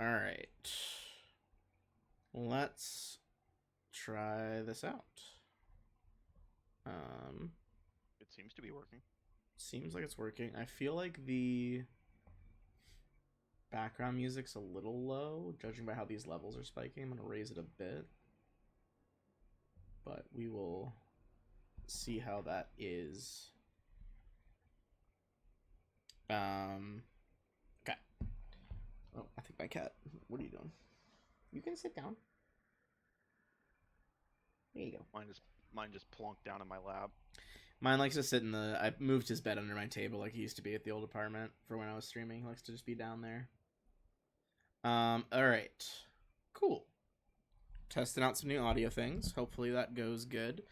Alright. Let's try this out. It seems to be working. Seems like it's working. I feel like the background music's a little low, judging by how these levels are spiking. I'm going to raise it a bit. But we will see how that is. Okay. Oh, I think my cat. What are you doing? You can sit down. There you go. Mine just plunked down in my lap. Mine likes to sit in the. I moved his bed under my table like he used to be at the old apartment for when I was streaming. He likes to just be down there. All right. Cool. Testing out some new audio things. Hopefully that goes good.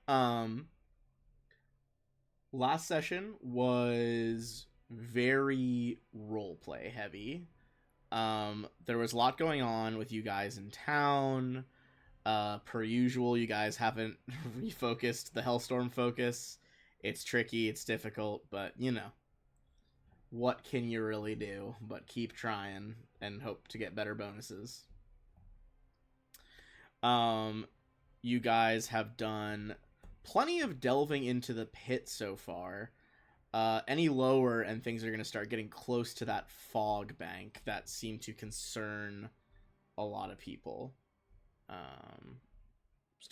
Um, Last session was very roleplay heavy. There was a lot going on with you guys in town. Per usual, you guys haven't refocused the Hellstorm focus. It's tricky, it's difficult, but you know, what can you really do but keep trying and hope to get better bonuses? Um, you guys have done plenty of delving into the pit so far. Any lower, and things are going to start getting close to that fog bank that seemed to concern a lot of people. Um,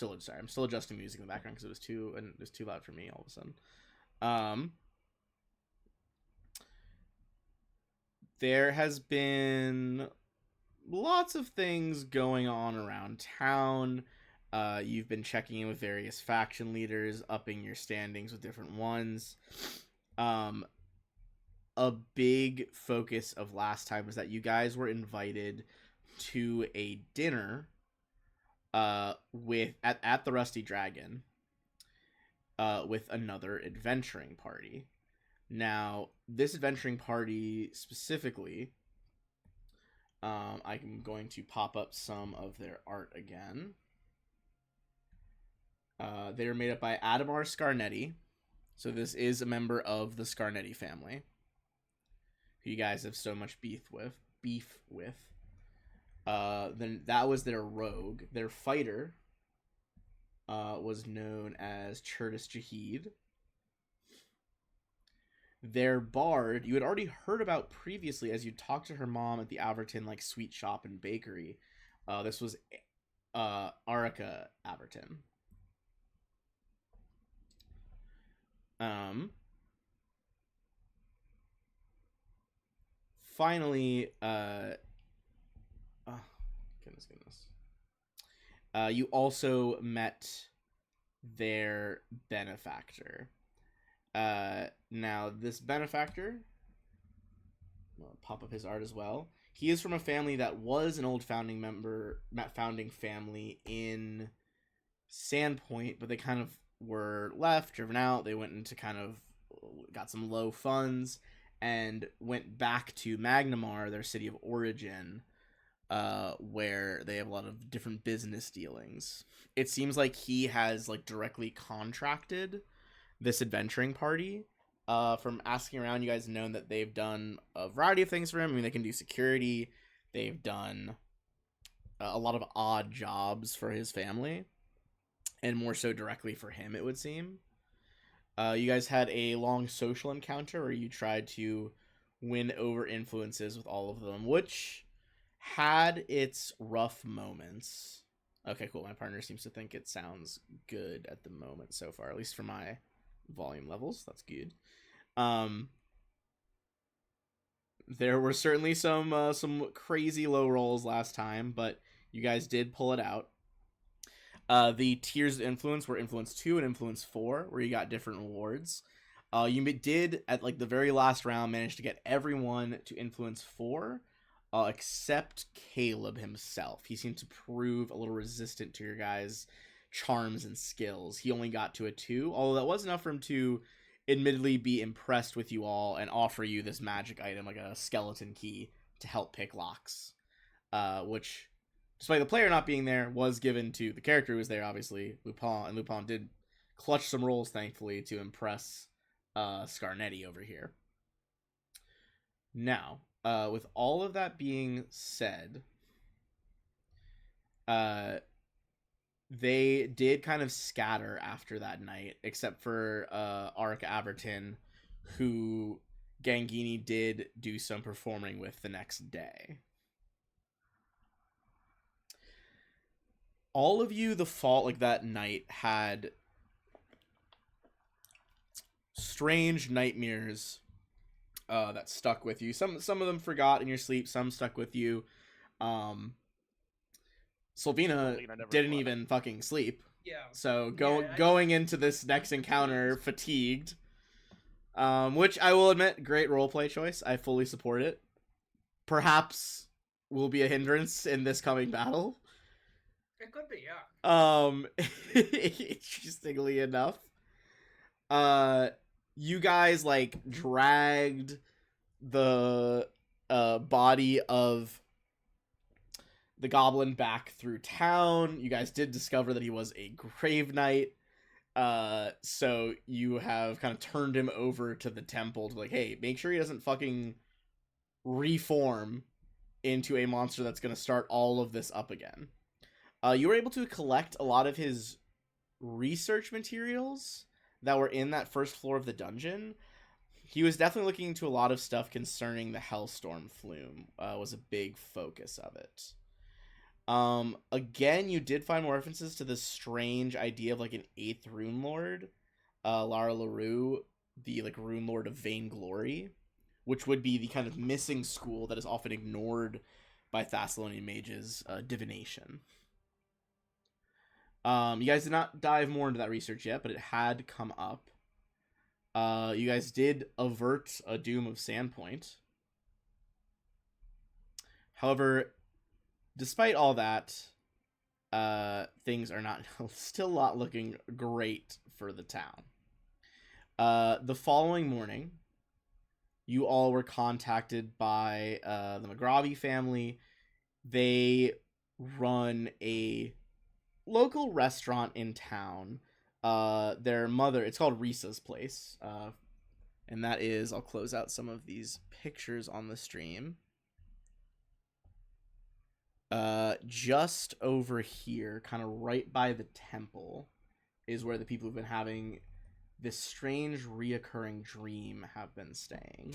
I'm still adjusting music in the background because it was too loud for me all of a sudden. Um, there has been lots of things going on around town. You've been checking in with various faction leaders, upping your standings with different ones. Um, a big focus of last time was that you guys were invited to a dinner with at the Rusty Dragon with another adventuring party. Now, this adventuring party specifically, I'm going to pop up some of their art again. They are made up by Adamar Scarnetti. So this is a member of the Scarnetti family, who you guys have so much beef with. Then that was their rogue. Their fighter was known as Curtis Jahid. Their bard, you had already heard about previously as you talked to her mom at the Averton sweet shop and bakery. This was Arica Averton. Um, Finally, oh, goodness. You also met their benefactor. Now, this benefactor, I'll pop up his art as well. He is from a family that was an old founding family in Sandpoint, but they kind of were left, driven out. They went into kind of got some low funds and went back to Magnamar, their city of origin, where they have a lot of different business dealings. It seems like he has directly contracted this adventuring party. From asking around, you guys have known that they've done a variety of things for him. I mean, they can do security. They've done a lot of odd jobs for his family, and more so directly for him, it would seem. You guys had a long social encounter where you tried to win over influences with all of them, which had its rough moments. Okay, cool. My partner seems to think it sounds good at the moment so far, at least for my volume levels. That's good. There were certainly some crazy low rolls last time, but you guys did pull it out. The tiers of influence were influence 2 and influence 4, where you got different rewards. You did at the very last round manage to get everyone to influence 4, except Caleb himself. He seemed to prove a little resistant to your guys' charms and skills. He only got to a 2, although that was enough for him to admittedly be impressed with you all and offer you this magic item, like a skeleton key, to help pick locks. Which, despite the player not being there, was given to the character who was there, obviously, Lupin, and Lupin did clutch some rolls, thankfully, to impress Scarnetti over here. Now, With all of that being said, uh, they did kind of scatter after that night, except for Arik Averton, who Gangini did do some performing with the next day. All of you, the fall like that night, had strange nightmares that stuck with you. Some of them forgot in your sleep. Some stuck with you. Um, Sylvina didn't slept. even fucking sleep. Yeah. So Yeah, going into this next encounter fatigued. Which I will admit, great roleplay choice. I fully support it. Perhaps will be a hindrance in this coming battle. It could be, yeah. Interestingly enough, you guys like dragged the body of the goblin back through town. You guys did discover that he was a grave knight. So you have kind of turned him over to the temple to like, hey, make sure he doesn't fucking reform into a monster that's going to start all of this up again. You were able to collect a lot of his research materials that were in that first floor of the dungeon. He was definitely looking into a lot of stuff concerning the Hellstorm Flume. Was a big focus of it. Again, you did find more references to this strange idea of like an 8th Rune Lord, Lara LaRue, the like Rune Lord of Vainglory, which would be the kind of missing school that is often ignored by Thessalonian mages, divination. You guys did not dive more into that research yet, but it had come up. You guys did avert a doom of Sandpoint. However, despite all that, things are not still not looking great for the town. The following morning, you all were contacted by the McGrawy family. They run a local restaurant in town. Their mother, it's called Risa's Place. And that is, I'll close out some of these pictures on the stream. Just over here, kind of right by the temple, is where the people who've been having this strange reoccurring dream have been staying.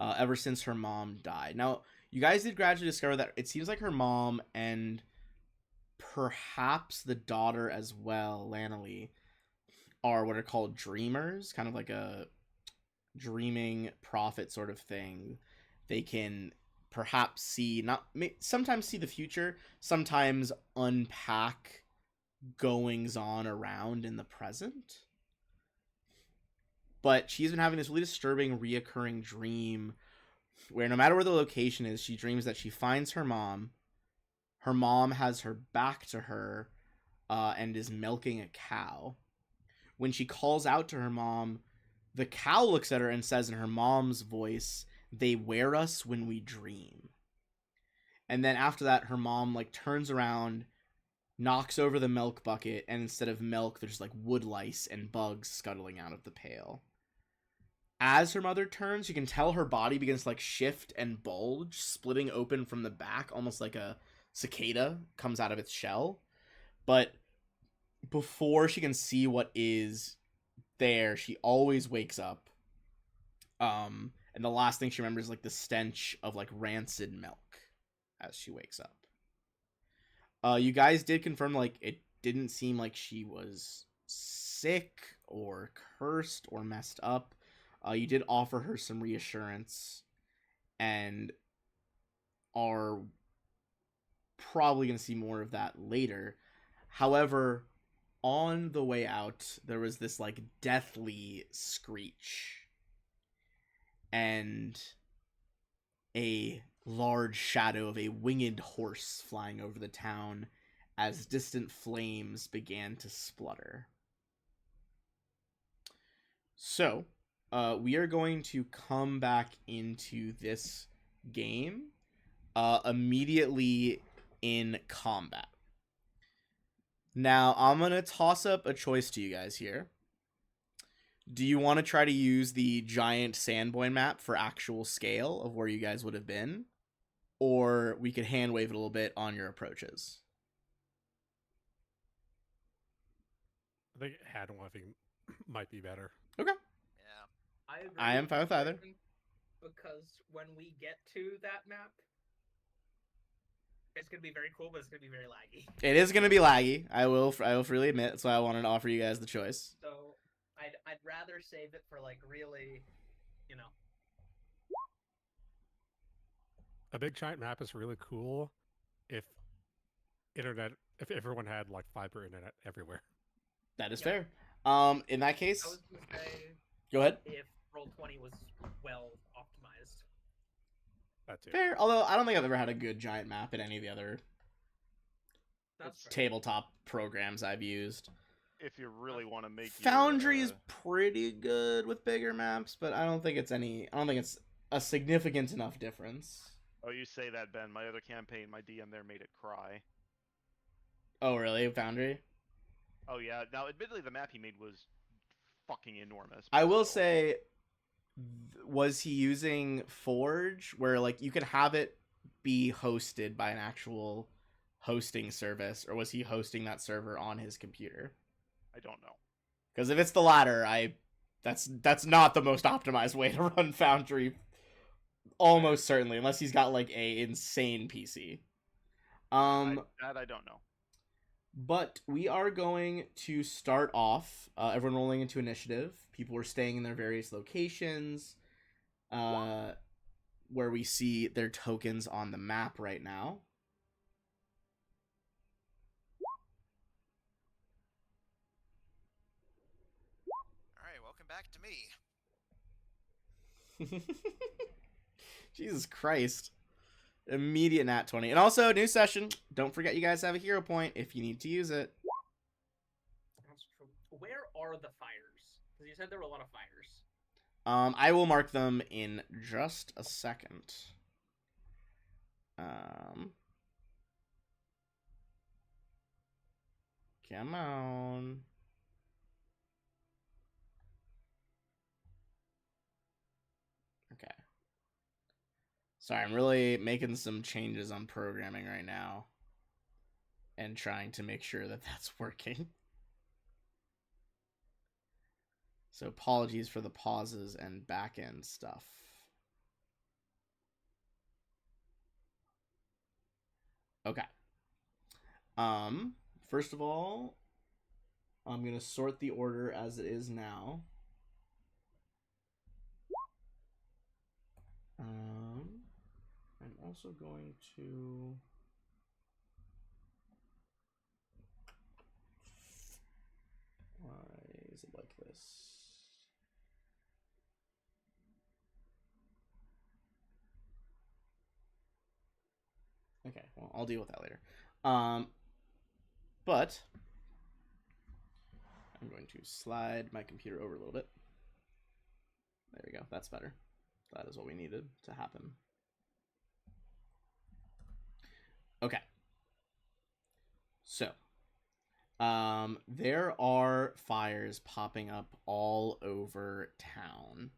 Ever since her mom died. Now, you guys did gradually discover that it seems like her mom and perhaps the daughter as well, Lanalee, are what are called dreamers, kind of like a dreaming prophet sort of thing. They can perhaps see, sometimes see the future, sometimes unpack goings on around in the present. But she's been having this really disturbing reoccurring dream where no matter where the location is, she dreams that she finds her mom has her back to her, and is milking a cow. When she calls out to her mom, the cow looks at her and says in her mom's voice, "They wear us when we dream." And then after that, her mom like turns around, knocks over the milk bucket, and instead of milk, there's like wood lice and bugs scuttling out of the pail. As her mother turns, you can tell her body begins to like shift and bulge, splitting open from the back, almost like a cicada comes out of its shell. But before she can see what is there, she always wakes up. And the last thing she remembers is like the stench of like rancid milk as she wakes up. You guys did confirm like it didn't seem like she was sick or cursed or messed up. You did offer her some reassurance and are probably going to see more of that later. However, on the way out, there was this like deathly screech and a large shadow of a winged horse flying over the town as distant flames began to splutter. So, we are going to come back into this game immediately in combat. Now, I'm going to toss up a choice to you guys here. Do you want to try to use the giant Sandpoint map for actual scale of where you guys would have been? Or we could hand wave it a little bit on your approaches. I think hand waving might be better. Okay. Yeah. I agree. I am fine with either. Because when we get to that map, it's gonna be very cool, but it's gonna be very laggy. It is going to be laggy. I will freely admit. That's why I wanted to offer you guys the choice. So I'd rather save it for like really, you know. A big giant map is really cool if everyone had like fiber internet everywhere. That is Yeah. fair. In that I case, was gonna say go ahead. if Roll20 was well optimized. That too. Fair. Although I don't think I've ever had a good giant map in any of the other That's fair. tabletop programs I've used. If you really want to make Foundry your, is pretty good with bigger maps, but I don't think it's a significant enough difference. Oh, you say that, Ben. My other campaign, my DM there made it cry. Oh, really? Foundry? Oh yeah. Now, admittedly, the map he made was fucking enormous. I but will still. say, was he using Forge, where like you could have it be hosted by an actual hosting service, or was he hosting that server on his computer? I don't know. Because if it's the latter, that's not the most optimized way to run Foundry. Almost certainly, unless he's got like a insane PC. That I don't know. But we are going to start off. Everyone rolling into initiative. People are staying in their various locations, where we see their tokens on the map right now. All right, welcome back to me. Jesus Christ. Immediate nat 20. And also, new session. Don't forget you guys have a hero point if you need to use it. That's true. Where are the fires? Because you said there were a lot of fires. I will mark them in just a second. Come on. Okay. Sorry, I'm really making some changes on programming right now and trying to make sure that that's working. So apologies for the pauses and back-end stuff. Okay. First of all, I'm going to sort the order as it is now. I'm also going to... Why is it like this? Okay, well, I'll deal with that later. But I'm going to slide my computer over a little bit. There we go. That's better. That is what we needed to happen. Okay. So, there are fires popping up all over town.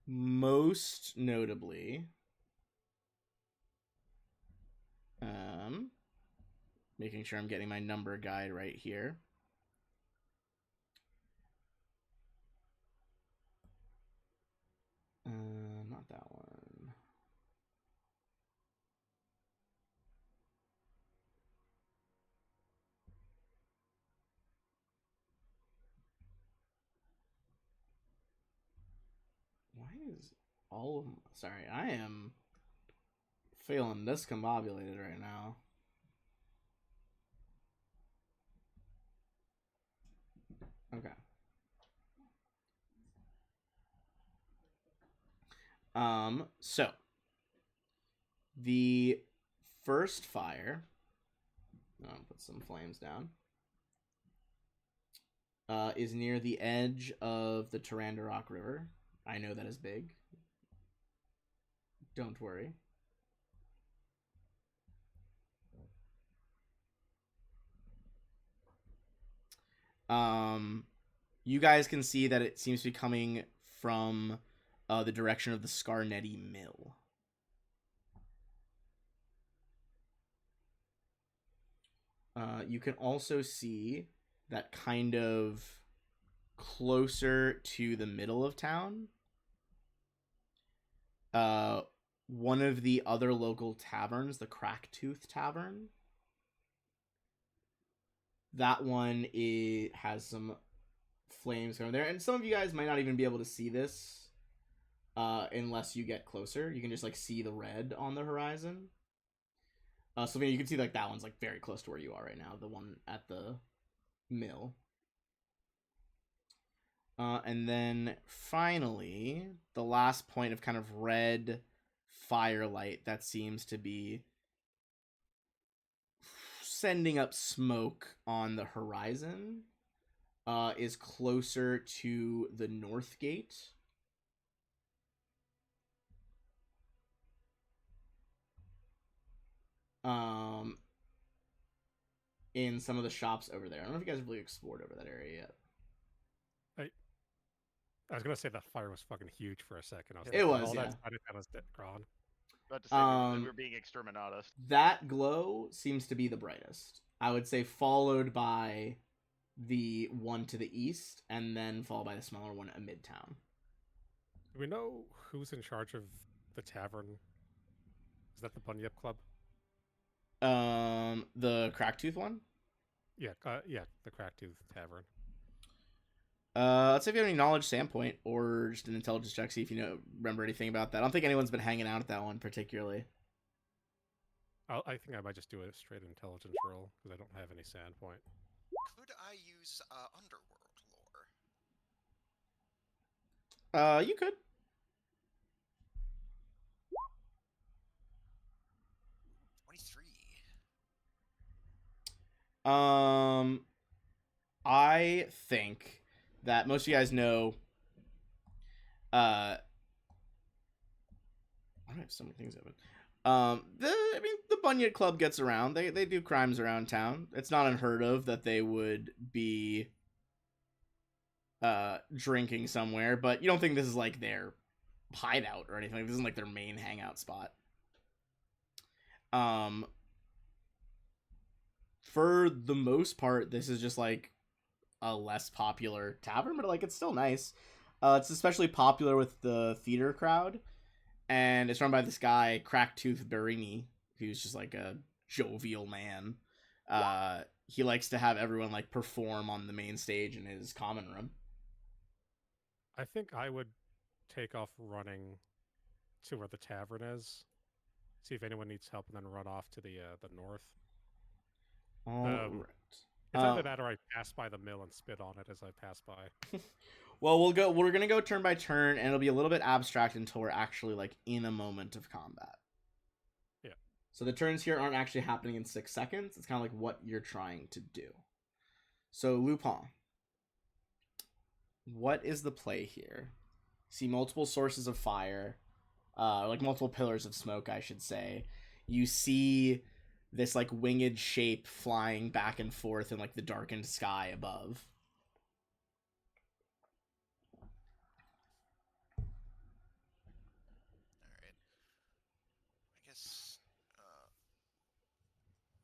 Most notably, making sure I'm getting my number guide right here. Not that one. Why is all of them... Sorry, I am feeling discombobulated right now. Okay. So the first fire, I'll put some flames down, is near the edge of the Tarandarok River. I know that is big. Don't worry. you guys can see that it seems to be coming from the direction of the Scarnetti Mill. You can also see that kind of closer to the middle of town. One of the other local taverns, the Cracktooth Tavern. That one has some flames going there, and some of you guys might not even be able to see this unless you get closer. You can just like see the red on the horizon. So you can see like that one's like very close to where you are right now, the one at the mill. And then finally, the last point of kind of red firelight that seems to be sending up smoke on the horizon is closer to the north gate. In some of the shops over there. I don't know if you guys have really explored over that area yet. I was gonna say that fire was fucking huge for a second. It was, all yeah. that side of town is gone. About to say we were being exterminatus. That glow seems to be the brightest. I would say followed by the one to the east, and then followed by the smaller one at Midtown. Do we know who's in charge of the tavern? Is that the Bunny Up Club? The Cracktooth one? Yeah, the Cracktooth Tavern. Let's see if you have any knowledge Sandpoint or just an intelligence check, see if you remember anything about that. I don't think anyone's been hanging out at that one particularly. I think I might just do a straight intelligence roll, because I don't have any Sandpoint. Could I use underworld lore? You could. I think that most of you guys know. I have so many things open. The Bunyard Club gets around. They do crimes around town. It's not unheard of that they would be drinking somewhere, but you don't think this is like their hideout or anything. This isn't like their main hangout spot. For the most part, this is just like a less popular tavern, but like it's still nice. It's especially popular with the theater crowd, and it's run by this guy Cracktooth Barini, who's just like a jovial man. He likes to have everyone like perform on the main stage in his common room. I think I would take off running to where the tavern is, see if anyone needs help, and then run off to the north. All right. It's either that or I pass by the mill and spit on it as I pass by. Well, we're gonna go turn by turn, and it'll be a little bit abstract until we're actually like in a moment of combat. Yeah. So the turns here aren't actually happening in 6 seconds. It's kind of like what you're trying to do. So Lupin, what is the play here? See multiple sources of fire, like multiple pillars of smoke, I should say. You see this like winged shape flying back and forth in like the darkened sky above. Alright. I guess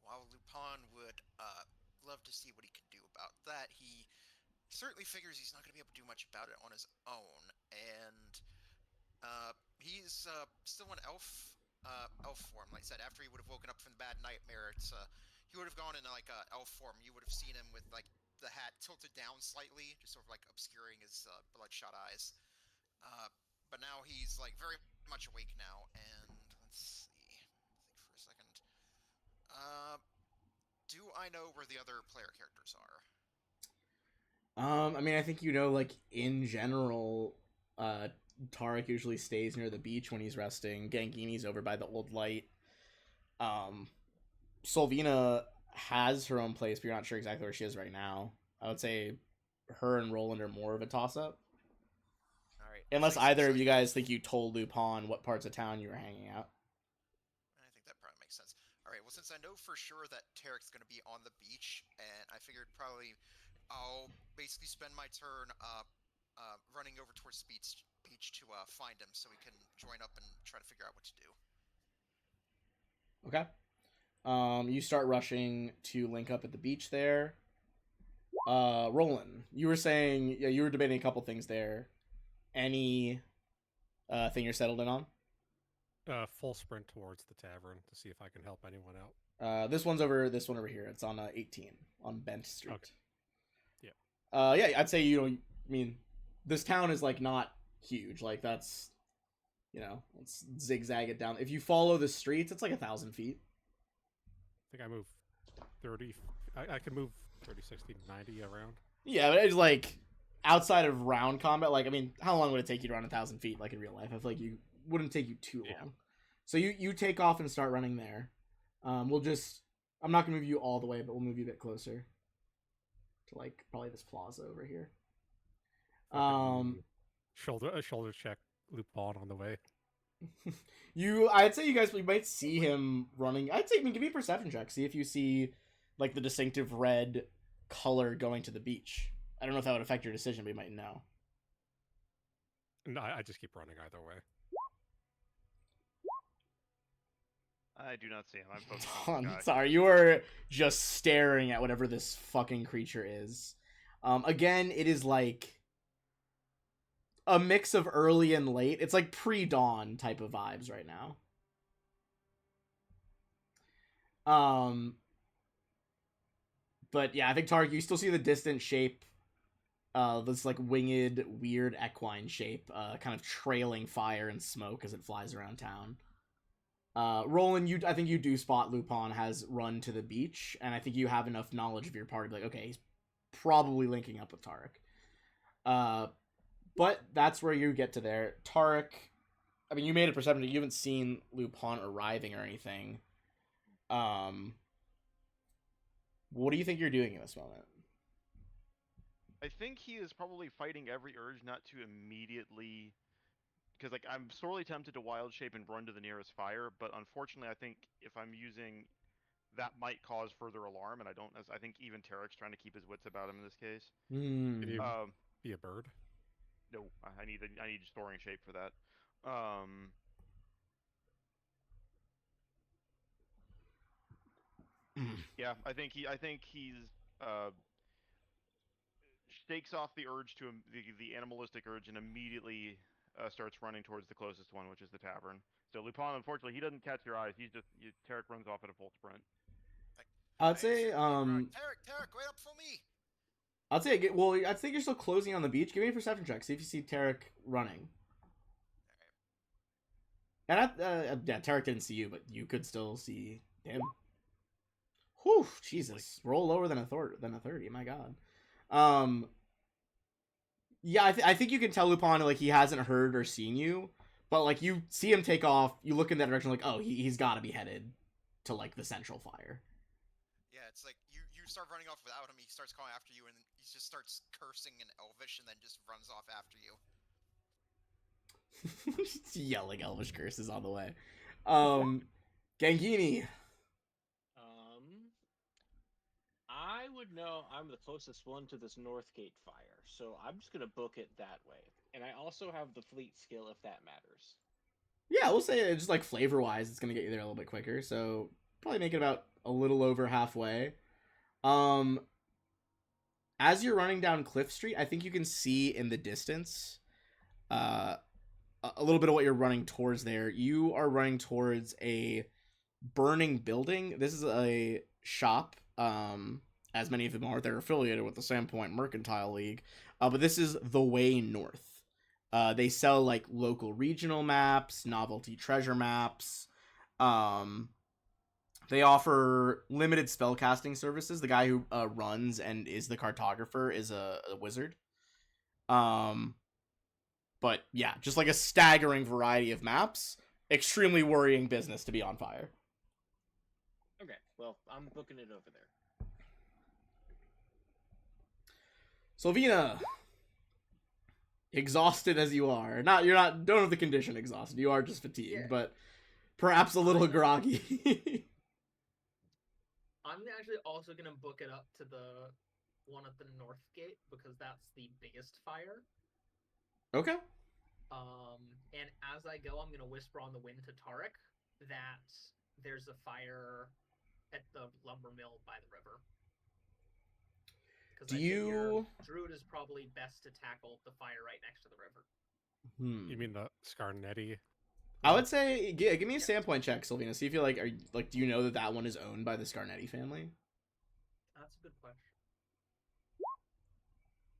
while Lupin would love to see what he can do about that, he certainly figures he's not going to be able to do much about it on his own, and he's still an elf form. Like I said, after he would have woken up from the bad nightmare, he would have gone in like elf form. You would have seen him with like the hat tilted down slightly, just sort of like obscuring his bloodshot eyes. But now he's like very much awake now, and let's see. Think for a second. Do I know where the other player characters are? I mean, I think like in general, Tarek usually stays near the beach when he's resting. Gangini's over by the old light. Solvina has her own place, but you're not sure exactly where she is right now. I would say her and Roland are more of a toss-up. All right. Unless either of you guys think you told Lupin what parts of town you were hanging out. I think that probably makes sense. All right. Well, since I know for sure that Tarek's going to be on the beach, and I figured probably I'll basically spend my turn running over towards the beach to find him so we can join up and try to figure out what to do. Okay. You start rushing to link up at the beach there. Roland, you were saying, yeah, you were debating a couple things there. Any thing you're settled in on? Full sprint towards the tavern to see if I can help anyone out. This one over here. It's on 18 on Bent Street. Okay. Yeah, I'd say I mean, this town is like not huge. Like that's, let's zigzag it down. If you follow the streets, it's like 1,000 feet. I think I move 30. I can move 30, 60, 90 around. Yeah, but it's like outside of round combat. Like, I mean, how long would it take you to run 1,000 feet? Like in real life, I feel like you wouldn't take you too long. So you take off and start running there. I'm not gonna move you all the way, but we'll move you a bit closer to like probably this plaza over here. Shoulder check Lupin on the way. I'd say you might see him running. I'd say, give me a perception check. See if you see like the distinctive red color going to the beach. I don't know if that would affect your decision, but you might know. No, I just keep running either way. I do not see him. I'm focused on the I'm guy. sorry, you are just staring at whatever this fucking creature is. Again, it is like a mix of early and late. It's like pre-dawn type of vibes right now. But yeah, I think Tarek, you still see the distant shape, this like winged, weird equine shape, kind of trailing fire and smoke as it flies around town. Roland, I think you do spot Lupin has run to the beach, and I think you have enough knowledge of your party to be like, okay, he's probably linking up with Tarek. But that's where you get to there. Tarek, I mean, you made a perception that you haven't seen Lupin arriving or anything. What do you think you're doing in this moment? I think he is probably fighting every urge not to immediately, because like I'm sorely tempted to wild shape and run to the nearest fire, but unfortunately, I think if I'm using that might cause further alarm, and I think even Tarek's trying to keep his wits about him in this case. Can you be a bird? No, I need storing shape for that. Yeah, I think he's shakes off the urge to the animalistic urge and immediately starts running towards the closest one, which is the tavern. So Lupin, unfortunately, he doesn't catch your eyes. Tarek runs off at a full sprint. I'd say Tarek, wait up for me. I think you're still closing on the beach. Give me a perception check. See if you see Tarek running. And Tarek didn't see you, but you could still see him. Whew, Jesus. Roll lower than a 30. My God. Yeah, I think you can tell Lupin like he hasn't heard or seen you, but like you see him take off. You look in that direction, like, oh, he's got to be headed to like the central fire. Yeah, it's like you start running off without him. He starts calling after you, and he just starts cursing in Elvish, and then just runs off after you. Yelling Elvish curses on the way. Gangini. I would know I'm the closest one to this North Gate fire, so I'm just gonna book it that way. And I also have the fleet skill if that matters. Yeah, we'll say just like flavor wise, it's gonna get you there a little bit quicker. So probably make it about a little over halfway. As you're running down Cliff Street, I think you can see in the distance, a little bit of what you're running towards there. You are running towards a burning building. This is a shop. As many of them are, they're affiliated with the Sandpoint Mercantile League. But this is the Way North. They sell like local regional maps, novelty treasure maps. They offer limited spellcasting services. The guy who runs and is the cartographer is a wizard. But yeah, just like a staggering variety of maps. Extremely worrying business to be on fire. Okay, well, I'm booking it over there. Sylvina, exhausted as you are, don't have the condition exhausted. You are just fatigued, but perhaps a little groggy. I'm actually also gonna book it up to one at the north gate because that's the biggest fire. Okay. And as I go, I'm gonna whisper on the wind to Tarek that there's a fire at the lumber mill by the river. Because Do I figure you? Druid is probably best to tackle the fire right next to the river. You mean the Scarnetti? I would say give me a Yes. Sandpoint check, Sylvina. See if you do you know that one is owned by the Scarnetti family? That's a good question.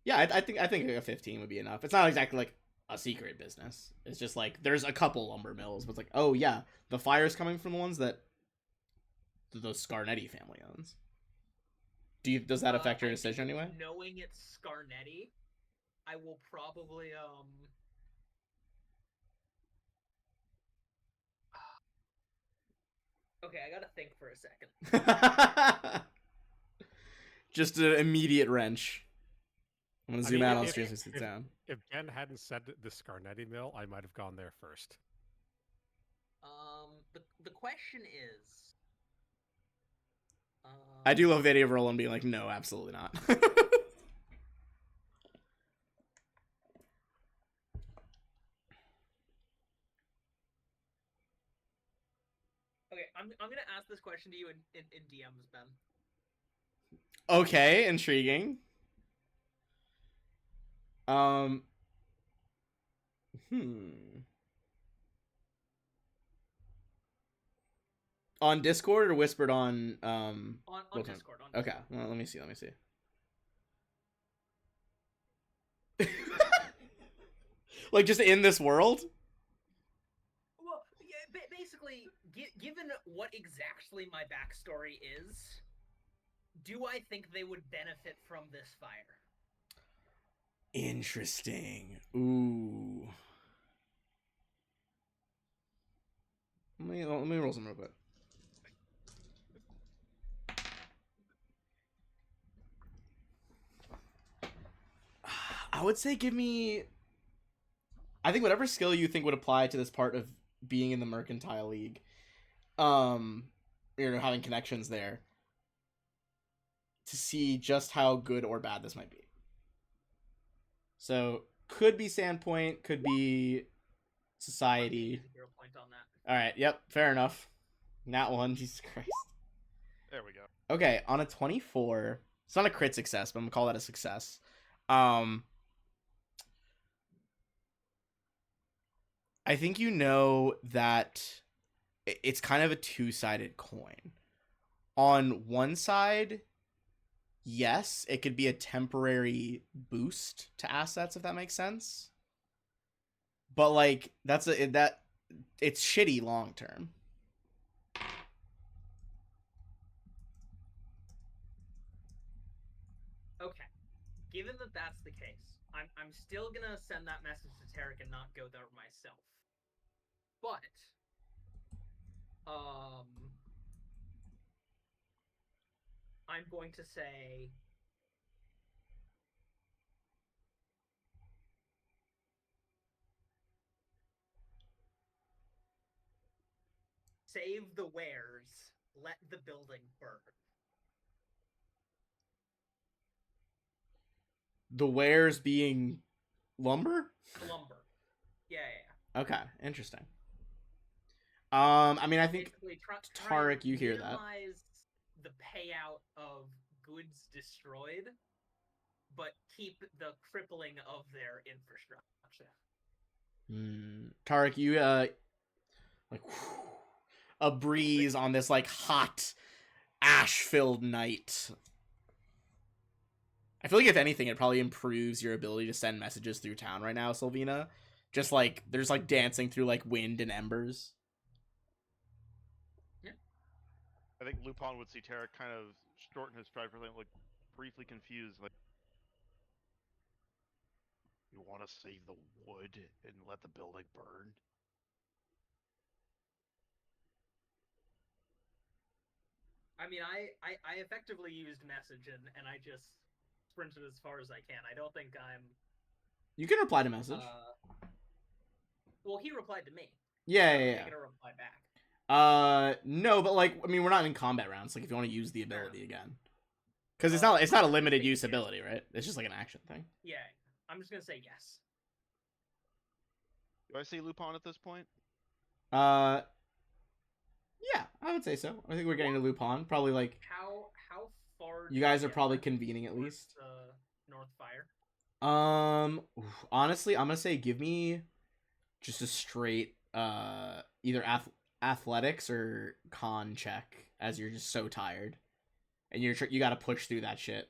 Yeah, I think a 15 would be enough. It's not exactly like a secret business. It's just like there's a couple lumber mills, but it's like, oh yeah, the fire's coming from the ones that the Scarnetti family owns. Does that affect your decision anyway? Knowing it's Scarnetti, I will probably Okay, I gotta think for a second. Just an immediate wrench. I'm gonna zoom out on if- screen so sit down. If Ben hadn't said the Scarnetti mill, I might have gone there first. The question is, I do love the idea of Roland being like, no, absolutely not. Okay, I'm gonna ask this question to you in DMs, Ben. Okay, intriguing. On Discord or whispered on On okay. Discord. On Okay, Discord. well, let me see. Like just in this world? Well, yeah, basically, given what exactly my backstory is, do I think they would benefit from this fire? Interesting. Ooh. Let me roll some real quick. I would say give me. I think whatever skill you think would apply to this part of being in the Mercantile League, having connections there, to see just how good or bad this might be. So could be Sandpoint, could be Society. 0 point on that. All right. Yep. Fair enough. Nat one. Jesus Christ. There we go. Okay. On a 24, it's not a crit success, but I'm gonna call that a success. I think you know that it's kind of a two-sided coin. On one side, yes, it could be a temporary boost to assets, if that makes sense. But like it's shitty long term. Okay, given that that's the case, I'm still gonna send that message to Tarek and not go there myself. But I'm going to say save the wares, let the building burn. The wares being lumber? Lumber. Yeah. Okay, interesting. I mean, I think Basically, try Tarek, you hear that? minimize the payout of goods destroyed, but keep the crippling of their infrastructure. Tarek, you like a breeze on this like hot ash-filled night. I feel like if anything, it probably improves your ability to send messages through town right now, Sylvina. Just like there's like dancing through like wind and embers. Yeah. I think Lupin would see Tarek kind of shorten his stride for like briefly confused, like, you want to save the wood and let the building burn? I mean, I effectively used message and I just sprinted as far as I can. I don't think I'm. You can reply to message. Well, he replied to me. Yeah. I'm gonna reply back. No, but like, I mean, we're not in combat rounds. Like, if you want to use the ability again. Because it's not a limited use ability, right? It's just like an action thing. Yeah, I'm just gonna say yes. Do I say Lupin at this point? Yeah, I would say so. I think we're getting to Lupin. Probably like How far? you do guys we are get probably left convening at towards, least. North Fire. Honestly, I'm gonna say give me just a straight either athletics or con check as you're just so tired, and you got to push through that shit.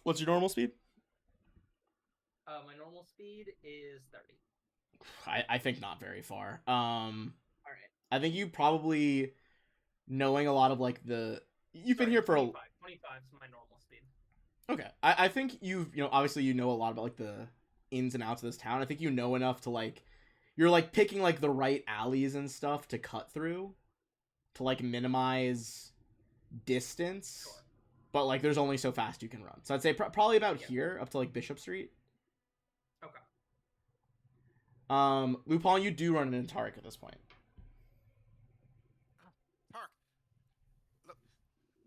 What's your normal speed? My normal speed is 30. I think not very far. All right. I think you probably knowing a lot of like you've been here for 25. 25 is my normal speed. Okay. I think obviously you know a lot about like the ins and outs of this town. I think you know enough to like you're like picking like the right alleys and stuff to cut through to like minimize distance. Sure. But like there's only so fast you can run. So I'd say probably about here up to like Bishop Street. Okay. Lupin, you do run into Tarek at this point. Park. Look,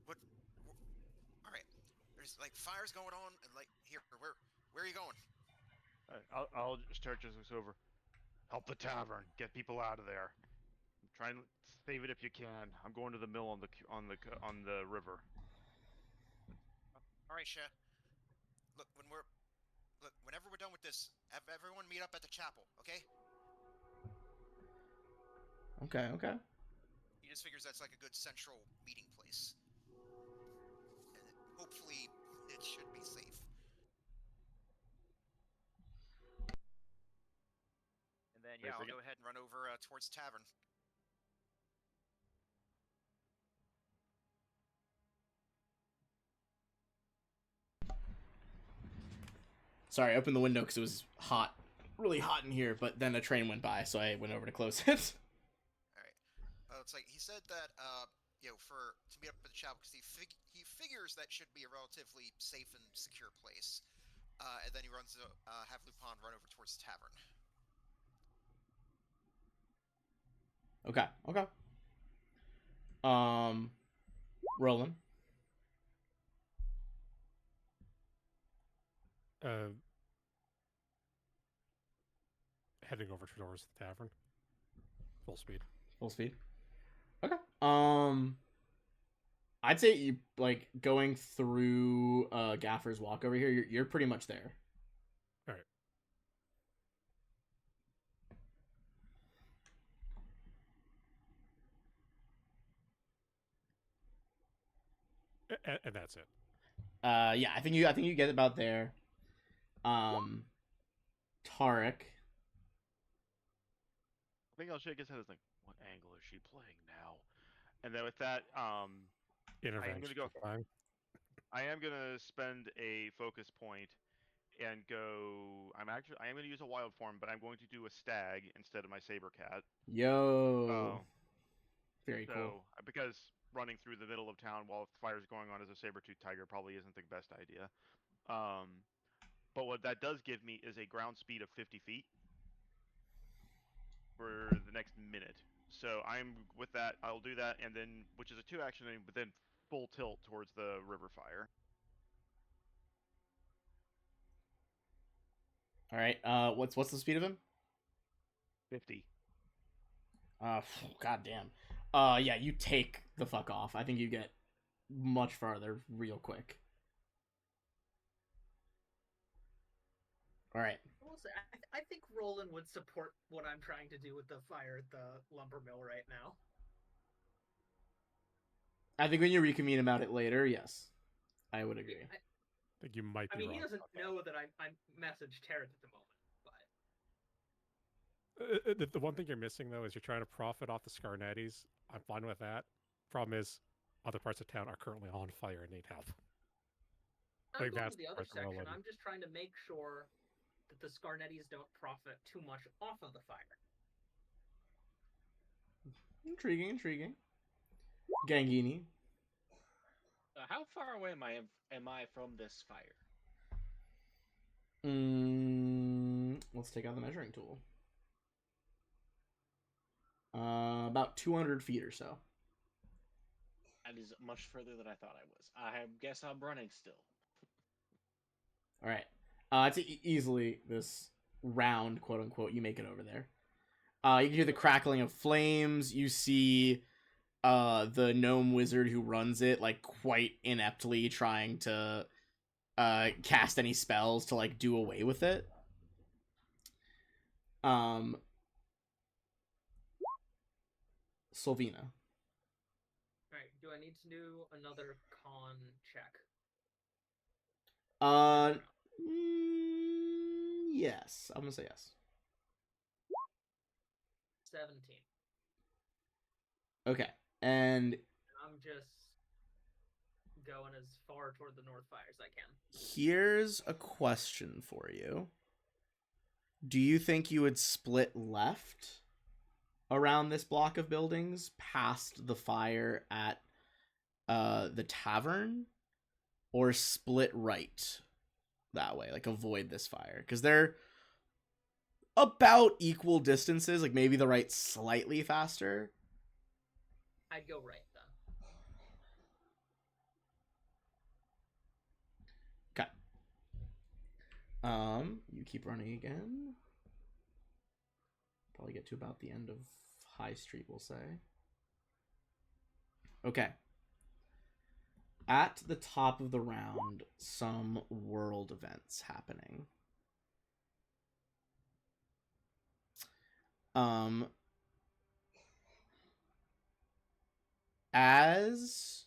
what? All right. There's like fires going on, and like here, where are you going? I'll start just this over. Help the tavern. Get people out of there. Try and save it if you can. I'm going to the mill on the river. All right, Sheh. Look, whenever we're done with this, have everyone meet up at the chapel, okay? Okay. He just figures that's like a good central meeting place. And hopefully, it should be safe. And then, yeah, I'll go ahead and run over towards the tavern. Sorry, I opened the window because it was hot, really hot in here. But then a train went by, so I went over to close it. All right. It's like he said that to meet up at the chapel because he figures that should be a relatively safe and secure place. And then he runs to have Lupin run over towards the tavern. Okay. Roland. Heading over towards the tavern. Full speed. Okay. I'd say you like going through Gaffer's Walk over here. You're pretty much there. All right. And that's it. Yeah, I think you get about there. Tarek. I think I'll shake his head as like, what angle is she playing now? And then with that, I am gonna spend a focus point and go. I am gonna use a wild form, but I'm going to do a stag instead of my saber cat. Yo. Very cool. Because running through the middle of town while the fire's going on as a saber-tooth tiger probably isn't the best idea. But what that does give me is a ground speed of 50 feet for the next minute. So with that, I'll do that, and then which is a 2-action, but then full tilt towards the river fire. All right. What's the speed of him? 50. God damn. Yeah, you take the fuck off. I think you get much farther real quick. All right. I think Roland would support what I'm trying to do with the fire at the lumber mill right now. I think when you reconvene about it later, yes, I would agree. I think you might be he wrong doesn't about that. know that I messaged Tarek at the moment, but The one thing you're missing, though, is you're trying to profit off the Scarnettis. I'm fine with that. Problem is, other parts of town are currently on fire and need help. I'm going that's to the other part to roll section. in. I'm just trying to make sure that the Scarnettis don't profit too much off of the fire. Intriguing. Gangini. How far away am I from this fire? Let's take out the measuring tool. About 200 feet or so. That is much further than I thought I was. I guess I'm running still. All right. It's easily this round, quote unquote. You make it over there. You can hear the crackling of flames. You see the gnome wizard who runs it like quite ineptly trying to cast any spells to like do away with it. Sylvina. Alright, do I need to do another con check? Yes. I'm gonna say yes. 17. Okay. And I'm just going as far toward the north fire as I can. here's a question for you. Do you think you would split left around this block of buildings past the fire at the tavern, or split right that way, like avoid this fire? Because they're about equal distances, like maybe the right slightly faster. I'd go right then. Okay. You keep running again. Probably get to about the end of High Street, we'll say. Okay. At the top of the round, some world events happening. As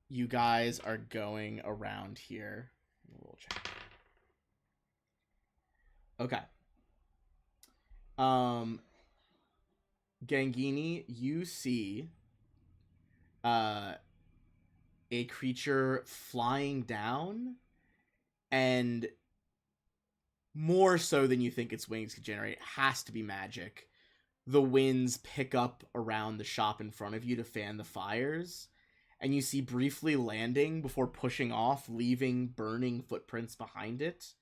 you guys are going around here, we'll check. Okay. Gangini, you see a creature flying down, and more so than you think its wings could generate, it has to be magic. The winds pick up around the shop in front of you to fan the fires, and you see briefly landing before pushing off, leaving burning footprints behind it.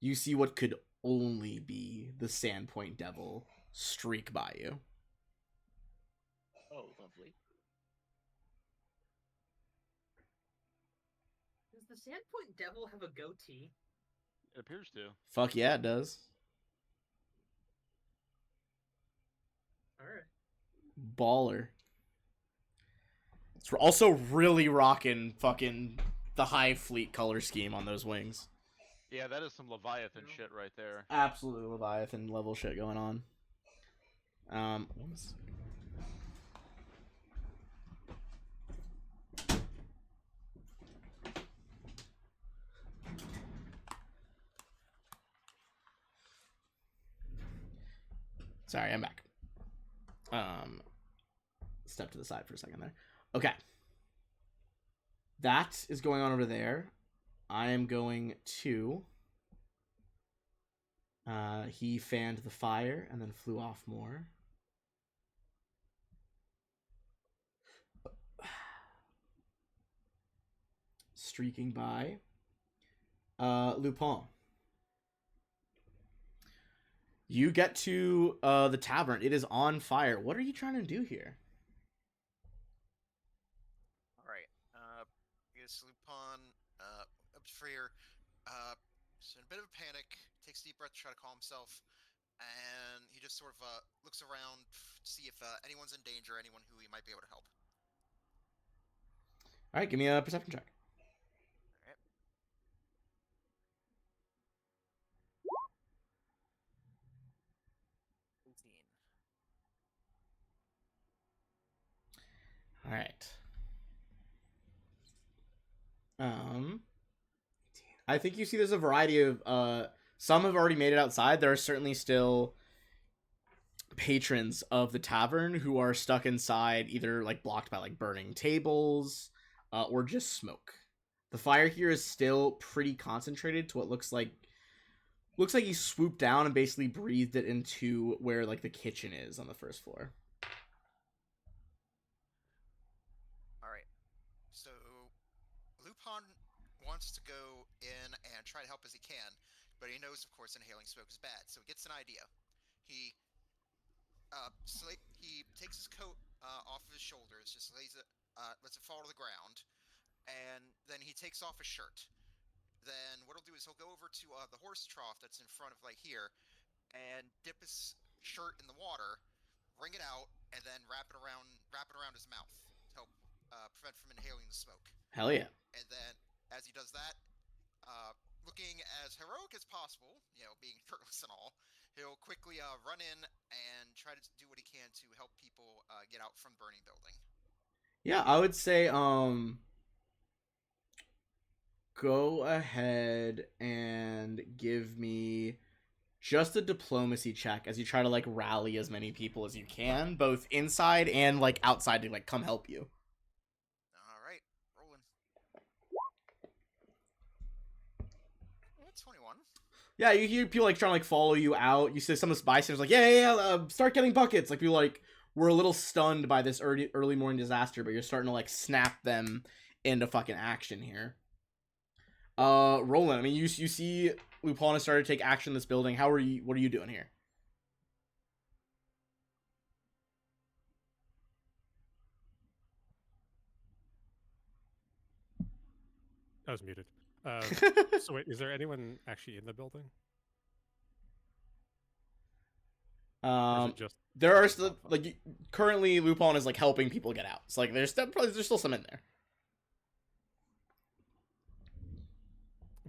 You see what could only be the Sandpoint Devil streak by you. Oh, lovely. Does the Sandpoint Devil have a goatee? It appears to. Fuck yeah, it does. Alright. Baller. It's also really rocking fucking the Hive Fleet color scheme on those wings. Yeah, that is some Leviathan shit right there. Absolutely Leviathan level shit going on. Sorry, I'm back. Step to the side for a second there. Okay. That is going on over there. I am going to... he fanned the fire and then flew off more. Streaking by. Lupin. You get to the tavern. It is on fire. What are you trying to do here? Alright. I guess Lupin, Freer, is in a bit of a panic, takes a deep breath to try to calm himself, and he just sort of looks around to see if anyone's in danger, anyone who he might be able to help. Alright, give me a perception check. Alright. I think you see there's a variety of some have already made it outside. There are certainly still patrons of the tavern who are stuck inside, either like blocked by like burning tables or just smoke. The fire here is still pretty concentrated to what looks like he swooped down and basically breathed it into where like the kitchen is on the first floor. Alright. So Lupin wants to go in and try to help as he can, but he knows, of course, inhaling smoke is bad, so he gets an idea. He takes his coat off of his shoulders, just lets it fall to the ground, and then he takes off his shirt. Then what he'll do is he'll go over to the horse trough that's in front of here, and dip his shirt in the water, wring it out, and then wrap it around his mouth to help prevent from inhaling the smoke. Hell yeah. And then as he does that, looking as heroic as possible, being shirtless and all, he'll quickly run in and try to do what he can to help people get out from the burning building. Yeah, I would say go ahead and give me just a diplomacy check as you try to rally as many people as you can, both inside and outside to come help you. All right, rolling. That's 21. Yeah, you hear people trying to follow you out. You see some of the bystanders yeah, start getting buckets. People we're a little stunned by this early morning disaster, but you're starting to snap them into fucking action here. Roland, I mean, you see Lupin has started to take action in this building. What are you doing here? I was muted. So wait, is there anyone actually in the building? Or is it just there are still currently Lupin is helping people get out. So there's still some in there.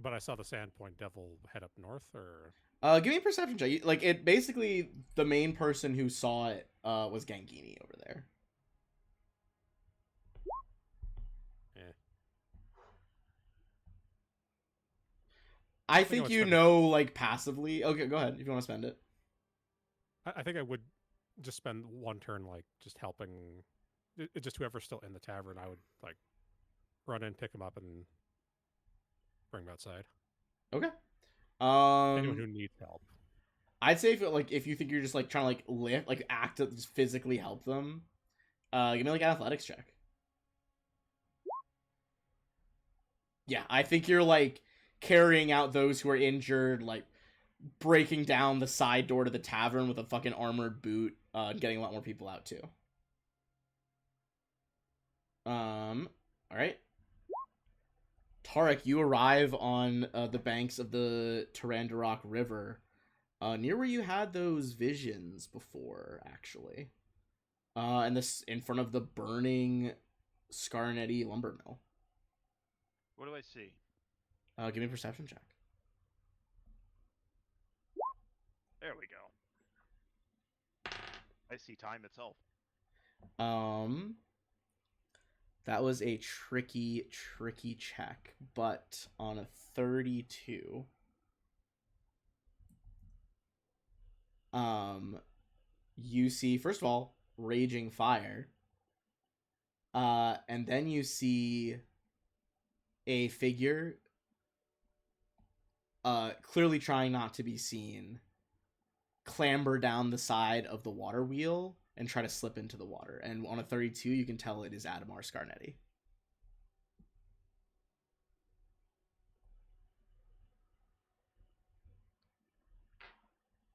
But I saw the Sandpoint Devil head up north, or give me a perception check. It basically the main person who saw it was Gangini over there. Yeah. I think you know passively. Okay, go ahead if you want to spend it. I think I would just spend one turn just helping, just whoever's still in the tavern. I would run in, pick him up, and bring him outside. Okay. Anyone who needs help. I'd say if you think you're just trying to lift, act to just physically help them, give me an athletics check. Yeah, I think you're carrying out those who are injured, breaking down the side door to the tavern with a fucking armored boot, getting a lot more people out too. All right. Tarek, you arrive on the banks of the Tarandarok River, near where you had those visions before, actually. And this in front of the burning Scarnetti lumber mill. What do I see? Give me a perception check. There we go. I see time itself. That was a tricky check, but on a 32, you see, first of all, raging fire, and then you see a figure, clearly trying not to be seen, clamber down the side of the water wheel and try to slip into the water. And on a 32, you can tell it is Adamar Scarnetti.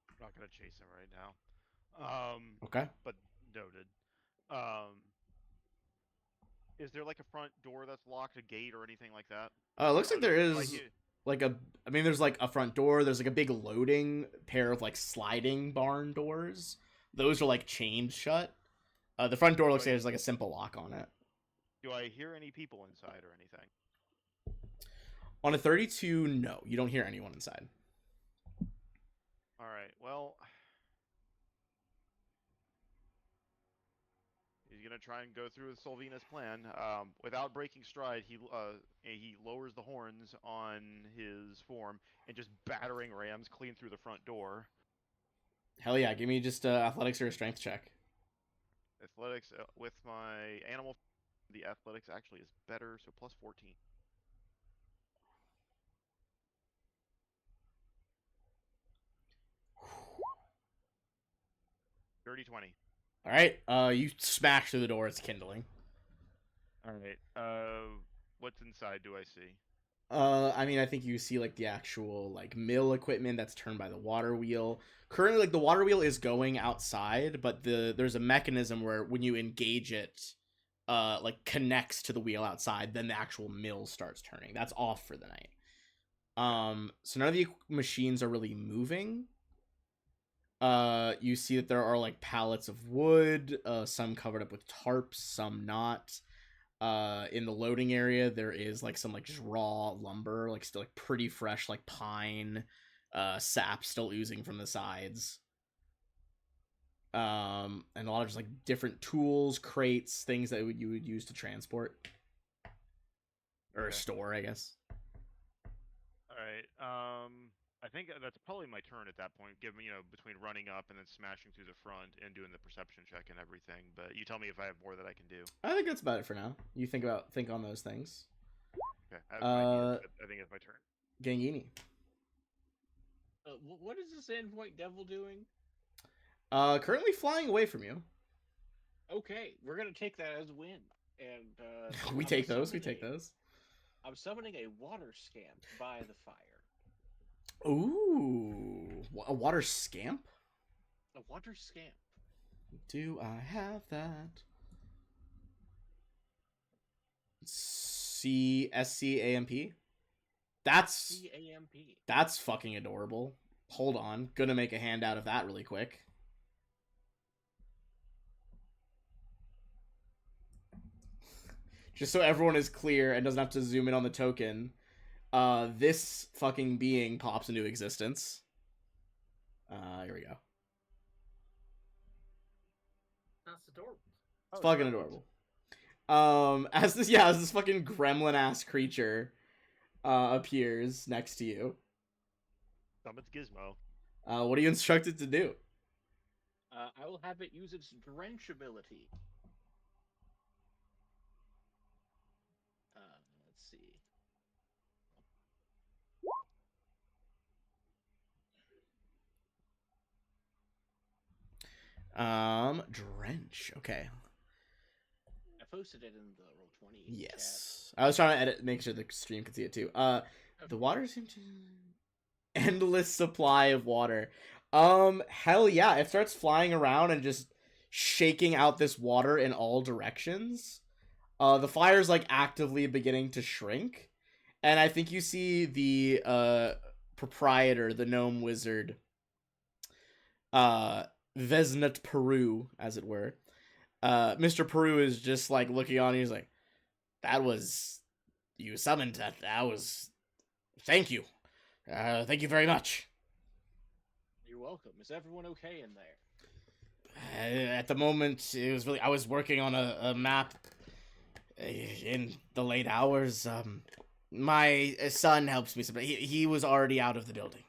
I'm not gonna chase him right now. Okay. But noted. Is there a front door that's locked, a gate, or anything like that? It looks like there is there's a front door. There's a big loading pair of sliding barn doors. Those are chained shut. The front door looks like there's a simple lock on it. Do I hear any people inside or anything? On a 32, no, you don't hear anyone inside. All right. Well, he's gonna try and go through with Solvina's plan. Without breaking stride, he lowers the horns on his form and just battering rams clean through the front door. Hell yeah! Give me just athletics or a strength check. Athletics with my animal. The athletics actually is better, so plus 14. 30-20. All right. You smash through the door. It's kindling. All right. What's inside? Do I see? I mean, I think you see like the actual like mill equipment that's turned by the water wheel. Currently, like the water wheel is going outside, but there's a mechanism where when you engage it, like connects to the wheel outside, then the actual mill starts turning. That's off for the night. So none of the machines are really moving. You see that there are like pallets of wood, some covered up with tarps, some not. In the loading area there is like some like just raw lumber, like still like pretty fresh, like pine sap still oozing from the sides. And a lot of just like different tools, crates, things that you would use to transport or Okay. store, I guess. All right. I think that's probably my turn at that point, given between running up and then smashing through the front and doing the perception check and everything. But you tell me if I have more that I can do. I think that's about it for now. You think on those things. Okay. I have some ideas, Uh, but I think it's my turn. Gangini. What is the Sandpoint Devil doing? Currently flying away from you. Okay, we're gonna take that as a win. And We I'm take those. We summoning- take those. I'm summoning a water scamp by the fire. Ooh, a water scamp. A water scamp. Do I have that? CSCAMP. That's CAMP. that's fucking adorable. Hold on, gonna make a handout of that really quick. Just so everyone is clear and doesn't have to zoom in on the token, this fucking being pops into existence. Here we go. That's adorable. It's fucking adorable. As this fucking gremlin ass creature appears next to you. Summons Gizmo. What are you instructed to do? I will have it use its drench ability. Let's see. Drench. Okay. I posted it in the Roll20. Yes. I was trying to make sure the stream could see it too. The water seems to endless supply of water. Hell yeah, it starts flying around and just shaking out this water in all directions. The fire's like actively beginning to shrink. And I think you see the proprietor, the gnome wizard, Vesnut Peru, as it were. Mr. Peru is just like looking on, and he's like, that was, you summoned that. That was, thank you. Thank you very much. You're welcome. Is everyone okay in there? At the moment, it was really, I was working on a map in the late hours. My son helps me. He was already out of the building.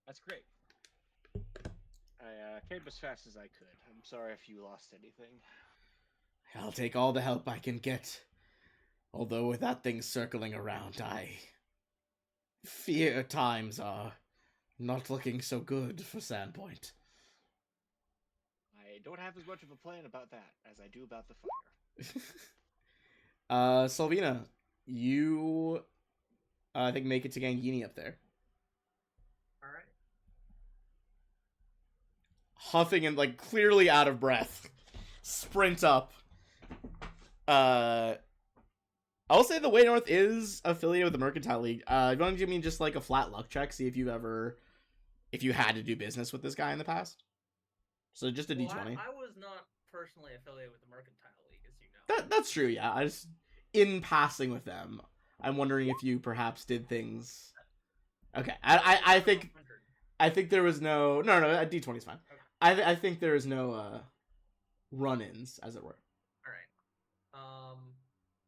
That's great. I came as fast as I could. I'm sorry if you lost anything. I'll take all the help I can get. Although with that thing circling around, I fear times are not looking so good for Sandpoint. I don't have as much of a plan about that as I do about the fire. Selvina, you, I think, make it to Gangini up there. All right. Huffing and, like, clearly out of breath. Sprint up. I'll say the Way North is affiliated with the Mercantile League. You want to give me just, like, a flat luck check, see if you had to do business with this guy in the past? So just a Well, D20. I was not personally affiliated with the Mercantile League, as you know. That's true, yeah. I just, in passing with them, I'm wondering if you perhaps did things. Okay, I think 100. there was no a D20 is fine. Okay. I think there is no run-ins, as it were. All right.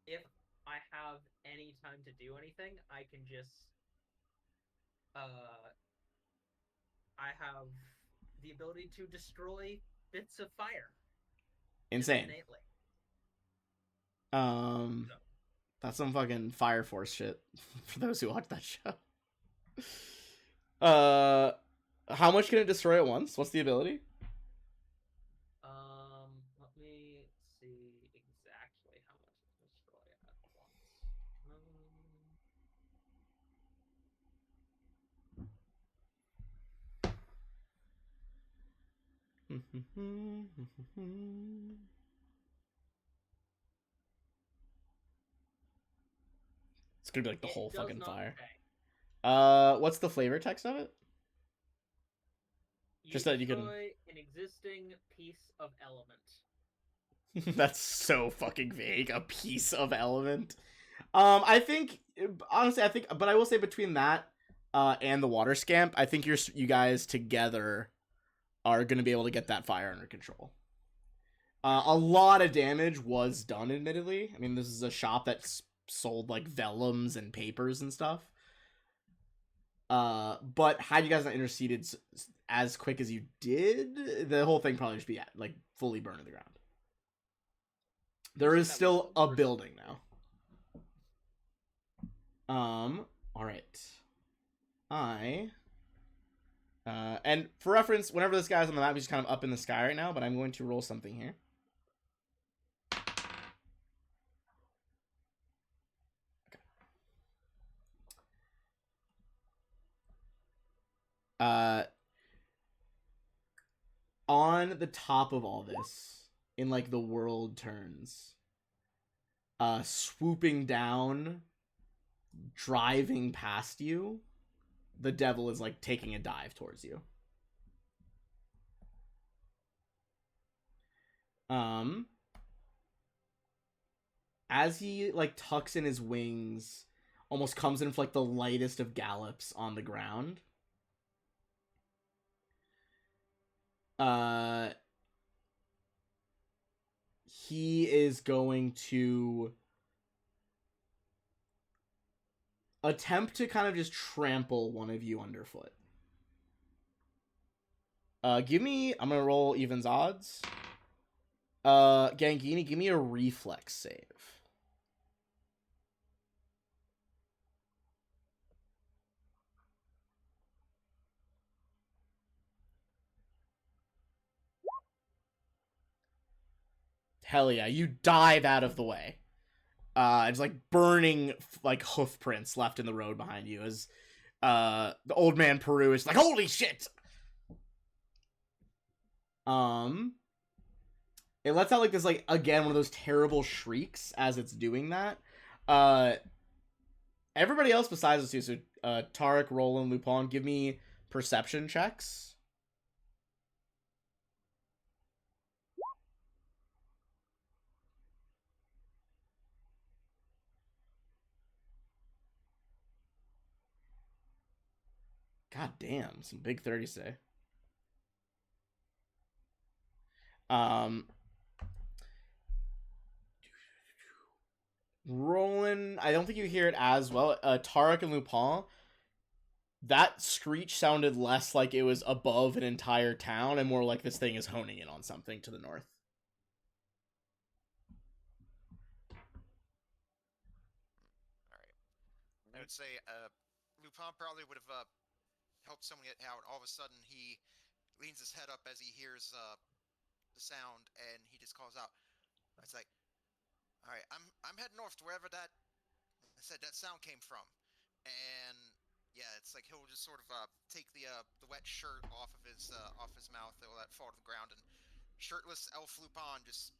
If I have any time to do anything, I can just I have the ability to destroy bits of fire. Insane. Innately. That's some fucking Fire Force shit for those who watch that show. How much can it destroy at once? What's the ability? Let me see exactly how much it can destroy at once. It's gonna be like the It whole does fucking not fire. say. What's the flavor text of it? You Just that you can- destroy an existing piece of element. That's so fucking vague. A piece of element. I think honestly, but I will say between that and the water scamp, I think you guys together are gonna be able to get that fire under control. A lot of damage was done, admittedly. I mean, this is a shop that sold like vellums and papers and stuff. But had you guys not interceded as quick as you did, the whole thing probably just be like fully burned to the ground. There is still a building now. All right. And for reference, whenever this guy's on the map, he's kind of up in the sky right now, but I'm going to roll something here. Okay. On the top of all this, in like the world turns, swooping down, driving past you, the devil is like taking a dive towards you. As he like tucks in his wings, almost comes in for like the lightest of gallops on the ground. He is going to attempt to kind of just trample one of you underfoot. I'm gonna roll evens odds. Gangini, give me a reflex save. Hell yeah, you dive out of the way. It's like burning like hoof prints left in the road behind you as the old man Peru is like, holy shit! It lets out like this, like, again, one of those terrible shrieks as it's doing that. Everybody else besides us two, so Tarek, Roland, Lupin, give me perception checks. God damn, some big 30s today. Roland, I don't think you hear it as well. Tarek and Lupin, that screech sounded less like it was above an entire town and more like this thing is honing in on something to the north. I would say Lupin probably would have helped someone get out. All of a sudden, he leans his head up as he hears the sound, and he just calls out. It's like, all right, I'm heading north to wherever that sound came from, and yeah, it's like he'll just sort of take the wet shirt off of his mouth, he'll let fall to the ground, and shirtless Elf Lupin just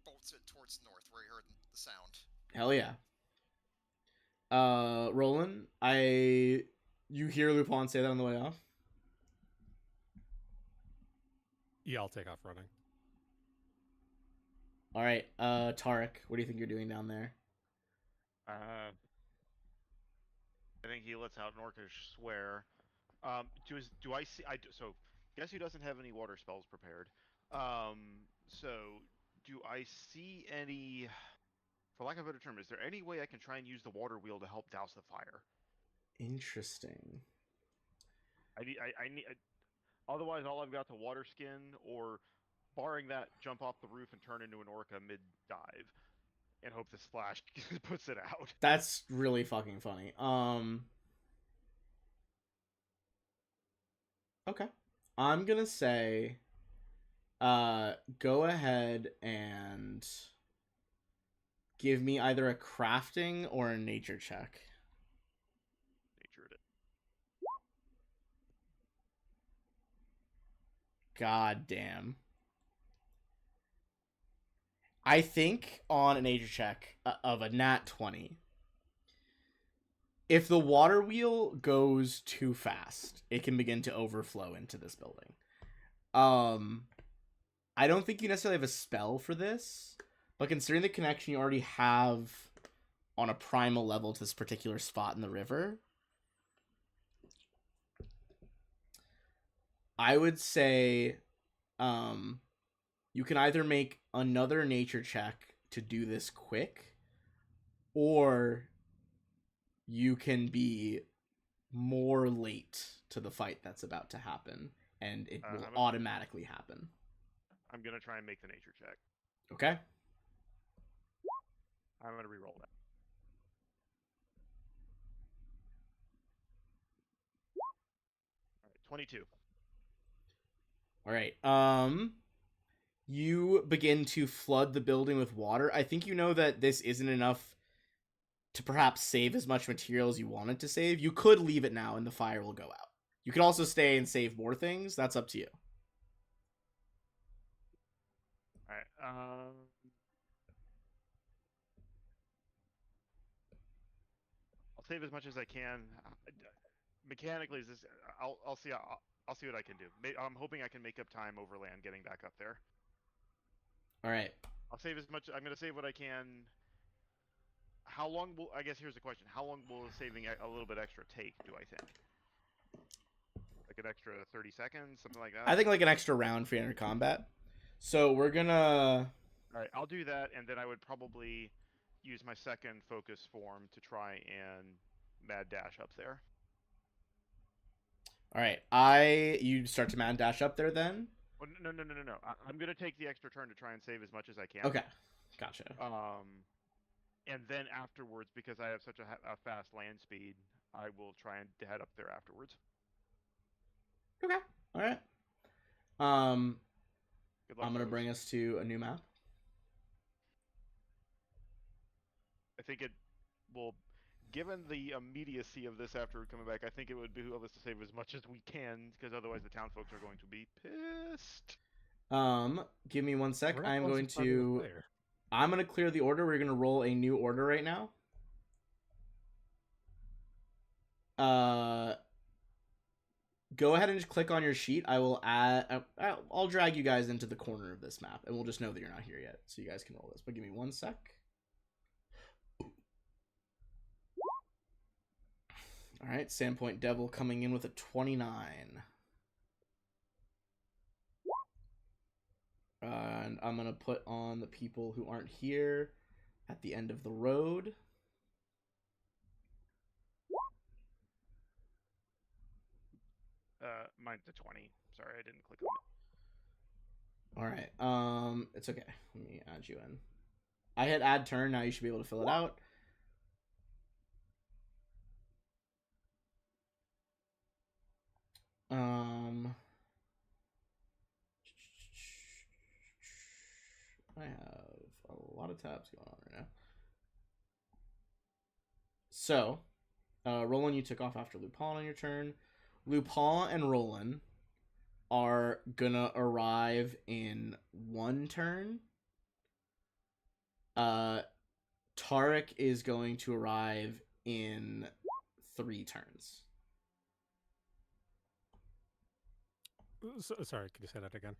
bolts it towards the north where he heard the sound. Hell yeah. Roland, you hear Lupin say that on the way off? Yeah, I'll take off running. All right, Tarek, what do you think you're doing down there? I think he lets out an orcish swear. Do I see? So guess who doesn't have any water spells prepared? So do I see any? For lack of a better term, is there any way I can try and use the water wheel to help douse the fire? Interesting. I need. Otherwise, all I've got to water skin, or barring that, jump off the roof and turn into an orca mid dive, and hope the splash puts it out. That's really fucking funny. Okay. I'm gonna say, go ahead and give me either a crafting or a nature check. Nature it. God damn. I think on a nature check of a nat 20, if the water wheel goes too fast, it can begin to overflow into this building. I don't think you necessarily have a spell for this, but considering the connection you already have on a primal level to this particular spot in the river, I would say you can either make another nature check to do this quick, or you can be more late to the fight that's about to happen, and it will automatically happen. I'm gonna try and make the nature check. Okay. I'm gonna re-roll that. All right, 22. All right. You begin to flood the building with water. I think you know that this isn't enough to perhaps save as much material as you wanted to save. You could leave it now and the fire will go out. You could also stay and save more things. That's up to you. All right. I'll save as much as I can. Mechanically, is this? I'll see. I'll see what I can do. I'm hoping I can make up time overland getting back up there. All right. I'll save as much. I'm gonna save what I can. How long will? I guess here's the question. How long will saving a little bit extra take? Do I think? Like an extra 30 seconds, something like that. I think like an extra round for your combat. So we're gonna. All right, I'll do that, and then I would probably use my second focus form to try and mad dash up there. All right, you start to mad dash up there then. Oh, no. I'm gonna take the extra turn to try and save as much as I can. Okay, gotcha. And then afterwards, because I have such a fast land speed, I will try and head up there afterwards. Okay. All right. Good luck, I'm gonna folks. bring us to a new map. I think it will, given the immediacy of this after coming back, I think it would behoove us to save as much as we can, because otherwise the town folks are going to be pissed. Give me one sec. We're not I'm close going finding the to. player. I'm gonna clear the order. We're gonna roll a new order right now. Go ahead and just click on your sheet. I will add. I'll drag you guys into the corner of this map, and we'll just know that you're not here yet, so you guys can roll this. But give me one sec. All right, Sandpoint Devil coming in with a 29. And I'm gonna put on the people who aren't here at the end of the road. Mine's a 20. Sorry, I didn't click on it. All right. It's okay. Let me add you in. I hit add turn. Now you should be able to fill it out. I have a lot of tabs going on right now. So, Roland, you took off after Lupin on your turn. Lupin and Roland are gonna arrive in one turn. Tarek is going to arrive in 3 turns. Sorry, could you say that again?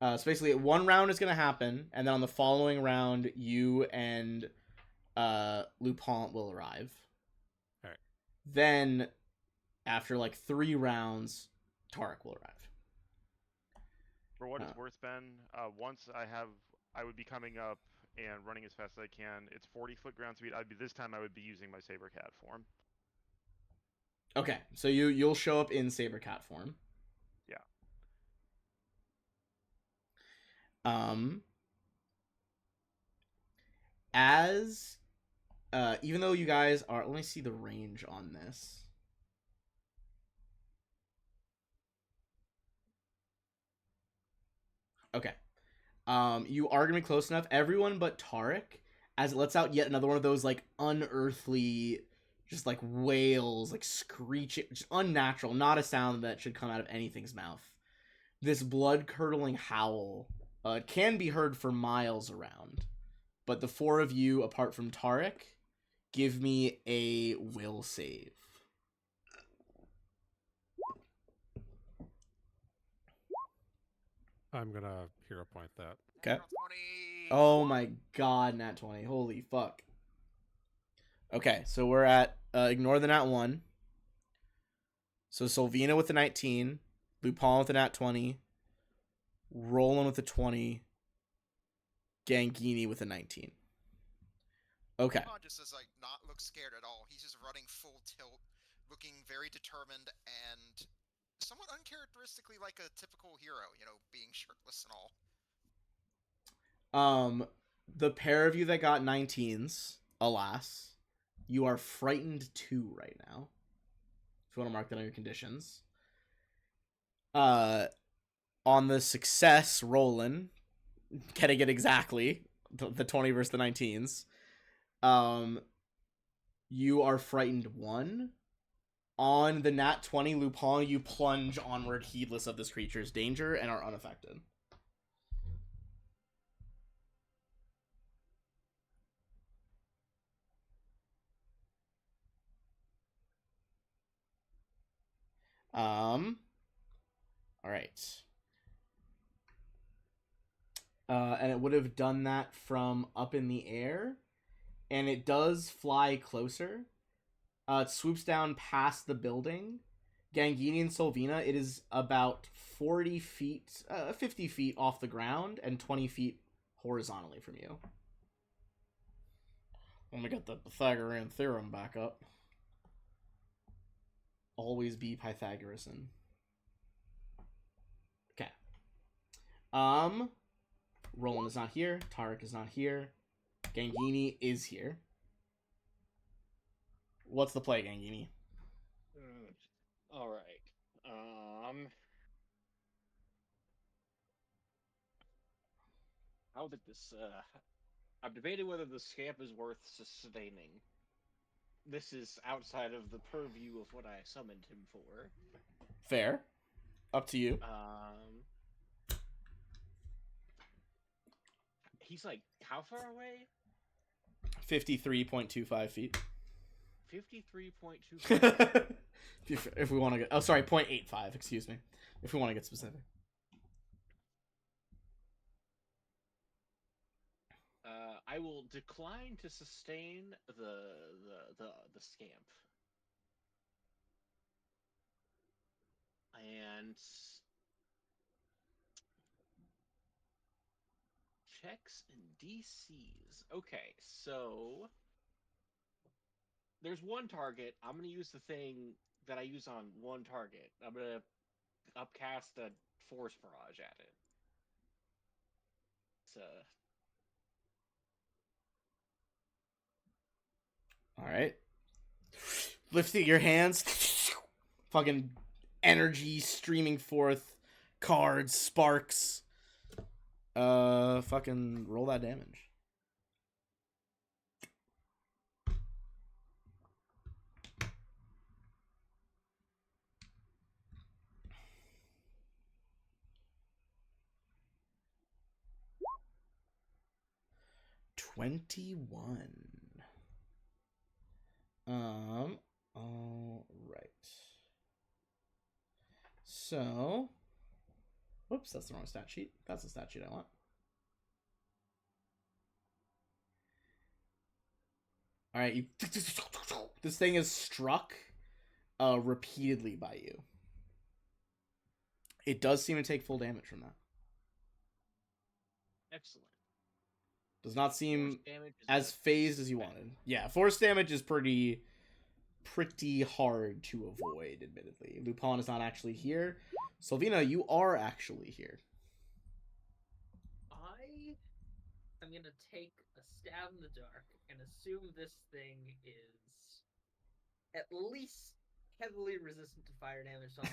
So basically, one round is going to happen, and then on the following round, you and Lupin will arrive. All right. Then, after like 3 rounds, Tarek will arrive. For what it's worth, Ben, once I would be coming up and running as fast as I can. It's 40-foot ground speed. This time I would be using my Saber Cat form. Okay, so you'll show up in Saber Cat form. Yeah. As even though you guys are, let me see the range on this. Okay. You are gonna be close enough. Everyone but Tarek, as it lets out yet another one of those like unearthly, just like wails, like screeching, just unnatural, not a sound that should come out of anything's mouth. This blood-curdling howl can be heard for miles around. But the four of you, apart from Tarek, give me a will save. I'm gonna hero point that. Okay. 20. Oh my god, nat 20. Holy fuck. Okay, so we're at ignore the nat 1. So Solvina with the 19, Lupin with the nat 20, Roland with the 20, Gangini with a 19. Okay. Lupin just does like not look scared at all. He's just running full tilt, looking very determined and somewhat uncharacteristically like a typical hero, you know, being shirtless and all. The pair of you that got 19s, alas, you are frightened 2 right now. If you want to mark that on your conditions. On the success, Roland, getting it exactly, the 20 versus the 19s. You are frightened 1. On the nat 20, Lupin, you plunge onward heedless of this creature's danger and are unaffected. All right. And it would have done that from up in the air, and it does fly closer. It swoops down past the building. Gangini and Solvina, it is about 40 feet, 50 feet off the ground and 20 feet horizontally from you. Let me get the Pythagorean theorem back up. Always be Pythagorean. Okay. Roland is not here. Tarek is not here. Gangini is here. What's the play, Gangini? All right. How did this? I'm debating whether the scamp is worth sustaining. This is outside of the purview of what I summoned him for. Fair. Up to you. He's like how far away? 53.25 feet. 53.25. If we want to get... Oh, sorry, 0.85, excuse me. If we want to get specific. I will decline to sustain the scamp. And checks and DCs. Okay, so there's one target. I'm gonna use the thing that I use on one target. I'm gonna upcast a force barrage at it. It's Alright. Lifting your hands. Fucking energy streaming forth. Cards, sparks. Fucking roll that damage. $21. All right. So, whoops, that's the wrong stat sheet. That's the stat sheet I want. All right, you. This thing is struck, repeatedly by you. It does seem to take full damage from that. excellent. Does not seem Force damage is as phased as you wanted. Yeah, force damage is pretty hard to avoid, admittedly. Lupin is not actually here. Solvina, you are actually here. I am going to take a stab in the dark and assume this thing is at least heavily resistant to fire damage. So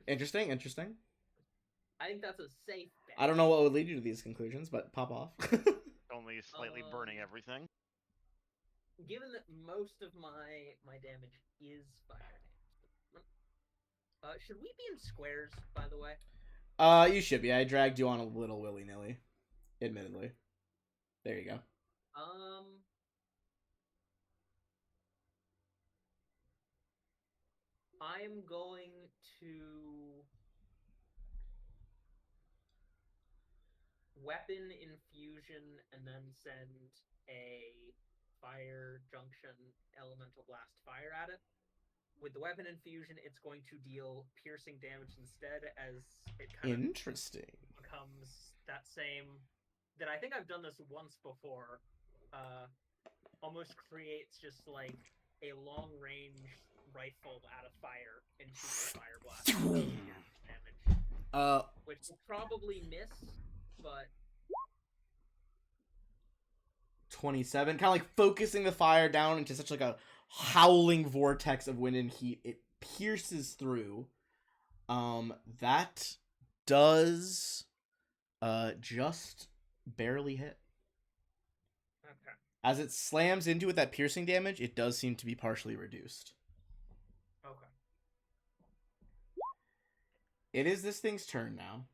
Interesting. I think that's a safe bet. I don't know what would lead you to these conclusions, but pop off. Only slightly burning everything. Given that most of my damage is fire damage, Should we be in squares, by the way? You should be. I dragged you on a little willy-nilly, admittedly. There you go. I'm going to weapon infusion and then send a fire junction elemental blast fire at it. With the weapon infusion, it's going to deal piercing damage instead, as it kind of Interesting. becomes that same. That I think I've done this once before. Almost creates just like a long range rifle out of fire into a fire blast damage. Which will probably miss, but 27, kind of like focusing the fire down into such like a howling vortex of wind and heat. It pierces through. That does just barely hit. okay. As it slams into it, that piercing damage, it does seem to be partially reduced. Okay. It is this thing's turn now.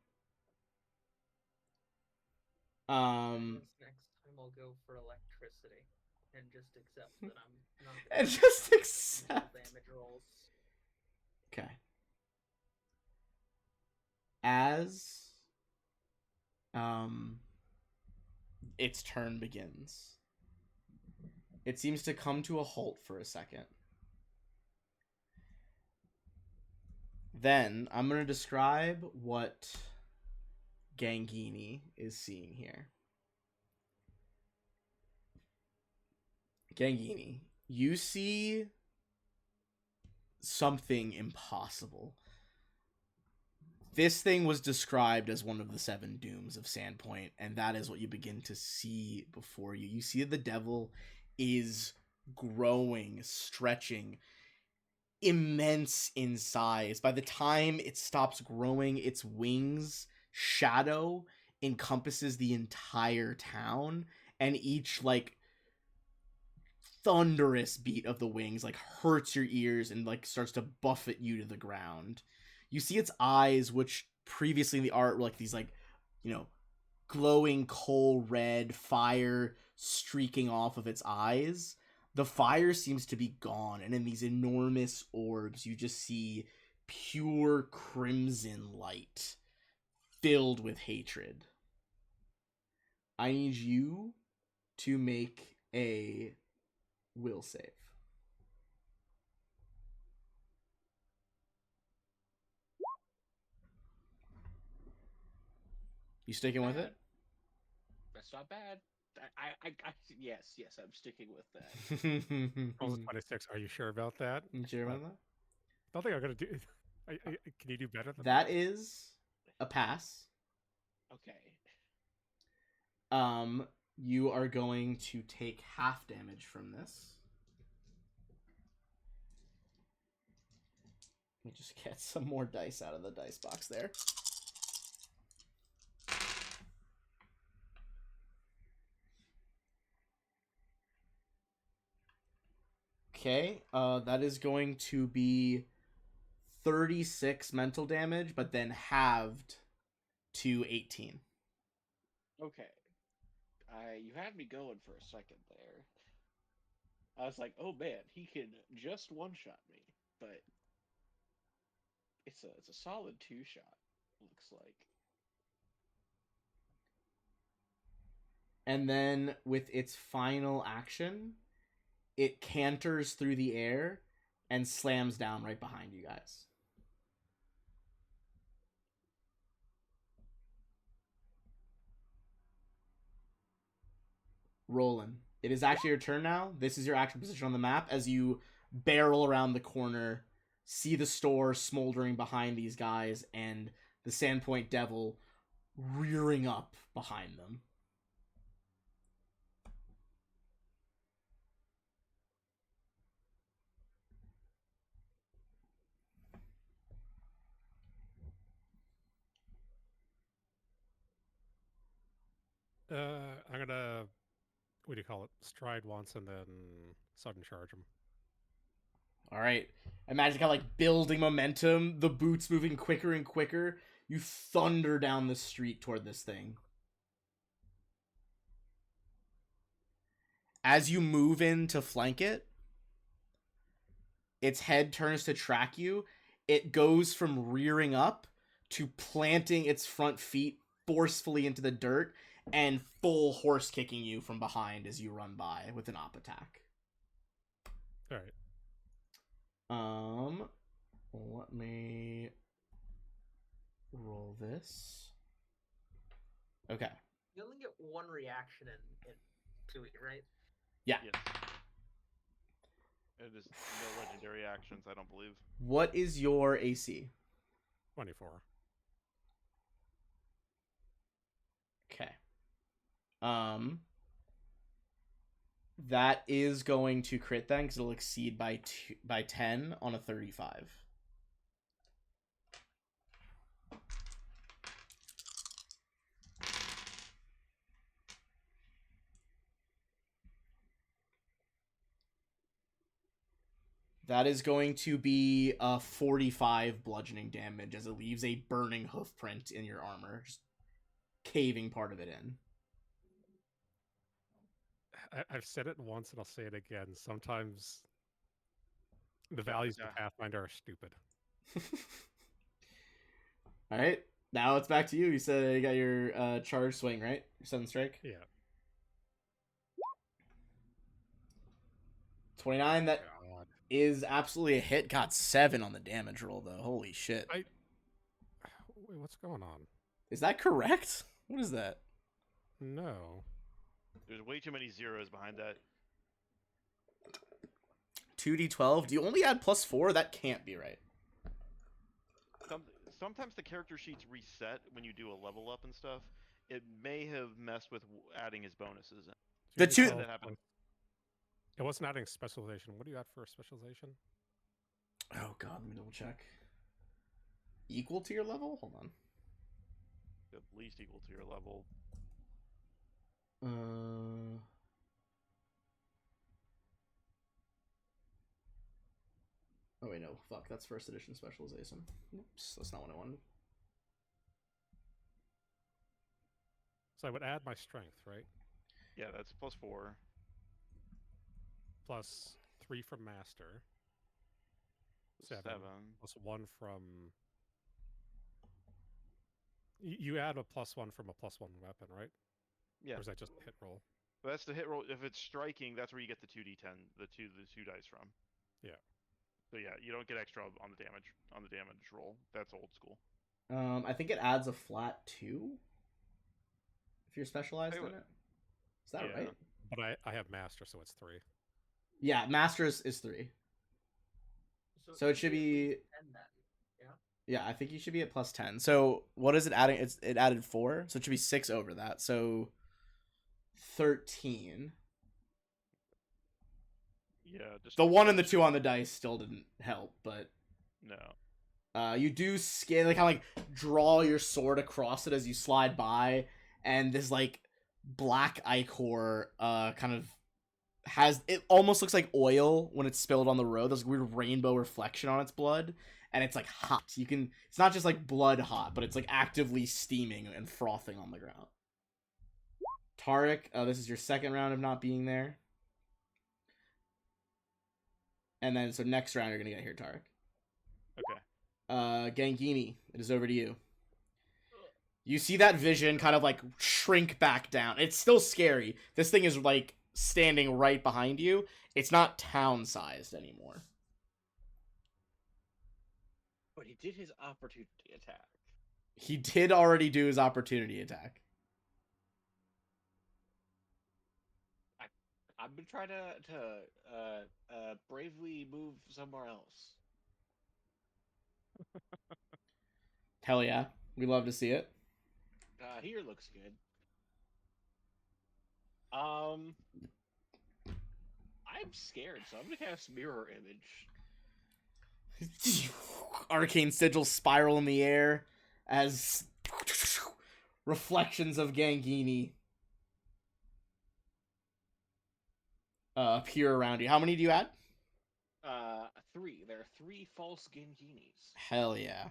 Next time I'll go for electricity and just accept that I'm not gonna And just accept damage rolls. Okay. As its turn begins, it seems to come to a halt for a second. Then I'm going to describe what Gangini is seeing here. Gangini, you see something impossible. This thing was described as one of the 7 dooms of Sandpoint, and that is what you begin to see before you. You see that the devil is growing, stretching, immense in size. By the time it stops growing, its wings shadow encompasses the entire town, and each like thunderous beat of the wings like hurts your ears and like starts to buffet you to the ground. You see its eyes, which previously in the art were like these like, glowing coal red fire streaking off of its eyes. The fire seems to be gone, and in these enormous orbs, you just see pure crimson light filled with hatred. I need you to make a will save. You sticking with it? That's not bad. Yes, I'm sticking with that. Rolls a 26. Are you sure about that? You sure about that? I don't think I'm gonna do. Can you do better than That is a pass. Okay. You are going to take half damage from this. Let me just get some more dice out of the dice box there. Okay, that is going to be 36 mental damage, but then halved to 18. Okay. You had me going for a second there. I was like, oh man, he can just one-shot me, but it's a solid 2-shot, looks like. And then with its final action, it canters through the air and slams down right behind you guys. Roland, it is actually your turn now. This is your action position on the map as you barrel around the corner, see the store smoldering behind these guys, and the Sandpoint Devil rearing up behind them. I'm gonna. What do you call it? Stride once and then sudden charge him. All right. Imagine kind of like building momentum, the boots moving quicker and quicker. You thunder down the street toward this thing. As you move in to flank it, its head turns to track you. It goes from rearing up to planting its front feet forcefully into the dirt and full horse kicking you from behind as you run by with an op attack. All right. Let me roll this. Okay. You only get one reaction in to it, right? Yeah. Yes. It is no legendary actions, I don't believe. What is your AC? 24. Okay. That is going to crit then, because it'll exceed by 10 on a 35. That is going to be a 45 bludgeoning damage as it leaves a burning hoof print in your armor, just caving part of it in. I've said it once and I'll say it again. Sometimes the values of Pathfinder are stupid. All right, now it's back to you. You said you got your charge swing, right? Your 7th strike. Yeah. 29. That God. is absolutely a hit. Got 7 on the damage roll though. Holy shit! Wait, what's going on? Is that correct? What is that? No. There's way too many zeros behind that. 2d12. Do you only add +4? That can't be right. Sometimes the character sheets reset when you do a level up and stuff. It may have messed with adding his bonuses in. The two- That happened. It wasn't adding specialization. What do you add for a specialization? Oh god, let me double check. Equal to your level? Hold on. At least equal to your level. Oh wait, no. Fuck, that's 1st edition specialization. Oops, that's not what I wanted. So I would add my strength, right? Yeah, that's +4. Plus 3 from master. 7. Plus 1 from... You add a +1 from a +1 weapon, right? Yeah. Or is that just a hit roll? But that's the hit roll. If it's striking, that's where you get the 2d10, the two dice from. Yeah. So yeah, you don't get extra on the damage roll. That's old school. I think it adds a flat 2 if you're specialized in it. Is that right? But I have master, so it's 3. Yeah, master is 3. So it should be 10 then. Yeah, I think you should be at +10. So what is it adding? It added 4, so it should be 6 over that. So 13. Yeah, just The 1 and the 2 on the dice still didn't help, but no. you do scale, like, kind of like draw your sword across it as you slide by, and this like black ichor kind of has, it almost looks like oil when it's spilled on the road. There's a weird rainbow reflection on its blood, and it's like hot. It's not just like blood hot, but it's like actively steaming and frothing on the ground. Tarek, this is your 2nd round of not being there. And then, so next round you're gonna get here, Tarek. Okay. Gangini, it is over to you. You see that vision kind of like shrink back down. It's still scary. This thing is like standing right behind you. It's not town-sized anymore. But he did his opportunity attack. He did already do his opportunity attack. I'm gonna try to bravely move somewhere else. Hell yeah. We love to see it. Here looks good. I'm scared, so I'm gonna cast Mirror Image. Arcane sigils spiral in the air as reflections of Gangini appear around you. How many do you add? 3. 3 false Genginis. Hell yeah.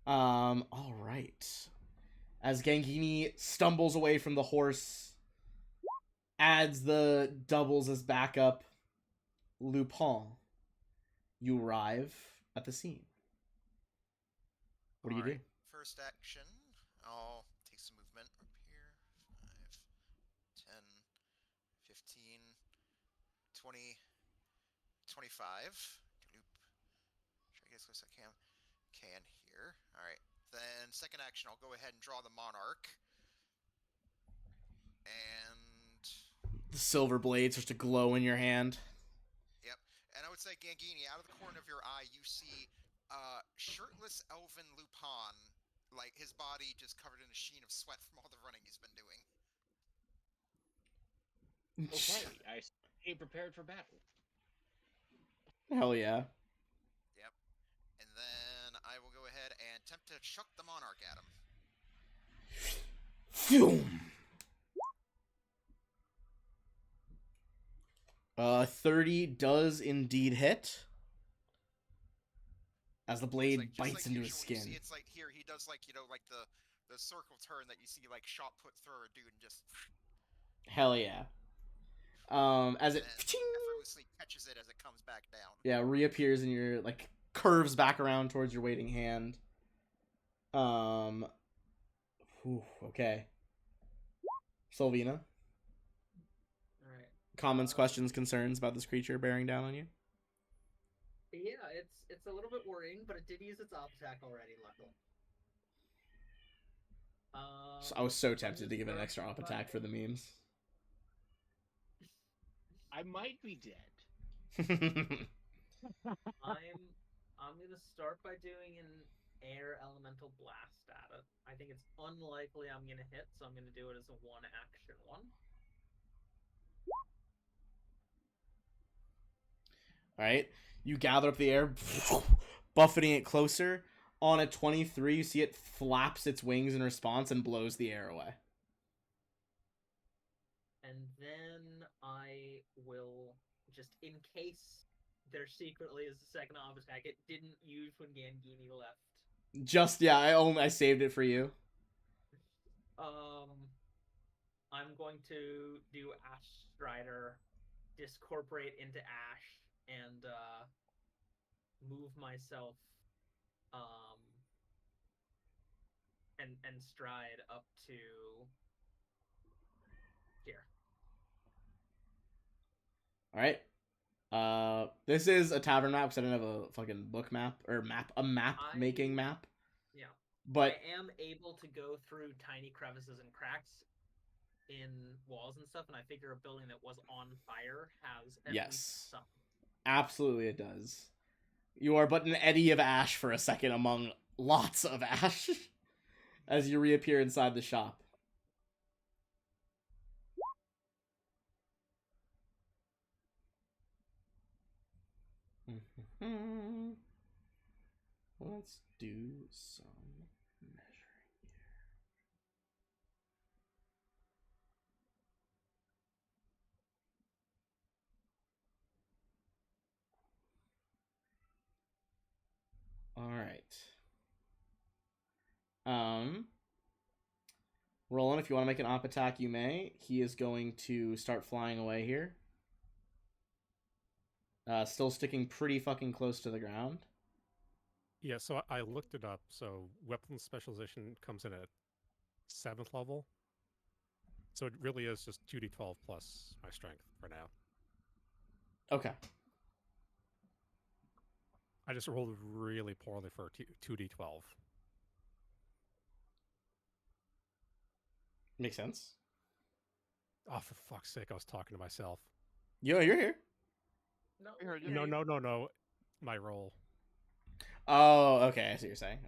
All right. As Gangini stumbles away from the horse, adds the doubles as backup, Lupin, you arrive at the scene. What do you do? First action, I'll take some movement up here. 5, 10, 15, 20, 25. Loop. Try to get as close as I can here. Alright. Then second action, I'll go ahead and draw the Monarch. And The silver blade starts to glow in your hand. yep. And I would say, Gangini, out of the corner of your eye, you see shirtless elven Lupin, like his body just covered in a sheen of sweat from all the running he's been doing. Okay, I stay prepared for battle. Hell yeah. Yep. And then I will go ahead and attempt to chuck the Monarch at him. Phew. 30 does indeed hit. As the blade bites into his skin. You see, it's like here he does like like the circle turn that you see like shot put through a dude and just Hell yeah. As it effortlessly catches it as it comes back down. Yeah, reappears in your like curves back around towards your waiting hand. Okay. Sylvina. Alright. Comments, questions, concerns about this creature bearing down on you? Yeah, it's a little bit worrying, but it did use its op attack already, luckily. So I was so tempted to give it an extra op attack for the memes. I might be dead. I'm gonna start by doing an air elemental blast at it. I think it's unlikely I'm gonna hit, so I'm gonna do it as a 1-action one. Alright. You gather up the air, buffeting it closer. On a 23, you see it flaps its wings in response and blows the air away. And then I will, just in case there secretly is a second op attack, it didn't use when Gangini left. Just, yeah, I saved it for you. I'm going to do Ash Strider, discorporate into Ash, and move myself and stride up to here. Alright. This is a tavern map because I don't have a fucking book map or making map. Yeah. But I am able to go through tiny crevices and cracks in walls and stuff, and I figure a building that was on fire has at least some. Absolutely it does. You are but an eddy of ash for a second among lots of ash as you reappear inside the shop. Let's do some measuring here. All right. Roland, if you want to make an op attack, you may. He is going to start flying away here. Still sticking pretty fucking close to the ground. Yeah, so I looked it up. So weapon specialization comes in at 7th level. So it really is just 2d12 plus my strength for now. Okay. I just rolled really poorly for 2d12. Makes sense. Oh, for fuck's sake, I was talking to myself. Yo, you're here. No, We heard you. No. My roll. Oh, okay. I see what you're saying.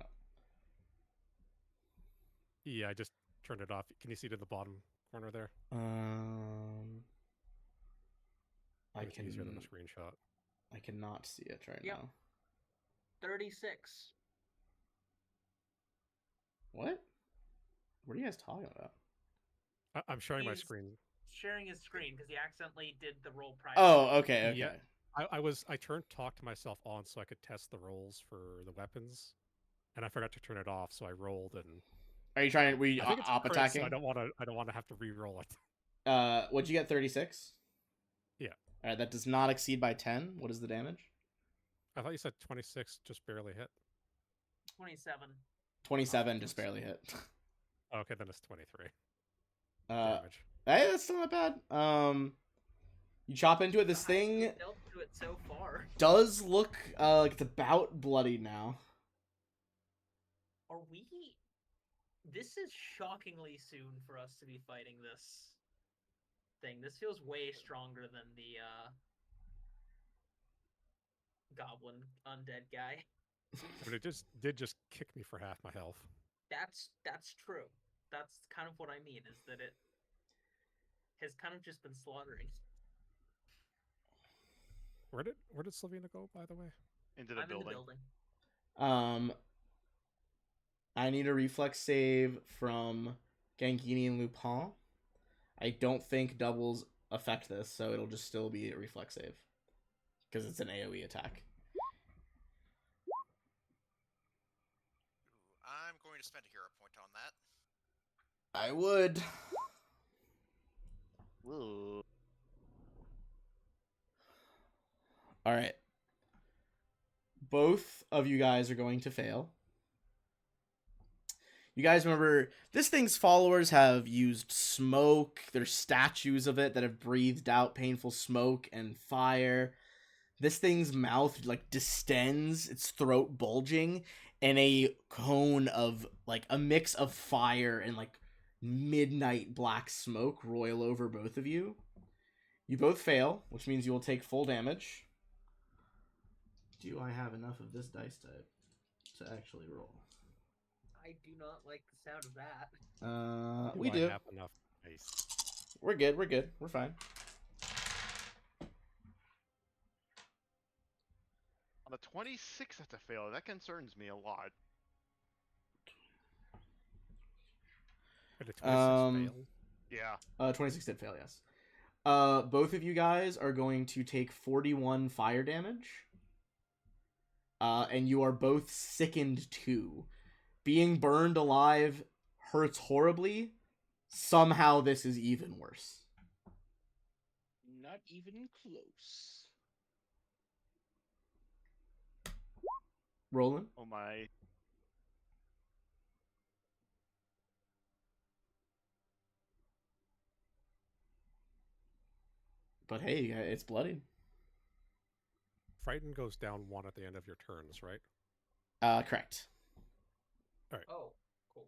Yeah, I just turned it off. Can you see it in the bottom corner there? I It's easier than a screenshot. I cannot see it right Yep. now. 36. What? What are you guys talking about? I'm showing my He's screen. sharing his screen because he accidentally did the roll prior. Oh, okay, okay. Yeah. I turned talk to myself on so I could test the rolls for the weapons, and I forgot to turn it off, so I rolled and Are you trying? Were you I think it's a op crit, so attacking? I don't want to have to re-roll it. What'd you get? 36. Yeah. All right, that does not exceed by 10. What is the damage? I thought you said 26 just barely hit. 27. 27 just barely hit. Okay, then it's 23 Damage. damage. Hey, that's still not bad. You chop into it. This The highest thing we've dealt to it so far. does look like it's about bloodied now. Are we? This is shockingly soon for us to be fighting this thing. This feels way stronger than the goblin undead guy. I mean, it did just kick me for half my health. That's true. That's kind of what I mean, is that it has kind of just been slaughtering. Where did Slovenia go, by the way? Into the I'm building. in the building. I need a reflex save from Gangini and Lupin. I don't think doubles affect this, so it'll just still be a reflex save because it's an AoE attack. Ooh, I'm going to spend a hero point on that. I would. Whoa. All right. Both of you guys are going to fail. You guys remember, this thing's followers have used smoke. There's statues of it that have breathed out painful smoke and fire. This thing's mouth like distends, its throat bulging, and a cone of like a mix of fire and like midnight black smoke roil over both of you. You both fail, which means you will take full damage. Do I have enough of this dice type to actually roll? I do not like the sound of that. We I do. have enough space. We're good. We're good. We're fine. On a 26, that's a fail. That concerns me a lot. Did a 26 fail? Yeah. 26 did fail, yes. Both of you guys are going to take 41 fire damage. And you are both sickened too. Being burned alive hurts horribly. Somehow this is even worse. Not even close. Roland? Oh my. But hey, it's bloody. Frighten goes down 1 at the end of your turns, right? Correct. Oh, cool.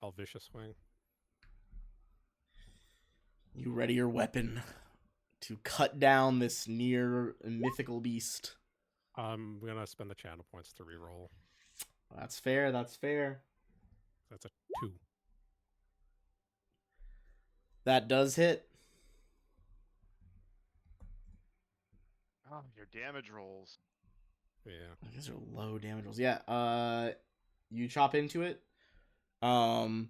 I'll vicious swing. You ready your weapon to cut down this near mythical beast. I'm gonna spend the channel points to reroll. That's fair. That's fair. That's a 2. That does hit. Oh, your damage rolls. Yeah. These are low damage rolls. Yeah. You chop into it. A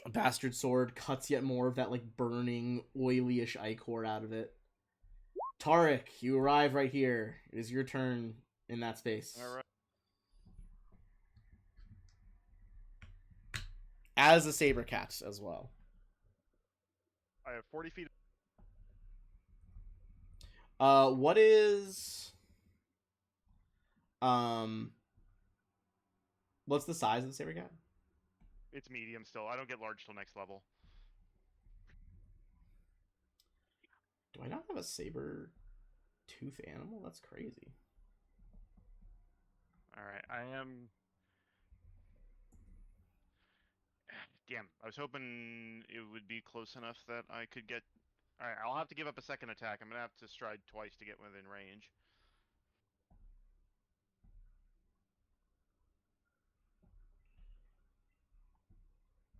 bastard sword cuts yet more of that like burning, oilyish ichor out of it. Tarek, you arrive right here. It is your turn in that space. All right. As a saber cat as well. I have 40 feet. What is what's the size of the saber cat? It's medium still. I don't get large till next level. Do I not have a saber tooth animal? That's crazy. All right. I am. Damn. I was hoping it would be close enough that I could get. All right. I'll have to give up a second attack. I'm gonna have to stride twice to get within range.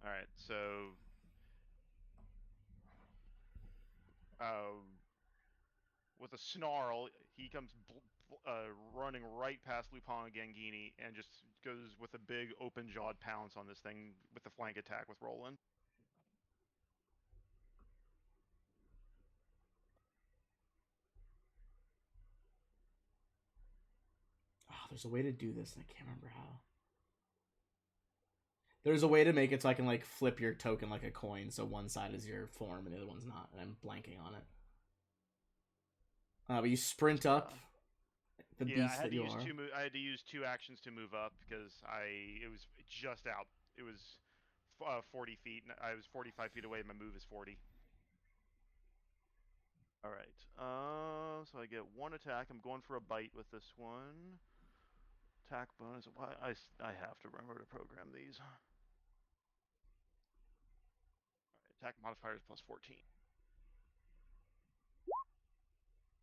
All right. So With a snarl, he comes running right past Lupin and Gangini and just goes with a big open-jawed pounce on this thing with the flank attack with Roland. Oh, there's a way to do this, and I can't remember how. There's a way to make it so I can like flip your token like a coin, so one side is your form and the other one's not, and I'm blanking on it. But you sprint up the beast that you are. I had to use 2 actions to move up because it was just out. It was 40 feet. I was 45 feet away. My move is 40. All right. So I get 1 attack. I'm going for a bite with this one. Attack bonus. I have to remember to program these. All right, attack modifier is plus 14.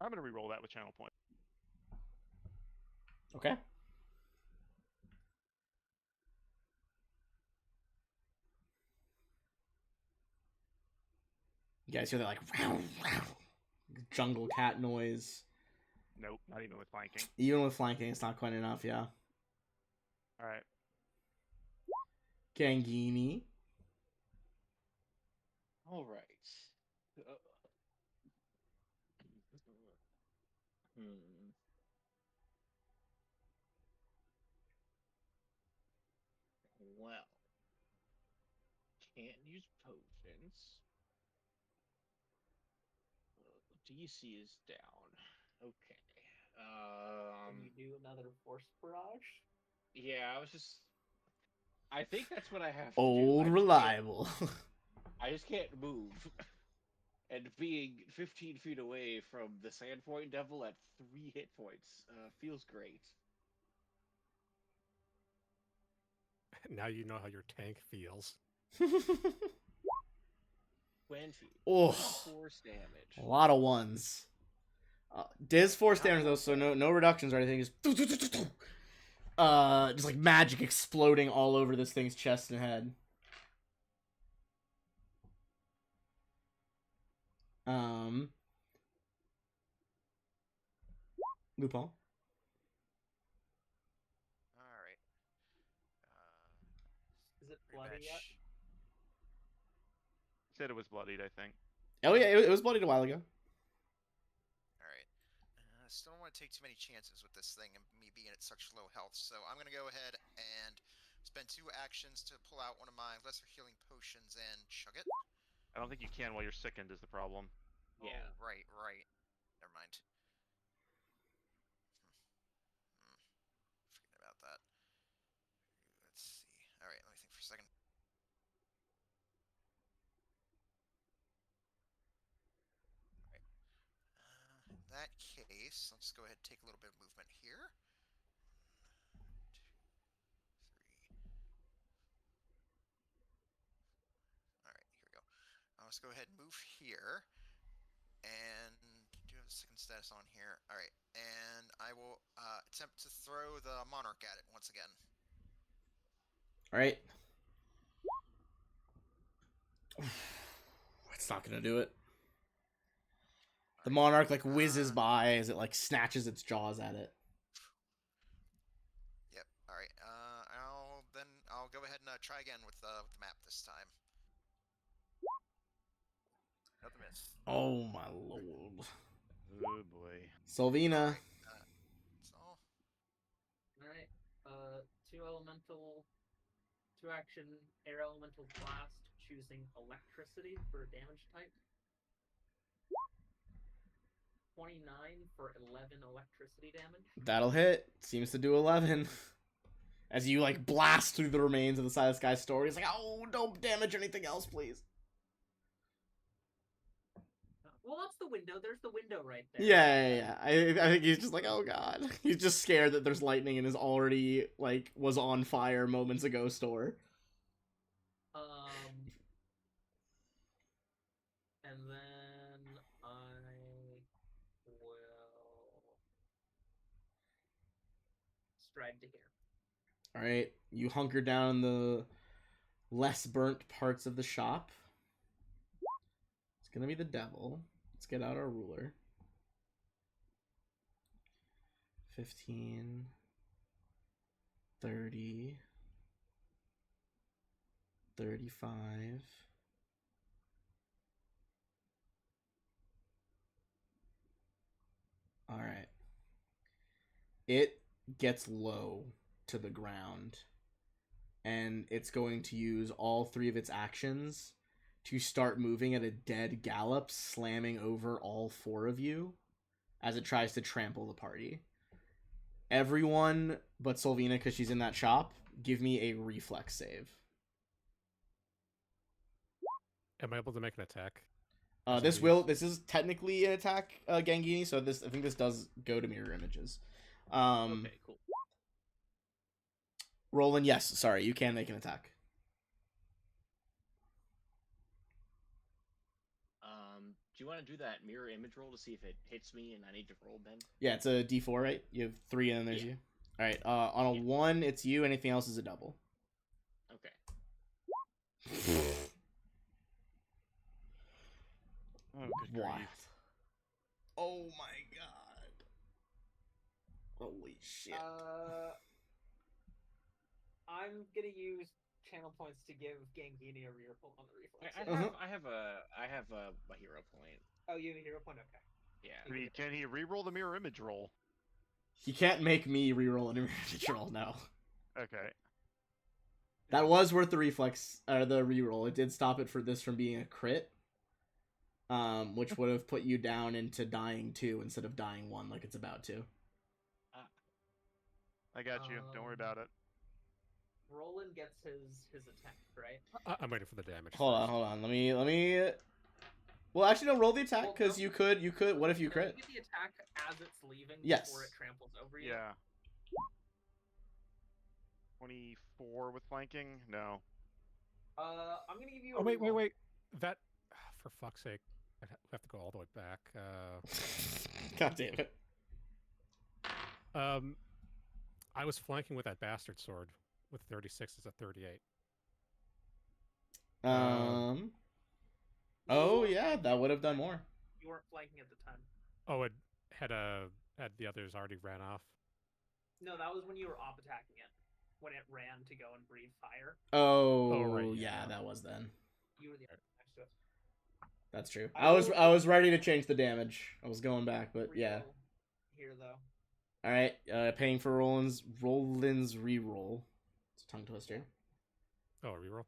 I'm gonna re-roll that with channel point. Okay. You guys hear that like jungle cat noise. Nope, not even with flanking. Even with flanking, it's not quite enough, yeah. All right. Gangini. All right. Well, can't use potions. DC is down. Okay. Can you do another force barrage? Yeah, I think that's what I have to do. Old reliable. I just can't move. And being 15 feet away from the Sandpoint Devil at 3 hit points feels great. Now you know how your tank feels. 20. Oh, Force damage. a lot of ones. Diz force damage though, so no reductions or anything. Just like magic exploding all over this thing's chest and head. Lupin. All right. Is it bloody yet? Rematch. Said it was bloodied, I think. Oh yeah, it was bloodied a while ago. All right. Still don't want to take too many chances with this thing and me being at such low health, so I'm going to go ahead and spend 2 actions to pull out one of my lesser healing potions and chug it. I don't think you can while you're sickened is the problem. Yeah. Oh, right. Never mind. Forget about that. Let's see. All right, let me think for a second. All right. In that case, let's go ahead and take a little bit of movement here. 1, 2, 3. All right, here we go. Let's go ahead and move here. And do have a second status on here. All right, and I will attempt to throw the monarch at it once again. All right. It's not gonna do it. The monarch like whizzes by as it like snatches its jaws at it. Yep. All right. I'll go ahead and try again with the map this time. Another miss. Oh my lord. Oh boy. Sylvina. That's all. Alright. 2 action air elemental blast, choosing electricity for damage type. 29 for 11 electricity damage. That'll hit. Seems to do 11. As you like blast through the remains of the Silent Sky story, it's like, oh, don't damage anything else, please. Well, that's the window. There's the window right there. Yeah. I think he's just like, oh god. He's just scared that there's lightning in his already, like, was on fire moments ago store. And then I will stride to here. Alright, you hunker down in the less burnt parts of the shop. It's gonna be the devil. Let's get out our ruler. 15, 30, 35. All right. It gets low to the ground, and it's going to use all 3 of its actions to start moving at a dead gallop, slamming over all 4 of you as it tries to trample the party. Everyone but Solvina, because she's in that shop, give me a reflex save. Am I able to make an attack? This is technically an attack, Gangini, so I think this does go to mirror images. Okay, cool. Roland, yes, sorry, you can make an attack. Do you want to do that mirror image roll to see if it hits me and I need to roll then? Yeah, it's a D4, right? You have 3 and then there's Yeah. you. All right, on a 1, it's you. Anything else is a double. Okay. Oh, good What? grief. Oh my god. Holy shit. I'm gonna use channel points to give Gangini a reroll on the reflex. I have a hero point. Oh, you have a hero point? Okay. Yeah. Can he re-roll the mirror image roll? He can't make me reroll an image roll now. Okay. That was worth the reflex, or the reroll. It did stop it for this from being a crit. Which would have put you down into dying 2 instead of dying 1 like it's about to. I got you. Don't worry about it. Roland gets his attack, right? I'm waiting for the damage. Hold on. Let me. Well, actually, no. Roll the attack because you could. What if you crit? You get the attack as it's leaving Yes. before it tramples over you. Yeah. 24 with flanking? No. I'm gonna give you. Oh A wait. reroll. That, for fuck's sake, I have to go all the way back. God damn it. I was flanking with that bastard sword with 36 as a 38. Oh yeah, that would have done more. You weren't flanking at the time. Oh, it had the others already ran off. No, that was when you were op attacking it. When it ran to go and breathe fire. Oh, right, yeah, yeah. that was then. You were the next to it. That's true. I I was ready to change the damage. I was going back, but yeah. Reroll here though. All right, paying for Roland's reroll. It's a tongue twister. Oh, reroll.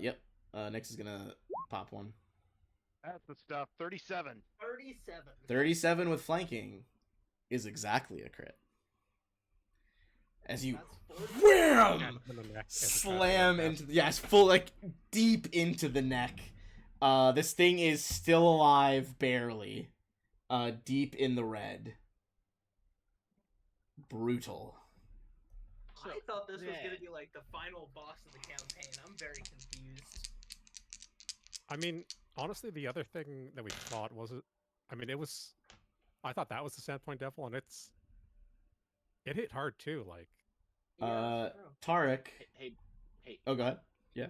Yep. Nyx is gonna pop one. That's the stuff. 37. 37. 37 with flanking is exactly a crit. As you That's 40. wham In the neck, slam into full like deep into the neck. This thing is still alive barely. Deep in the red. Brutal. I thought this was gonna be like the final boss of the campaign. I'm very confused. I mean, honestly, the other thing that we fought wasn't. I mean, it was. I thought that was the Sandpoint Devil, and it hit hard too. Like, Yeah, that's true. Tarek. Hey. Oh, go ahead. Yeah.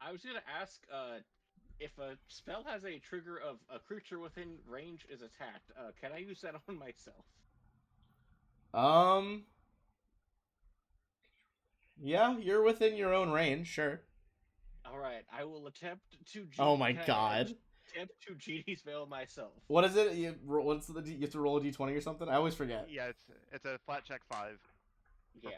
I was gonna ask, if a spell has a trigger of a creature within range is attacked, can I use that on myself? Yeah, you're within your own range, sure. All right, I will attempt to. Oh my god. Attempt to Genie's Veil myself. What is it? You have to roll a d20 or something? I always forget. Yeah, it's a flat check 5. Yeah.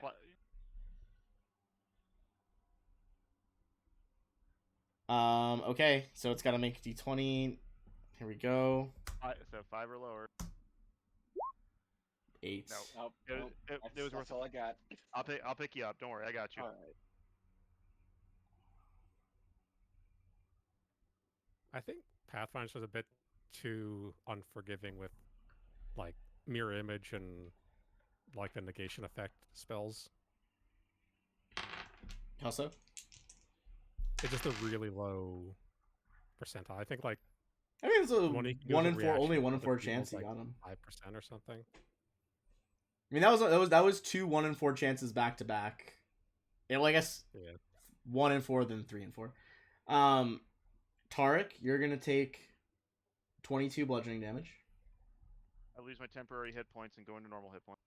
Okay, so it's got to make d20. Here we go. So 5 or lower. 8. No. Nope, It was worth that's all I got. I'll pick you up. Don't worry, I got you. All right. I think Pathfinder was a bit too unforgiving with, like, mirror image and like the negation effect spells. How so? It's just a really low percentile. I think like I mean, it's a one you can do 1 as a in 4, reaction only to 1 in other 4 people's, chance you like, got him. 5% or something. I mean, that was 2 1 in 4 chances back to back. Yeah, well, I guess Yeah. 1 in 4, then 3 and 4. Tarek, you're gonna take 22 bludgeoning damage. I lose my temporary hit points and go into normal hit points.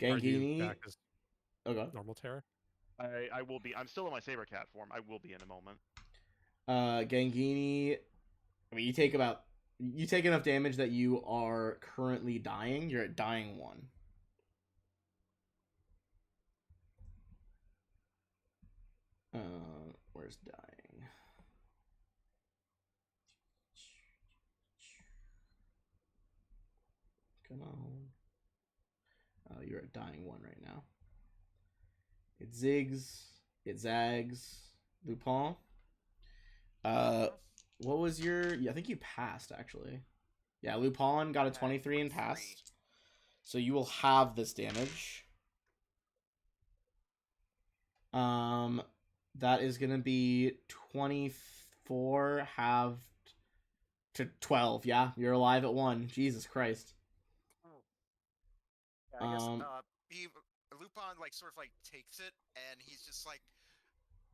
Are you Gangini. back as Okay. normal terror? I will be. I'm still in my saber cat form. I will be in a moment. Gangini. I mean, you take enough damage that you are currently dying. You're at dying 1. Where's dying? Come on. You're at dying 1 right now. It zigs. It zags. Lupin. What was your? Yeah, I think you passed actually. Yeah, Lupin got a 23 and passed. So you will have this damage. That is gonna be 24 halved to 12. Yeah, you're alive at 1. Jesus Christ. Yeah, I guess Lupin like sort of like takes it, and he's just like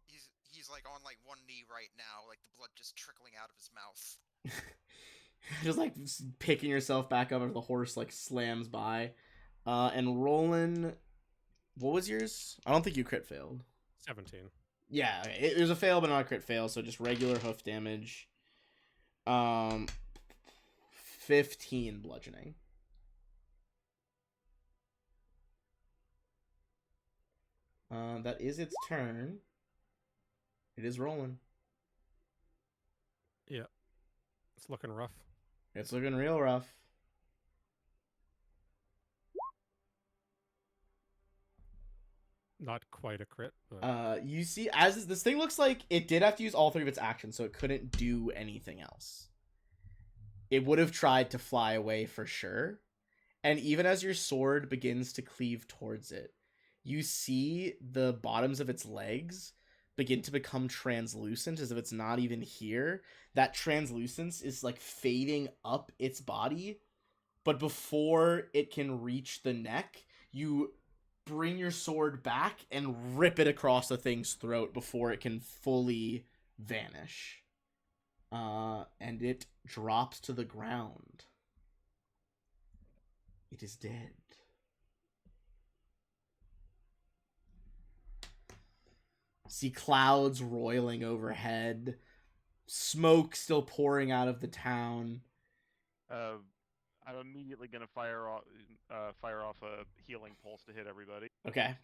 he's like on like one knee right now, like the blood just trickling out of his mouth. Just like picking yourself back up as the horse like slams by. And Roland, what was yours? I don't think you crit failed. 17. Yeah, it was a fail, but not a crit fail, so just regular hoof damage. 15 bludgeoning. That is its turn. It is rolling. Yeah. It's looking rough. It's looking real rough. Not quite a crit, but You see, as this thing looks like it did have to use all 3 of its actions, so it couldn't do anything else. It would have tried to fly away for sure. And even as your sword begins to cleave towards it, you see the bottoms of its legs begin to become translucent as if it's not even here. That translucence is like fading up its body. But before it can reach the neck, you bring your sword back and rip it across the thing's throat before it can fully vanish. And it drops to the ground. It is dead. See clouds roiling overhead, smoke still pouring out of the town. I'm immediately gonna fire off a healing pulse to hit everybody. Okay.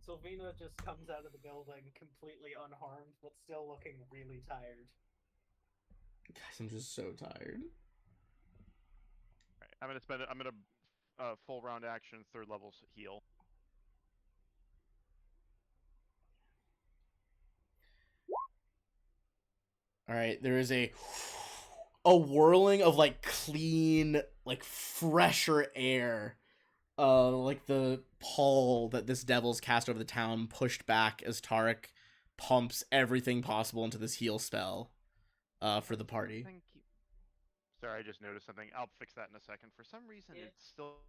Sylvina just comes out of the building completely unharmed, but still looking really tired. Guys, I'm just so tired. Right, I'm gonna full round action 3rd level heal. All right, there is a whirling of like clean, like fresher air. Like the pall that this devil's cast over the town pushed back as Tarek pumps everything possible into this heal spell for the party. Thank you. Sorry, I just noticed something. I'll fix that in a second. For some reason, it's still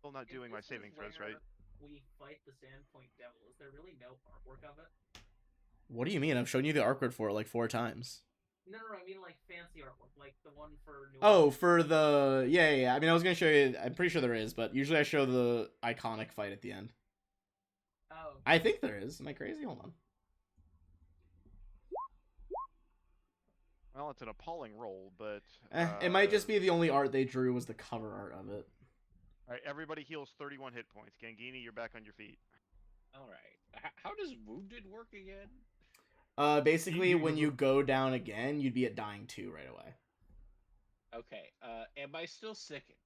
not doing my saving throws right. We fight the Sandpoint devil. Is there really no artwork of it? What do you mean? I've shown you the artwork for it like 4 times. No, I mean like fancy artwork, like the one for New Oh, Orleans. for the yeah. I mean, I was gonna show you. I'm pretty sure there is, but usually I show the iconic fight at the end. Oh. I think there is. Am I crazy? Hold on. Well, it's an appalling roll, but It might just be the only art they drew was the cover art of it. All right, everybody heals 31 hit points. Gangini, you're back on your feet. All right. How does wounded work again? Basically, when you go down again, you'd be at dying 2 right away. Okay. Am I still sickened?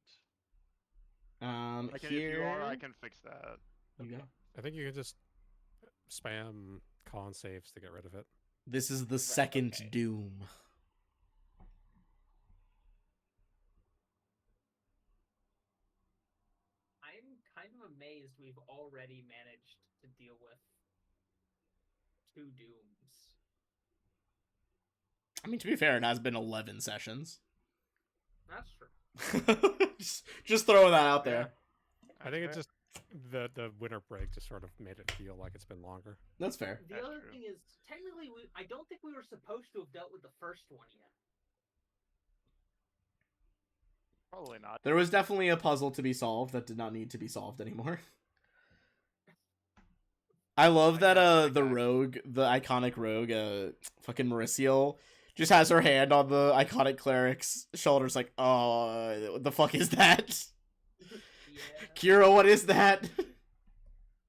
If you are, I can fix that. You go. I think you can just spam con saves to get rid of it. This is the second okay. doom. I'm kind of amazed we've already managed to deal with 2 dooms. I mean, to be fair, it has been 11 sessions. That's true. just throwing that out there. I think it just The winter break just sort of made it feel like it's been longer. That's fair. The That's other true. thing is, technically, I don't think we were supposed to have dealt with the first one yet. Probably not. There was definitely a puzzle to be solved that did not need to be solved anymore. I love that the rogue, the iconic rogue, fucking Mauricio, just has her hand on the iconic cleric's shoulders like, oh, what the fuck is that? Yeah. Kira, what is that?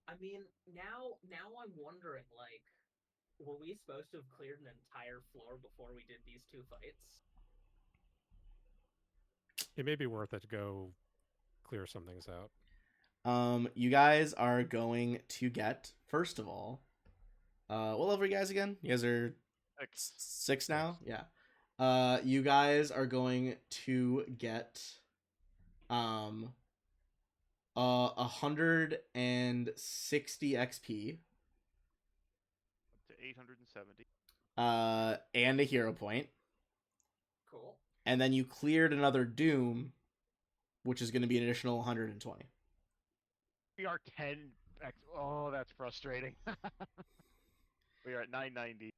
I mean, now I'm wondering, like, were we supposed to have cleared an entire floor before we did these two fights? It may be worth it to go clear some things out. You guys are going to get, first of all, what level are you guys again? You guys are 6 now? Yeah. You guys are going to get 160 XP. Up to 870. And a hero point. Cool. And then you cleared another Doom, which is going to be an additional 120. We are 10x. Oh, that's frustrating. We are at 990.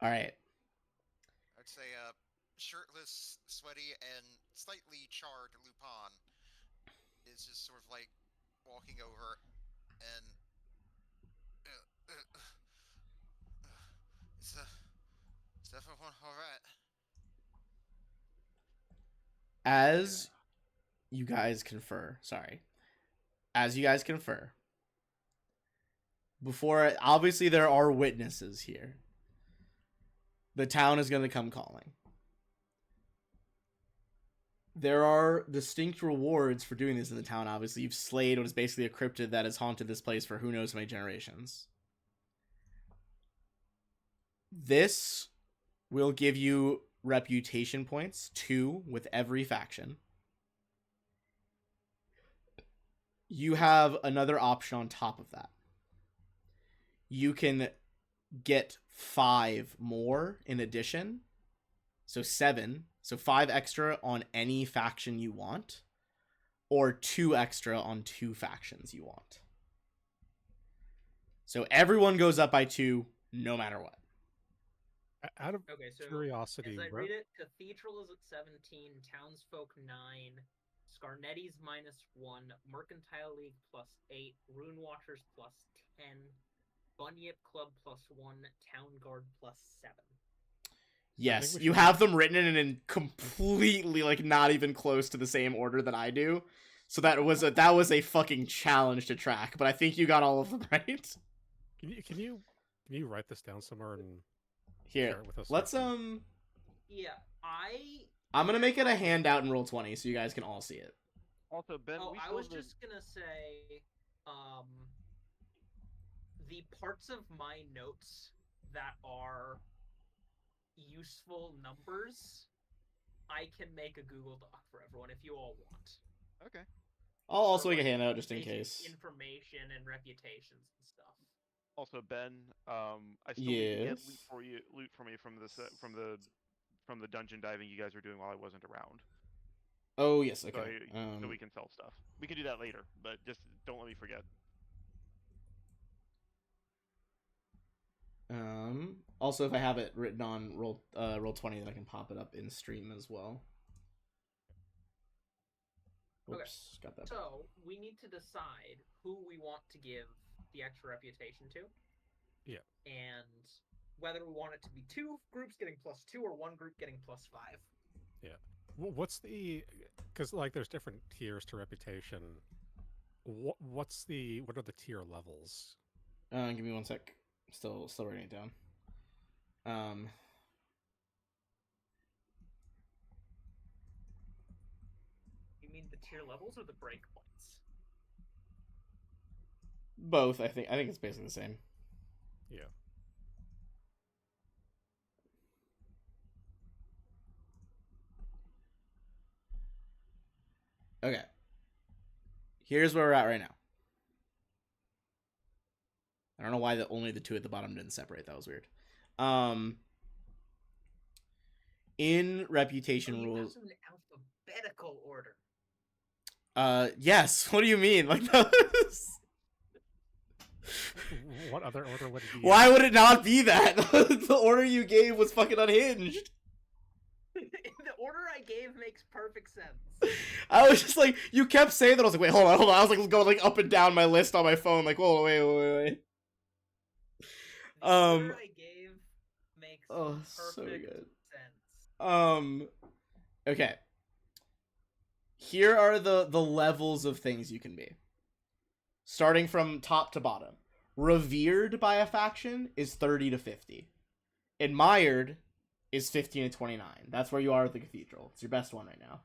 All right. I'd say shirtless, sweaty, and slightly charred Lupin is just sort of like walking over and is everyone all right? As you guys confer, before, obviously there are witnesses here. The town is going to come calling. There are distinct rewards for doing this in the town. Obviously, you've slayed what is basically a cryptid that has haunted this place for who knows how many generations. This will give you reputation points, 2 with every faction. You have another option on top of that. You can get 5 more in addition. So 7. So 5 extra on any faction you want. Or 2 extra on 2 factions you want. So everyone goes up by 2, no matter what. Out of Okay, so curiosity, as I where- read it, Cathedral is at 17, Townsfolk 9, Scarnetti's -1, Mercantile League +8, Rune Watchers +10, Bunyip Club +1, Town Guard +7. Yes, we you should- have them written in completely, like, not even close to the same order that I do. So that was a fucking challenge to track, but I think you got all of them right. Can you write this down somewhere and Here, share it with us? let's Yeah, I'm gonna make it a handout in Roll20 so you guys can all see it. Also, Ben, Oh, we I still was have the- just gonna say, the parts of my notes that are useful numbers, I can make a Google Doc for everyone if you all want. Okay. I'll also For, make a like, handout just in basic case. information and reputations and stuff. Also, Ben, I still need to get Yes. loot for me from the dungeon diving you guys were doing while I wasn't around. Oh yes, So, okay. so we can sell stuff. We can do that later, but just don't let me forget. Also, if I have it written on Roll20, then I can pop it up in stream as well. Oops, got that. So, we need to decide who we want to give the extra reputation to. Yeah. And whether we want it to be 2 groups getting +2 or 1 group getting +5. What's the? Because like, there's different tiers to reputation. What are the tier levels? Give me one sec. Still writing it down. You mean the tier levels or the breakpoints? Both. I think it's basically the same. Yeah. Okay. Here's where we're at right now. I don't know why only the 2 at the bottom didn't separate. That was weird. In reputation Oh, you rules. have them in alphabetical order. Yes. What do you mean? Like those? What other order would it be? Why would it not be that? The order you gave was fucking unhinged. The order I gave makes perfect sense. I was just like, you kept saying that. I was like, wait, hold on. I was like going like up and down my list on my phone. Like, whoa, wait. The order I gave makes Oh, perfect so good. sense. Okay. Here are the levels of things you can be. Starting from top to bottom. Revered by a faction is 30 to 50. Admired is 15 to 29. That's where you are with the cathedral. It's your best one right now.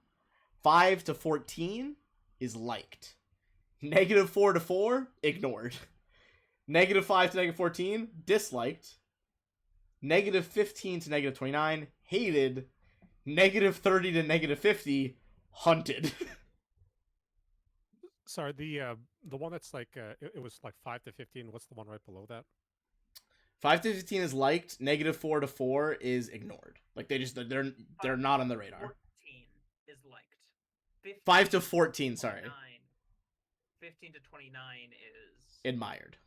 5 to 14 is liked. -4 to 4, ignored. -5 to -14, disliked. -15 to -29, hated. -30 to -50, hunted. Sorry, the one that's like it was like 5 to 15. What's the one right below that? 5 to 15 is liked. -4 to 4 is ignored. Like they're not on the radar. 14 is liked. 5 to 14, sorry. 15 to 29 is Admired.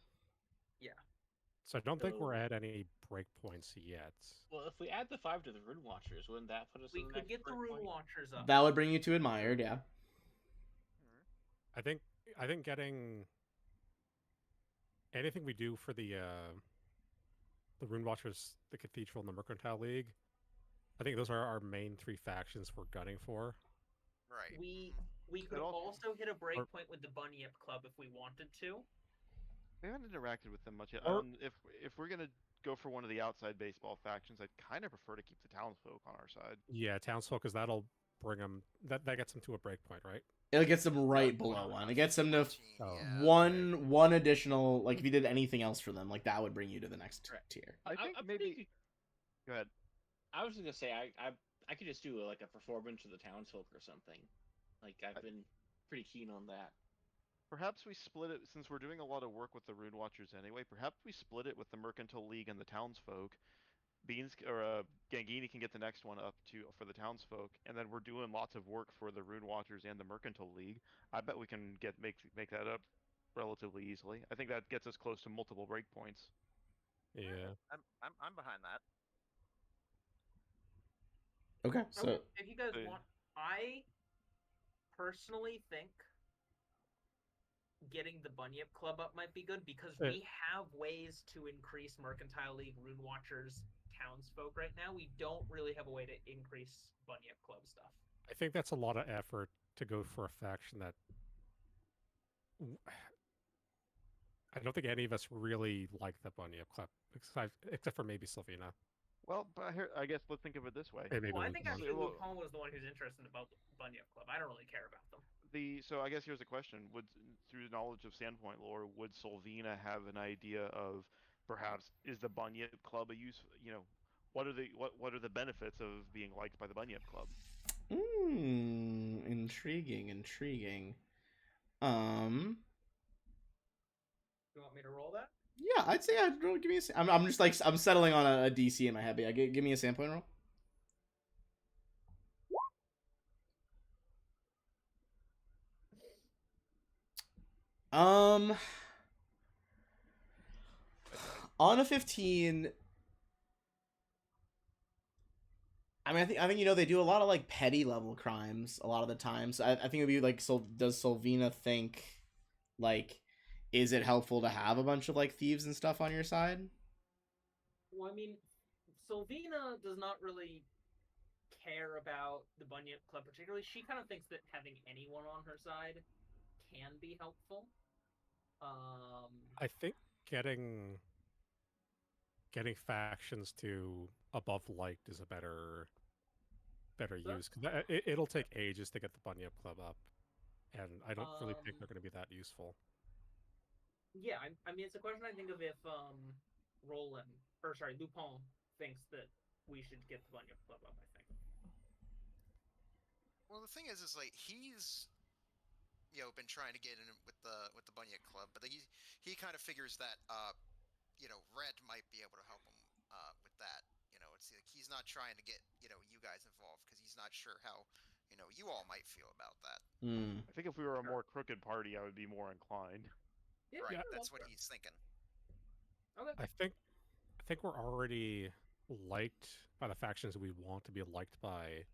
So I don't think So- we're at any breakpoints yet. Well, if we add the 5 to the Rune Watchers, wouldn't that put us We in the could next get the breakpoint? Rune Watchers up. That would bring you to admired, yeah. I think getting anything we do for the Rune Watchers, the Cathedral, and the Mercantile League, I think those are our main 3 factions we're gunning for. Right. We could It also hit a breakpoint with the Bunny Up Club if we wanted to. We haven't interacted with them much yet. Or- If we're gonna go for one of the outside baseball factions, I'd kind of prefer to keep the townsfolk on our side. Yeah, townsfolk, because that'll bring them. That gets them to a breakpoint, right? It gets them right below 1. It gets them to 14, Oh. yeah. one additional, like if you did anything else for them, like that would bring you to the next Right. tier. I think I'm maybe. pretty- Go ahead. I was gonna say I could just do like a performance of the townsfolk or something. Like I've been pretty keen on that. Perhaps we split it since we're doing a lot of work with the Rune Watchers anyway. Perhaps we split it with the Mercantile League and the townsfolk. Beans or Gangini can get the next one up to for the townsfolk, and then we're doing lots of work for the Rune Watchers and the Mercantile League. I bet we can make that up relatively easily. I think that gets us close to multiple breakpoints. Yeah. I'm behind that. Okay, so If you guys Hey. want, I personally think getting the Bunny Up Club up might be good because Yeah. we have ways to increase Mercantile League, Rune Watchers, townsfolk right now. We don't really have a way to increase Bunny Up Club stuff. I think that's a lot of effort to go for a faction that I don't think any of us really like the Bunny Up Club, except for maybe Sylvina. Well, but here, I guess let's think of it this way. Maybe Well, I Lupin. think actually Well- Lupin was the one who's interested about the Bunny Up Club. I don't really care about them. So I guess here's the question: through knowledge of Sandpoint lore, would Solvina have an idea of perhaps is the Bunyip Club a use? What are the benefits of being liked by the Bunyip Club? intriguing. You want me to roll that? Yeah, I'd say I'd roll. Give me I'm just like I'm settling on a DC in my head. But yeah, give me a Sandpoint roll. On a 15, I mean, I think they do a lot of like petty level crimes a lot of the time. So I think it'd be like, does Solvina think like, is it helpful to have a bunch of like thieves and stuff on your side? Well, I mean, Sylvina does not really care about the Bunyip Club particularly. She kind of thinks that having anyone on her side can be helpful. I think getting factions to above liked is a better use because it'll take ages to get the Bunny Up Club up, and I don't really think they're going to be that useful. Yeah, I mean, it's a question I think of if Lupin thinks that we should get the Bunyip Club up. I think. Well, the thing is like he's been trying to get in with the Bunyip Club, but he kind of figures that Red might be able to help him with that. It's like he's not trying to get you guys involved because he's not sure how you all might feel about that. Hmm. I think if we were a Sure. more crooked party, I would be more inclined. Yeah, Right, yeah, that's what fair. he's thinking. Okay. I think we're already liked by the factions we want to be liked by,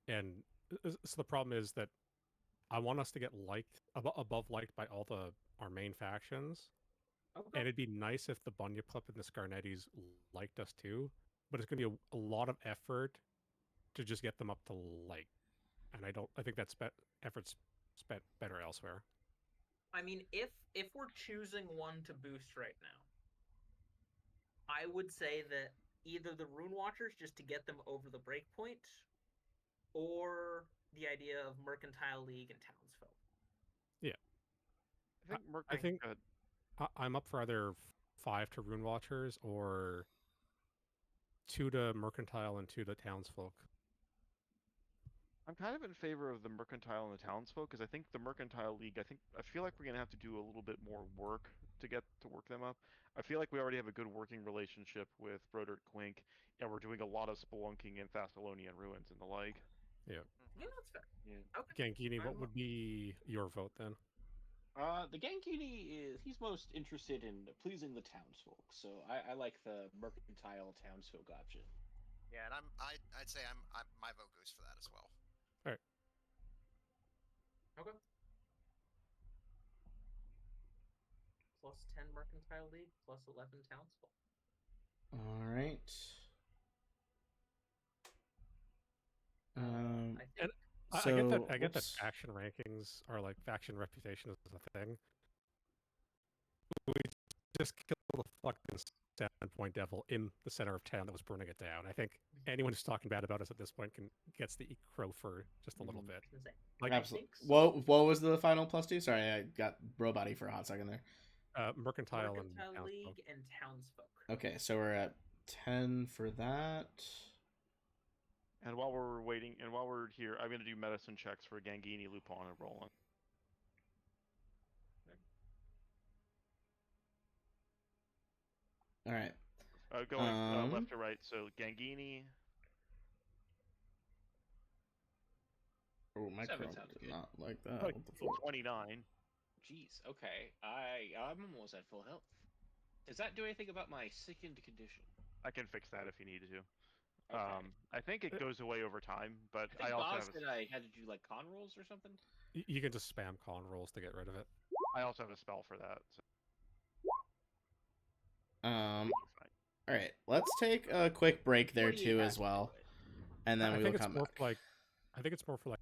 and so the problem is that I want us to get liked above liked by all our main factions, Okay. and it'd be nice if the Bunyipip and the Scarnettis liked us too, but it's going to be a lot of effort to just get them up to like, and I think that effort's spent better elsewhere. I mean, if we're choosing one to boost right now, I would say that either the Rune Watchers just to get them over the breakpoint, or the idea of Mercantile League and Townsfolk. Yeah, I think I think Good. I'm up for either 5 to Rune Watchers or 2 to Mercantile and 2 to Townsfolk. I'm kind of in favor of the Mercantile and the Townsfolk because I think the Mercantile League. I feel like we're gonna have to do a little bit more work to get to work them up. I feel like we already have a good working relationship with Brodert Quink, and we're doing a lot of spelunking in Thessalonian ruins and the like. Yeah. Yeah, that's fair. Yeah. Okay. Gankini, what I'm- would be your vote then? The Gankini he's most interested in pleasing the townsfolk, so I like the mercantile townsfolk option. Yeah, and I'd say my vote goes for that as well. All right. Okay. Plus 10 Mercantile League, plus 11 Townsfolk. All right. I think. I get that. So, I get that whoops. faction rankings are like faction reputation is a thing. We just killed the fucking Sandpoint Devil in the center of town that was burning it down. I think anyone who's talking bad about us at this point gets the crow for just a little bit. Like, Absolutely. think so. What was the final +2? Sorry, I got bro body for a hot second there. Mercantile and Mercantile Townsfolk. League and Townsfolk. Okay, so we're at 10 for that. And while we're waiting, and while we're here, I'm gonna do medicine checks for Gangini, Lupon, and Roland. All right. Going left to right. So Gangini. Oh, my Seven Chrome sounds did good. not like that. Like What the fuck? 29. Jeez. Okay. I'm almost at full health. Does that do anything about my sickened condition? I can fix that if you needed to. Okay. I think it goes away over time, but I think also Boz have said I had to do like con rolls or something. You can just spam con rolls to get rid of it. I also have a spell for that. So All fine. right. Let's take a quick break there 28 too has as to well, do it. and then I we will think it's come more back. for like. I think it's more for like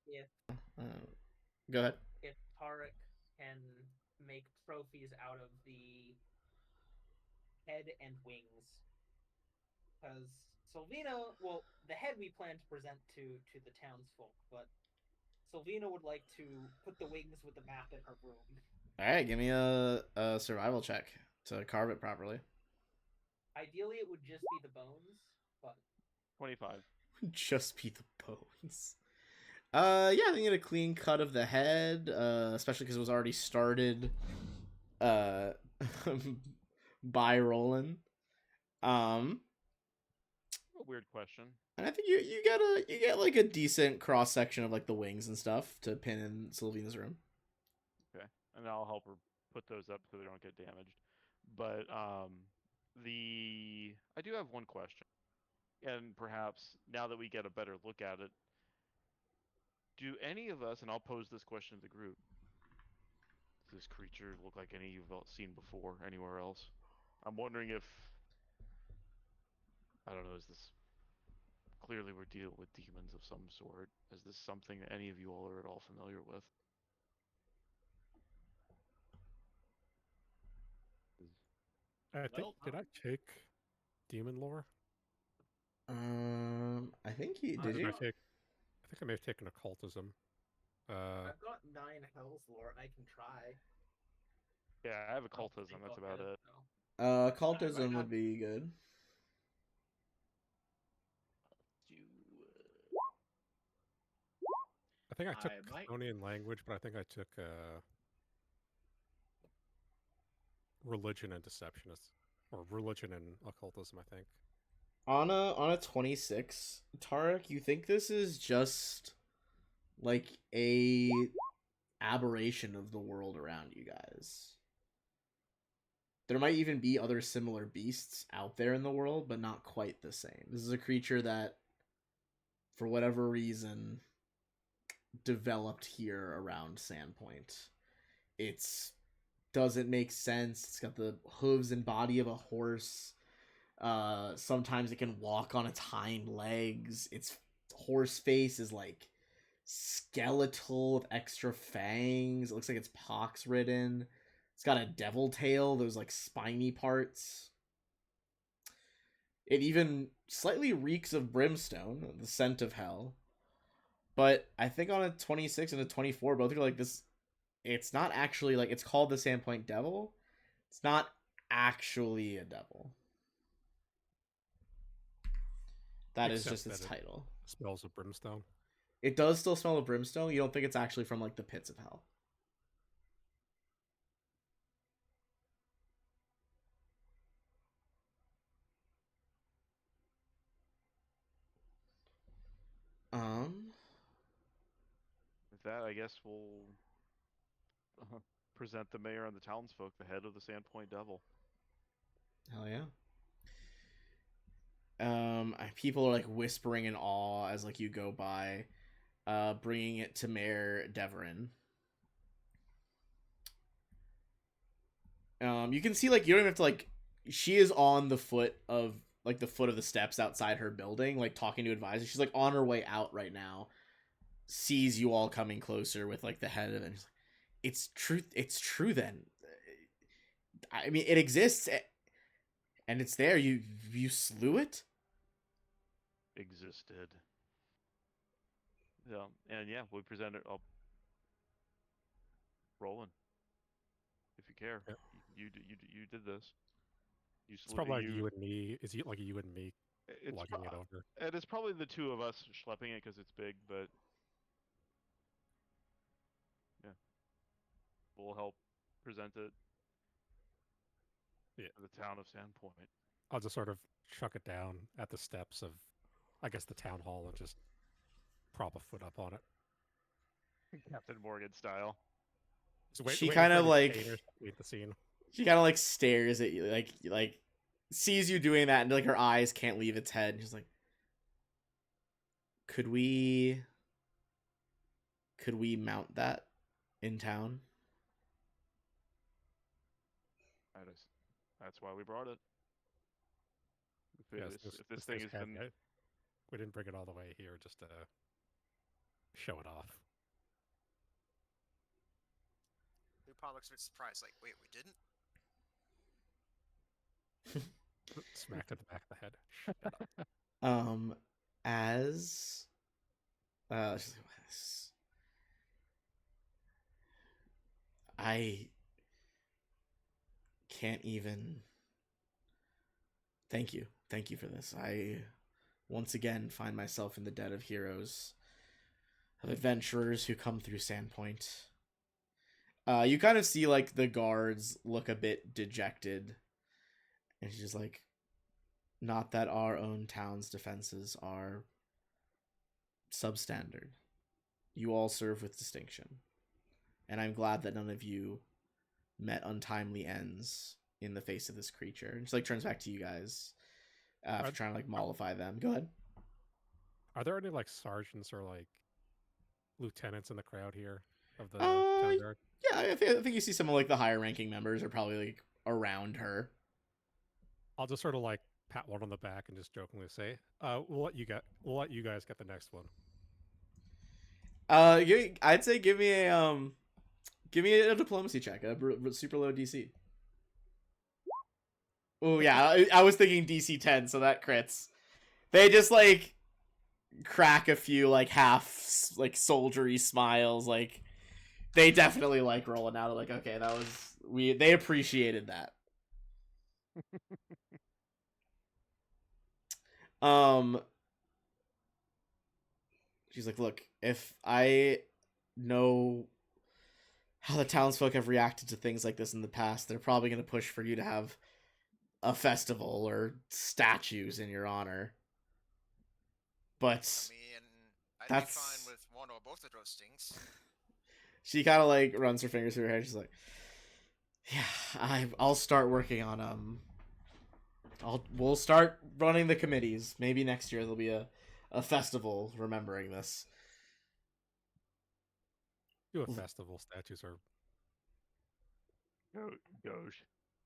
if Go ahead. if Tarek can make trophies out of the head and wings, because Sylvina, well, the head we plan to present to the townsfolk, but Sylvina would like to put the wings with the map in her room. All right, give me a survival check to carve it properly. Ideally, it would just be the bones, but 25. Just be the bones. Yeah, I think get a clean cut of the head, especially because it was already started, uh, by Roland. A weird question. And I think you get like a decent cross section of like the wings and stuff to pin in Sylvina's room. Okay, and I'll help her put those up so they don't get damaged. But I do have one question, and perhaps now that we get a better look at it, do any of us, and I'll pose this question to the group, does this creature look like any you've seen before anywhere else? I'm wondering if, I don't know, is this, clearly we're dealing with demons of some sort. Is this something that any of you all are at all familiar with? I think Well, did I take demon lore? I think he Or did Did you? I take? I think I may have taken occultism. I've got 9 Hell's lore. I can try. Yeah, I have I don't occultism, think that's I'll about get it. though. Cultism I- would be good. I think I took I might. Chthonian language, but I think I took religion and deception, or religion and occultism. I think. On a 26, Tarek, you think this is just like a aberration of the world around you guys? There might even be other similar beasts out there in the world, but not quite the same. This is a creature that, for whatever reason, developed here around Sandpoint. It's doesn't make sense. It's got the hooves and body of a horse. Sometimes it can walk on its hind legs. Its horse face is like skeletal with extra fangs. It looks like it's pox ridden. It's got a devil tail, those like spiny parts. It even slightly reeks of brimstone, the scent of hell. But I think on a 26 and a 24, both are like this. It's not actually like it's called the Sandpoint Devil. It's not actually a devil. That is Except just its that it title. smells of brimstone. It does still smell of brimstone. You don't think it's actually from like the pits of hell. Um, With that, I guess we'll present the mayor and the townsfolk the head of the Sandpoint Devil. hell yeah. People are like whispering in awe as like you go by, bringing it to Mayor Deverin. You can see like you don't even have to like. She is on the foot of like the foot of the steps outside her building, like talking to advisors. She's like on her way out right now. Sees you all coming closer with like the head of it. And she's like, it's true. It's true. Then, I mean, it exists, and it's there. You slew it. Existed. Yeah, and yeah, we present it. I'll Roland, if you care. Yeah. You did this. You It's probably like you. you and me. Is it like you and me It's lugging it over? it is probably the two of us schlepping it because it's big, but yeah, we'll help present it Yeah. to the town of Sandpoint. I'll just sort of chuck it down at the steps of, I guess, the town hall and just prop a foot up on it. Captain Morgan style. She kind of like the scene. she kind of like stares at you, like sees you doing that, and like her eyes can't leave its head. And she's like, "Could we mount that in town?" That's why we brought it. Yes, If this thing has been we didn't bring it all the way here just to show it off. Lupin looks a bit surprised, like, wait, we didn't? Smacked at the back of the head. Shut up. As she's like, I can't even. Thank you for this. I once again find myself in the debt of heroes, of adventurers who come through Sandpoint. You kind of see like the guards look a bit dejected, and she's just like, not that our own town's defenses are substandard. You all serve with distinction, and I'm glad that none of you met untimely ends in the face of this creature. And she like turns back to you guys after trying to like mollify them. Go ahead. Are there any like sergeants or like lieutenants in the crowd here of the Uh, town guard? yeah, I think you see some of like the higher ranking members are probably like around her. I'll just sort of like pat one on the back and just jokingly say, we'll let you guys get the next one." I'd say give me a diplomacy check, a super low DC. Oh yeah, I was thinking DC 10, so that crits. They just like crack a few like half like soldiery smiles, like they definitely like rolling out. Like, okay, that was they appreciated that. She's like, look, if I know how the townsfolk have reacted to things like this in the past, they're probably going to push for you to have a festival or statues in your honor. But I mean, I'd that's be fine with one or both of those things. She kind of like runs her fingers through her hair. She's like, yeah, I'll start working on we'll start running the committees. Maybe next year there'll be a festival remembering this. Do a festival. Statues are Gauche.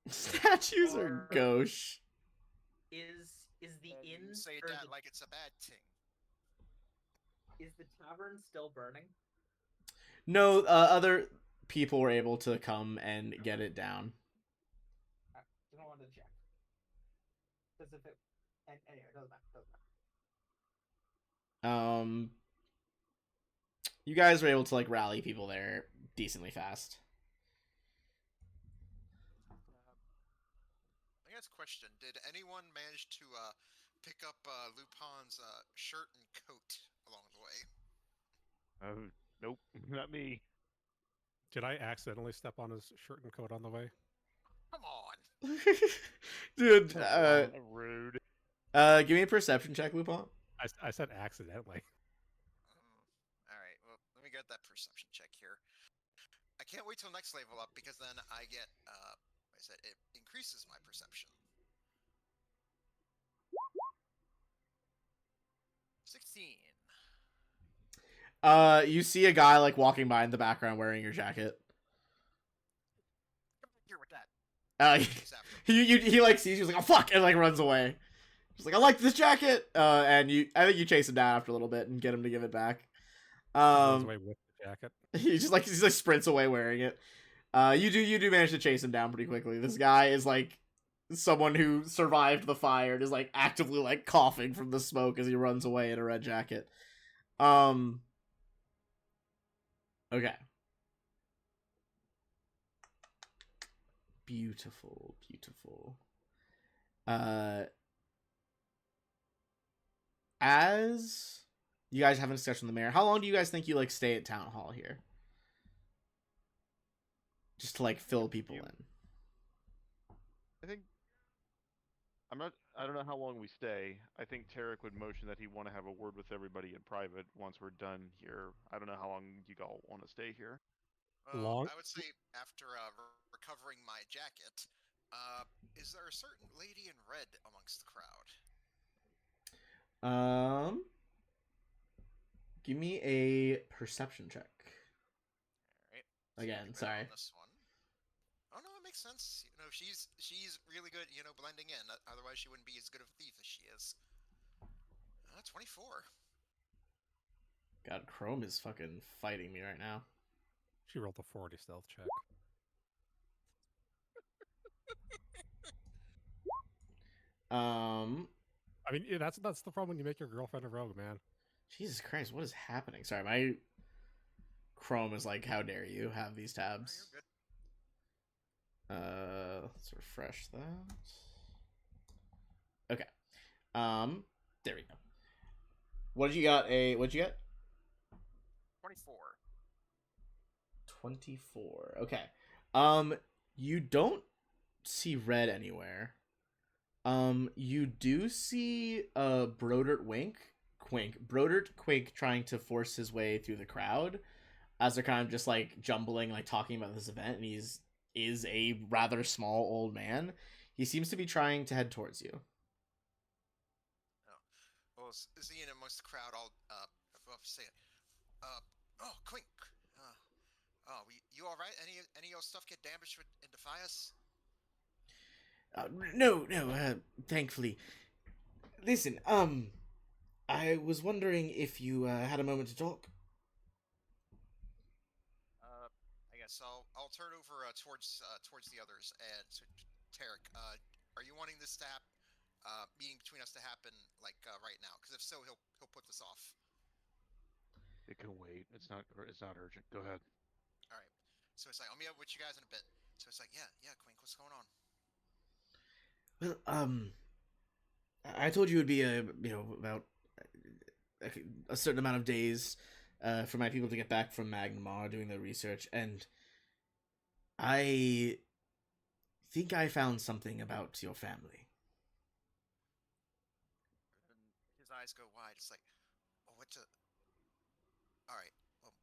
Statues are gauche. Is the You inn say or that like it's a bad thing. is the tavern still burning? No, other people were able to come and get it down. I just wanted to check. Because if it anyway, it doesn't matter. You guys were able to like rally people there decently fast. I guess question: did anyone manage to pick up Lupin's shirt and coat along the way? Oh, nope, not me. Did I accidentally step on his shirt and coat on the way? Come on. Dude, Rude. give me a perception check, Lupin. I said accidentally. All right. Well, let me get that perception check here. I can't wait till next level up because then I get, like I said, it increases my perception. 16. You see a guy like walking by in the background wearing your jacket. Come back here with that. Chase after him. He like sees you, he's like, oh fuck, and like runs away. He's like, I like this jacket. And I think you chase him down after a little bit and get him to give it back. Runs away with the jacket. He's like sprints away wearing it. You do manage to chase him down pretty quickly. This guy is like someone who survived the fire and is like actively like coughing from the smoke as he runs away in a red jacket. Okay. Beautiful. As you guys have a discussion with the mayor, how long do you guys think you like stay at town hall here? Just to like fill people in. I think I don't know how long we stay. I think Tarek would motion that he want to have a word with everybody in private once we're done here. I don't know how long you all want to stay here. Long? I would say after recovering my jacket, is there a certain lady in red amongst the crowd? Give me a perception check. Alright. Again, sorry. This one. Oh no, it makes sense. You know, she's really good, you know, blending in. Otherwise she wouldn't be as good of a thief as she is. 24. God, Chrome is fucking fighting me right now. She rolled a 40 stealth check. I mean, yeah, that's the problem when you make your girlfriend a rogue, man. Jesus Christ, what is happening? Sorry, my Chrome is like, how dare you have these No, tabs? you're good. Let's refresh that. Okay. There we go. What did you got? What'd you get? 24. 24. Okay. You don't see red anywhere. You do see Brodert Quink trying to force his way through the crowd as they're kind of just like jumbling, like talking about this event, and is a rather small old man. He seems to be trying to head towards you. Well, seeing amongst the crowd, I'll say it. Oh, Quink. You all right? Any of your stuff get damaged in Defias? No, thankfully. Listen, I was wondering if you had a moment to talk. I guess I'll turn over towards the others and Tarek. Are you wanting this meeting between us to happen like right now? Because if so, he'll put this off. It can wait. It's not urgent. Go ahead. All right. So it's like I'll meet up with you guys in a bit. So it's like yeah, Quink, what's going on? Well, I told you it would be about a certain amount of days for my people to get back from Magnemar doing their research, and I think I found something about your family. And his eyes go wide. It's like, oh, what to? All right. Well,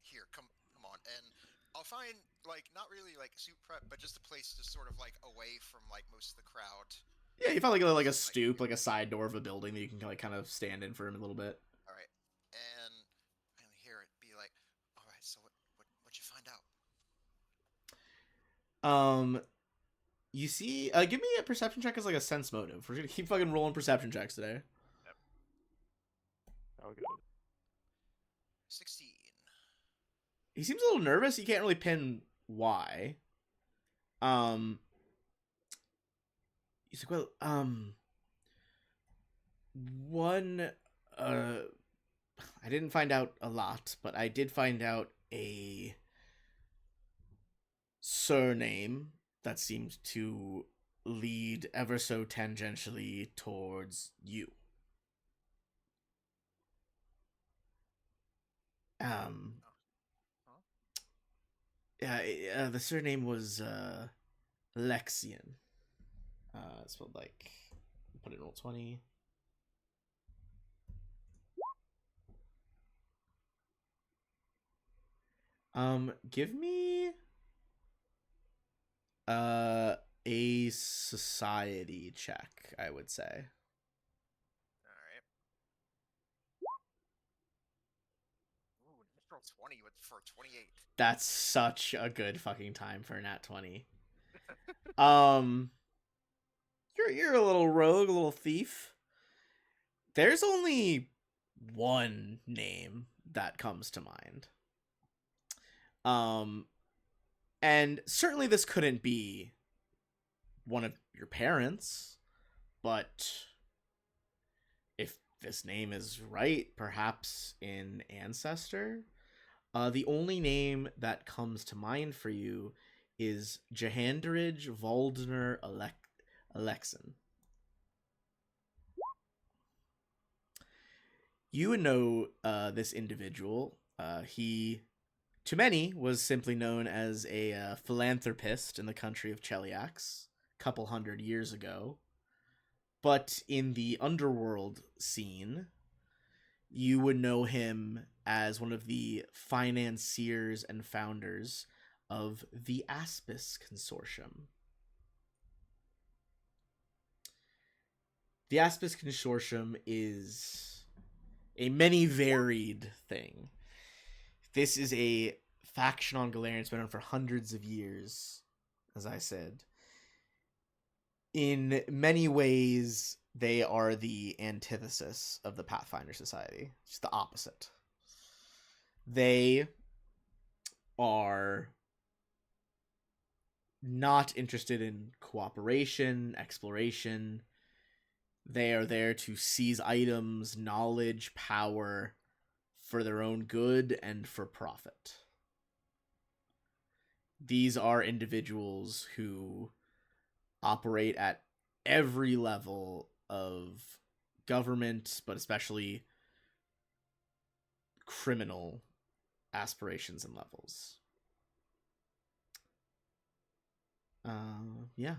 here, come on, and I'll find like not really like suit prep, but just a place just sort of like away from like most of the crowd. Yeah, you found like a stoop, like a side door of a building that you can like kind of stand in for a little bit. All right, and I hear it be like, all right, so what'd you find out? You see, give me a perception check as like a sense motive. We're gonna keep fucking rolling perception checks today. Yep. I'll go. 16. He seems a little nervous. You can't really pin why. He's like, well, one, I didn't find out a lot, but I did find out a surname that seemed to lead ever so tangentially towards you. Yeah, the surname was Lexian. It's spelled like, put it in Roll20. Give me a society check, I would say. All right. Ooh, natural 20 for 28. That's such a good fucking time for a nat 20. You're a little rogue, a little thief. There's only one name that comes to mind. And certainly this couldn't be one of your parents, but if this name is right, perhaps an ancestor. The only name that comes to mind for you is Jahandarij Valdner Alexin. You would know this individual. He, to many, was simply known as a philanthropist in the country of Cheliax a couple hundred years ago. But in the underworld scene, you would know him as one of the financiers and founders of the Aspis Consortium. The Aspis Consortium is a many varied thing. This is a faction on Galarian. It's been around for hundreds of years, as I said. In many ways, they are the antithesis of the Pathfinder Society. It's the opposite. They are not interested in cooperation, exploration. They are there to seize items, knowledge, power for their own good and for profit. These are individuals who operate at every level of government, but especially criminal aspirations and levels. Yeah.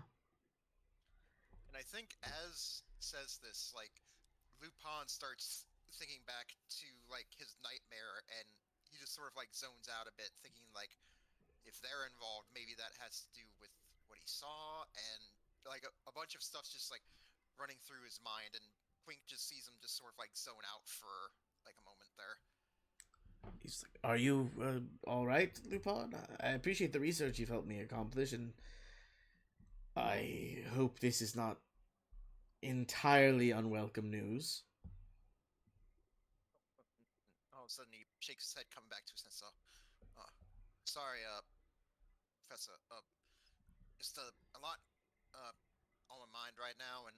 And I think as says this, like, Lupin starts thinking back to like his nightmare, and he just sort of like zones out a bit, thinking like, if they're involved, maybe that has to do with what he saw, and like a bunch of stuff's just like running through his mind, and Quink just sees him just sort of like zone out for like a moment there. He's like, "Are you all right, Lupin? I appreciate the research you've helped me accomplish, and I hope this is not entirely unwelcome news." All of a sudden, he shakes his head, coming back to his sense. Sorry, Professor. Just a lot on my mind right now, and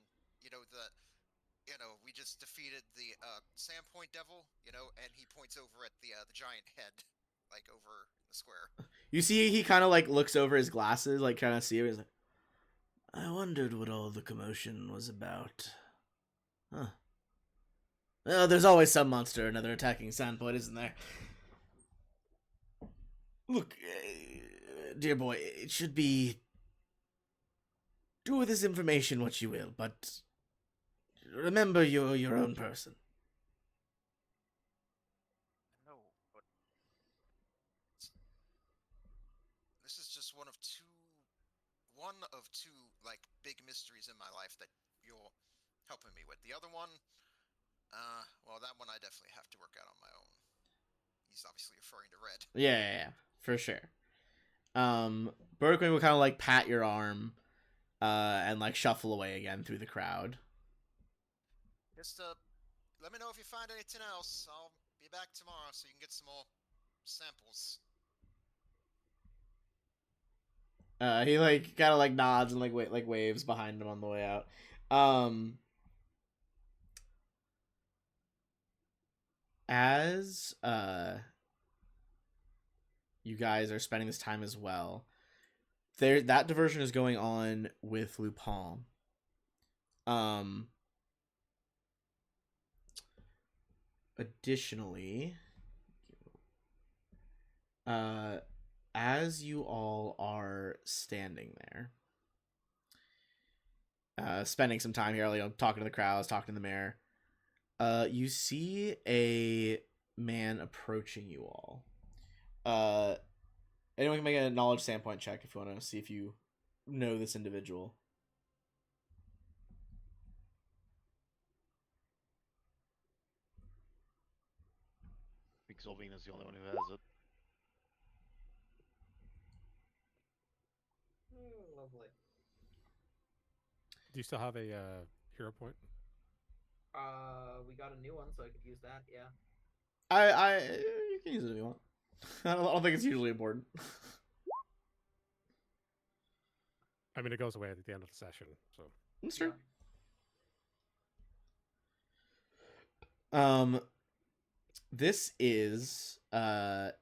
we just defeated the Sandpoint Devil, and he points over at the giant head, like over in the square. You see, he kind of like looks over his glasses, like trying to see it. He's like, "I wondered what all the commotion was about. Huh. Well, there's always some monster or another attacking Sandpoint, isn't there? Look, dear boy, it should be... Do with this information what you will, but remember you're your own person." No, but this is just one of two like big mysteries in my life that you're helping me with. The other one, well, that one I definitely have to work out on my own. He's obviously referring to Red. Yeah, for sure. Berkeley will kind of like pat your arm, and like shuffle away again through the crowd. Just let me know if you find anything else. I'll be back tomorrow so you can get some more samples. He like kind of like nods and like waves behind him on the way out. As you guys are spending this time as well, that diversion is going on with Lupin. Additionally, as you all are standing there, spending some time here, talking to the crowds, talking to the mayor, you see a man approaching you all. Anyone can make a knowledge standpoint check if you want to see if you know this individual. I think Sylvina's the only one who has it. Lovely. Do you still have a hero point? We got a new one, so I could use that. Yeah. You can use it if you want. I don't think it's usually important. I mean, it goes away at the end of the session, so. That's true. Yeah. This is God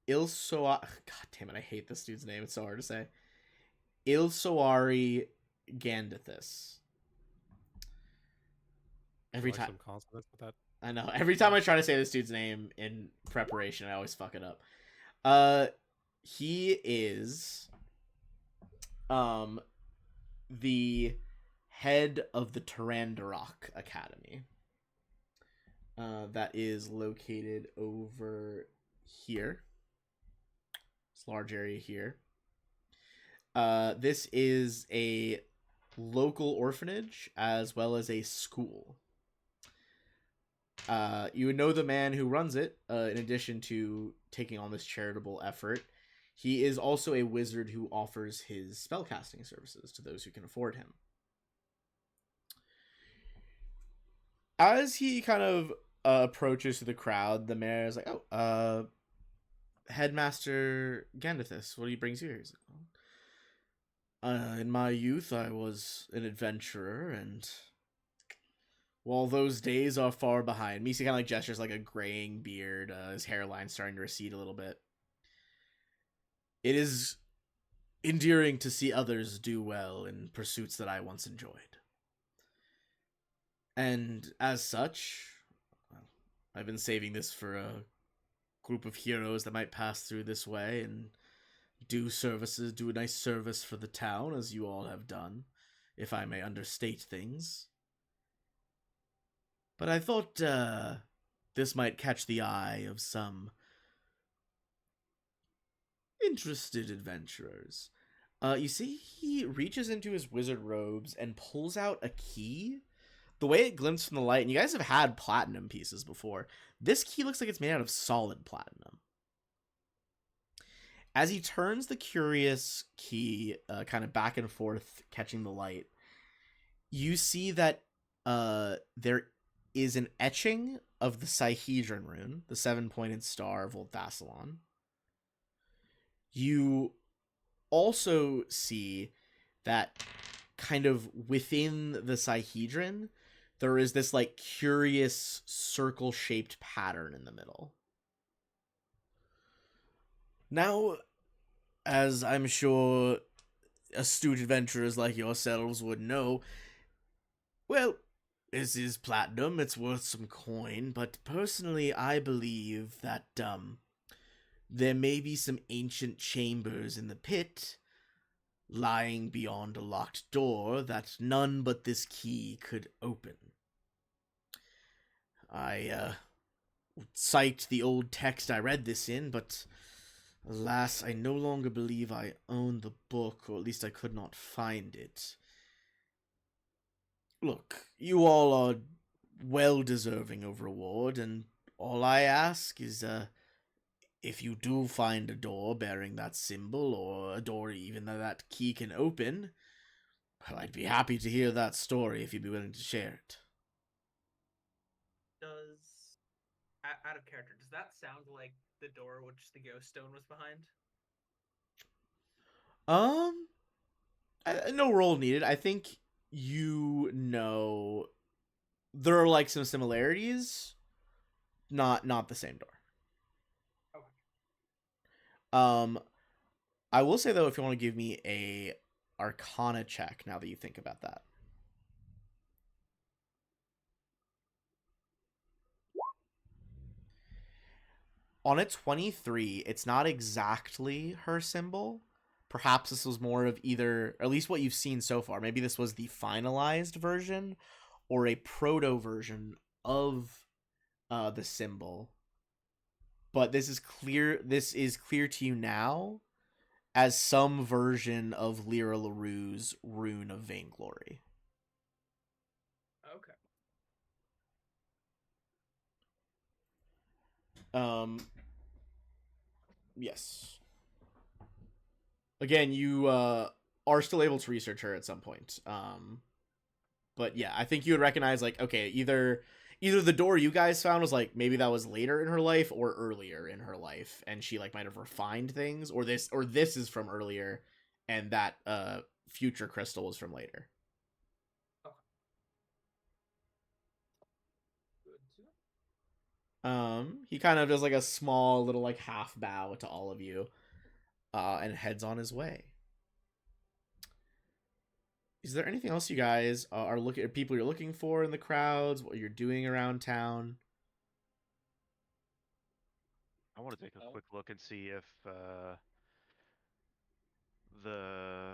damn it, I hate this dude's name. It's so hard to say. Ilsoari Gandithus. Every time some consonants with that. I know. Every time I try to say this dude's name in preparation, I always fuck it up. He is the head of the Tarandarok Academy. That is located over here. This large area here. This is a local orphanage as well as a school. You would know the man who runs it, in addition to taking on this charitable effort. He is also a wizard who offers his spellcasting services to those who can afford him. As he kind of approaches to the crowd, the mayor is like, "Oh, Headmaster Gandithus, what brings you here?" He's like, In my youth, I was an adventurer, and while those days are far behind me, he kind of like gestures like a graying beard, his hairline starting to recede a little bit. It is endearing to see others do well in pursuits that I once enjoyed. And as such, well, I've been saving this for a group of heroes that might pass through this way and do a nice service for the town, as you all have done, if I may understate things. But I thought this might catch the eye of some interested adventurers. You see, he reaches into his wizard robes and pulls out a key. The way it glints from the light, and you guys have had platinum pieces before, this key looks like it's made out of solid platinum. As he turns the curious key kind of back and forth, catching the light, you see that there is an etching of the Sihedron rune, the 7-pointed star of Old Thassalon. You also see that kind of within the Sihedron, there is this like curious circle-shaped pattern in the middle. Now, as I'm sure astute adventurers like yourselves would know, well, this is platinum, it's worth some coin, but personally I believe that, there may be some ancient chambers in the pit, lying beyond a locked door that none but this key could open. I, cite the old text I read this in, but alas, I no longer believe I own the book, or at least I could not find it. Look, you all are well deserving of reward, and all I ask is, if you do find a door bearing that symbol, or a door even that key can open, well, I'd be happy to hear that story if you'd be willing to share it. Does, out of character, does that sound like the door which the ghost stone was behind? No roll needed. I think you know there are like some similarities, not the same door. Okay. I will say though, if you want to give me a Arcana check, now that you think about that. On a 23, it's not exactly her symbol. Perhaps this was more of either, or at least what you've seen so far. Maybe this was the finalized version or a proto version of the symbol. But this is clear to you now as some version of Lyra LaRue's Rune of Vainglory. Okay. Yes. Again, you are still able to research her at some point. But yeah, I think you would recognize, like, okay, either the door you guys found was like maybe that was later in her life or earlier in her life, and she like might have refined things, or this is from earlier, and that future crystal was from later. Okay. Good to know. He kind of does like a small little like half bow to all of you, and heads on his way. Is there anything else you guys are looking at? People you're looking for in the crowds? What you're doing around town? I want to take a quick look and see if the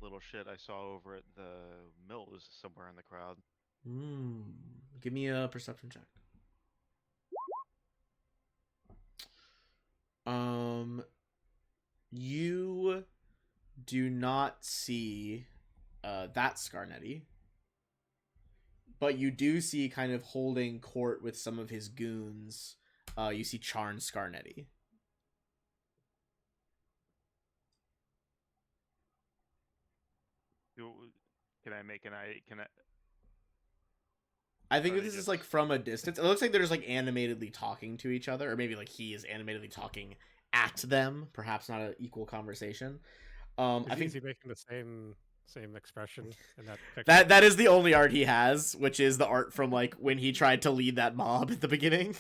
little shit I saw over at the mill is somewhere in the crowd. Give me a perception check. You do not see that Scarnetti, but you do see, kind of holding court with some of his goons, you see Charn Scarnetti. Can I I think Are this they is just- like from a distance. It looks like they're just like animatedly talking to each other, or maybe like he is animatedly talking at them. Perhaps not an equal conversation. I Is he think making the same expression in that picture? that is the only art he has, which is the art from like when he tried to lead that mob at the beginning.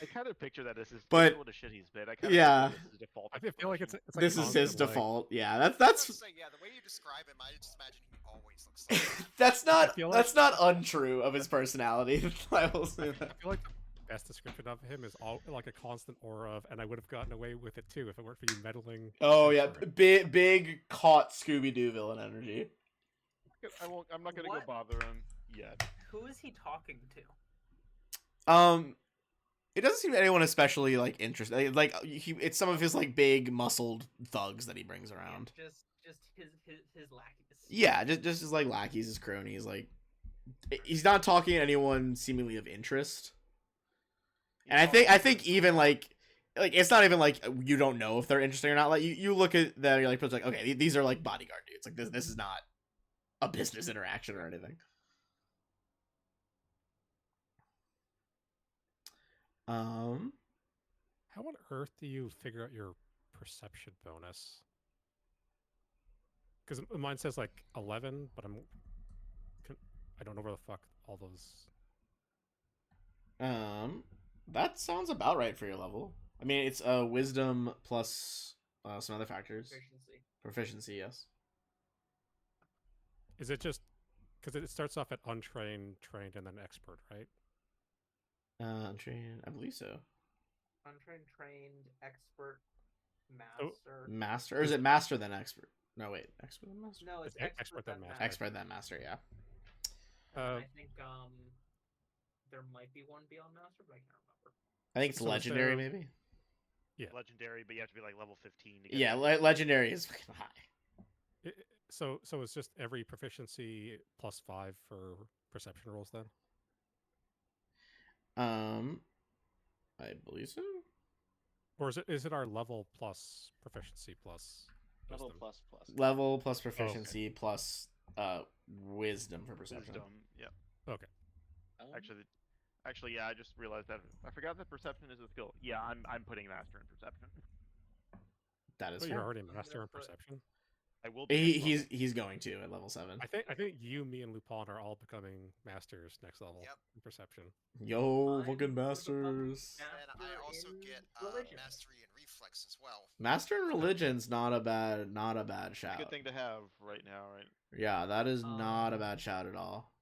I kind of picture that as his, But- given what a shit he's been. I kind of yeah. picture this as his default. I feel like it's expression. a This is his constant, like- default. Yeah, I was that's gonna say, yeah, the way you describe him, I just imagine he always looks like that. that's not feel that's not untrue of his personality. I will say I that. feel like the best description of him is all like a constant aura of, and I would have gotten away with it too if it weren't for you meddling. Oh and yeah, censoring." big caught Scooby Doo villain energy. I won't. I'm not gonna What? go bother him yet. Who is he talking to? It doesn't seem anyone especially like interested. Like it's some of his like big muscled thugs that he brings around. Just his lackeys. Yeah, just his like lackeys, his cronies. Like he's not talking to anyone seemingly of interest. And I think even like it's not even like you don't know if they're interesting or not. Like you look at them, you're like okay, these are like bodyguard dudes. Like this is not a business interaction or anything. How on earth do you figure out your perception bonus? Because mine says like 11, but I don't know where the fuck all those. That sounds about right for your level. I mean, it's wisdom plus some other factors. Proficiency. Proficiency, yes. Is it just because it starts off at untrained, trained, and then expert, right? Train, I believe so. Untrained, trained, expert, Oh, master. Master, or is it master then expert? No, wait, expert then master. No, it's It's expert, then master. Expert then master, yeah. And I think there might be one beyond master, but I can't remember. I think it's So is legendary, there- maybe. legendary, but you have to be like level 15 to get. Yeah, that. legendary is fucking high. So it's just every proficiency plus 5 for perception rolls then? I believe so. Or is it our level plus proficiency plus Level wisdom? plus. Level plus proficiency plus wisdom for perception. Wisdom. Yeah. Okay. Actually, yeah. I just realized that I forgot that perception is a skill. Yeah, I'm putting master in perception. That is Oh, fair. you're already I'm master gonna in put- perception. I will. Be next level. He's going to at level 7. I think you, me, and Lupin are all becoming masters next level Yep. in perception. Yo, I'm fucking gonna become masters. And I master also in get religion. mastery and reflex as well. Master in religion's not a bad shout. Good thing to have right now, right? Yeah, that is not a Um, bad shout at all.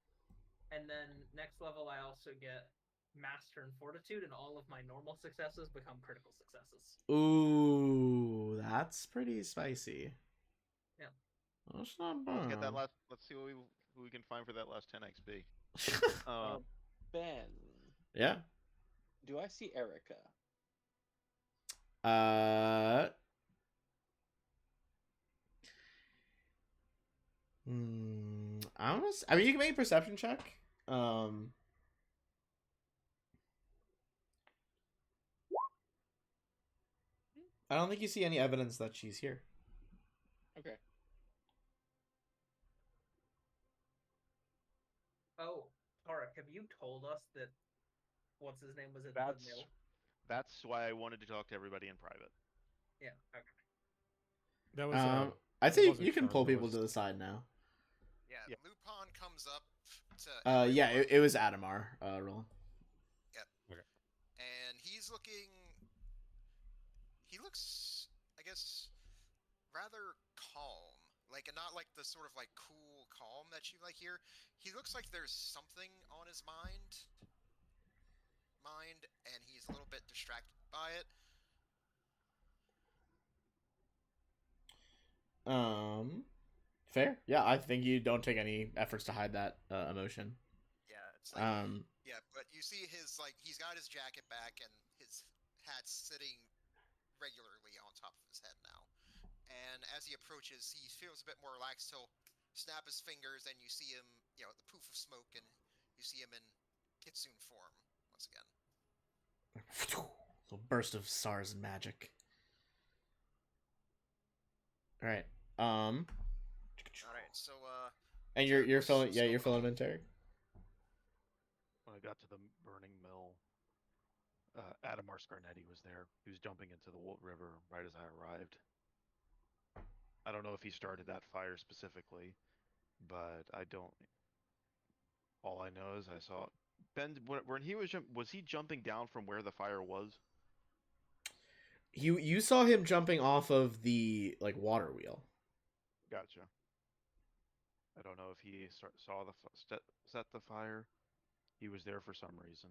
And then next level, I also get master in fortitude, and all of my normal successes become critical successes. Ooh, that's pretty spicy. Yeah. That's not Let's get that bad. last. Let's see who we can find for that last 10 XP. Ben, Yeah. do I see Erica? I mean, you can make a perception check. I don't think you see any evidence that she's here. Okay. Oh, Tarek, have you told us that what's his name was at That's the mill? that's why I wanted to talk to everybody in private. Yeah. Okay. That was. I'd it say wasn't you can Sharn, pull it people was- to the side now. Yeah, Yeah. Lupin comes up to. Yeah, everyone, it was Adamar rolling. and he's looking. He looks, I guess, rather calm. Like, not like the sort of like cool calm that you like hear. He looks like there's something on his mind, and he's a little bit distracted by it. Fair. Yeah, I think you don't take any efforts to hide that emotion. Yeah, it's like. Um, Yeah, but you see he's got his jacket back and his hat's sitting regularly on top of his head now. And as he approaches, he feels a bit more relaxed. He'll snap his fingers and you see him, the poof of smoke, and you see him in Kitsune form once again. little burst of stars and magic. All right. Alright, so, And you're filling him in, Terry. When I got to the burning mill, Adamar Scarnetti was there. He was jumping into the river right as I arrived. I don't know if he started that fire specifically, but I don't. All I know is I saw Ben when he was he jumping down from where the fire was? You saw him jumping off of the like water wheel. Gotcha. I don't know if he saw the set the fire. He was there for some reason.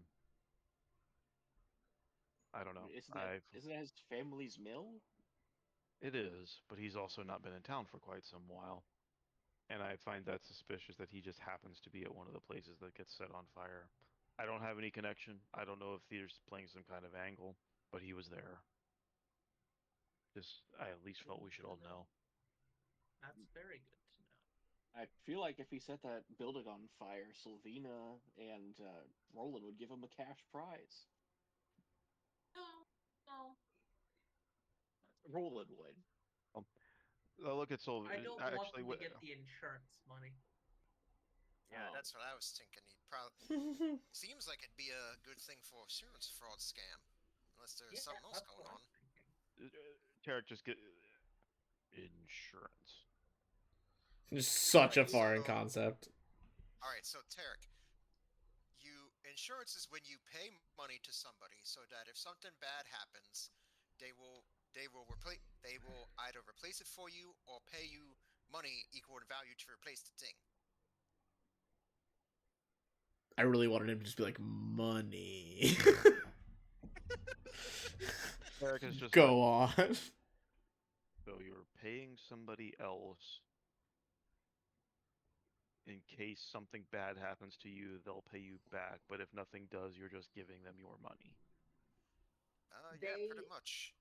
I don't know. Isn't that his family's mill? It is, but he's also not been in town for quite some while. And I find that suspicious that he just happens to be at one of the places that gets set on fire. I don't have any connection. I don't know if theater's playing some kind of angle, but he was there. Just, I at least felt we should all know. That's very good to know. I feel like if he set that building on fire, Sylvina and Roland would give him a cash prize. No. Roland would. Look at Sylvia. I don't want them to get the insurance money. Yeah, Oh. that's what I was thinking. He'd probably seems like it'd be a good thing for insurance fraud scam, unless there's something else that's going what on. I'm thinking. Tarek, just get insurance. Just such a Right, foreign so- concept. All right, so Tarek, insurance is when you pay money to somebody so that if something bad happens, they will either replace it for you or pay you money equal in value to replace the thing. I really wanted him to just be like money. Tarek is just Go like, on. so you're paying somebody else in case something bad happens to you, they'll pay you back. But if nothing does, you're just giving them your money. Yeah, pretty much.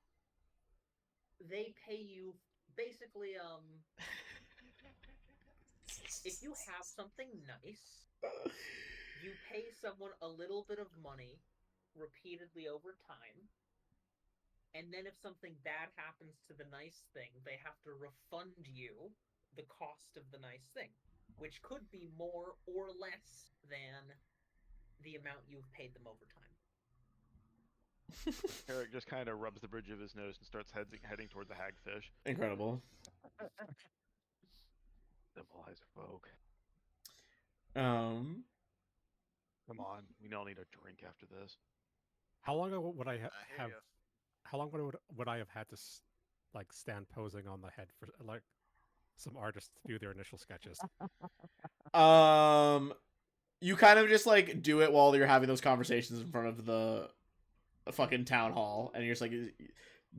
They pay you basically. If you have something nice, you pay someone a little bit of money repeatedly over time, and then if something bad happens to the nice thing, they have to refund you the cost of the nice thing, which could be more or less than the amount you've paid them over time. Eric just kind of rubs the bridge of his nose and starts heading toward the hagfish. Incredible. Civilized folk. Um, Come on, we all need a drink after this. How long ago would I I hear have? ya. How long would I have had to like stand posing on the head for like some artists to do their initial sketches? you kind of just like do it while you're having those conversations in front of the fucking town hall, and you're just like,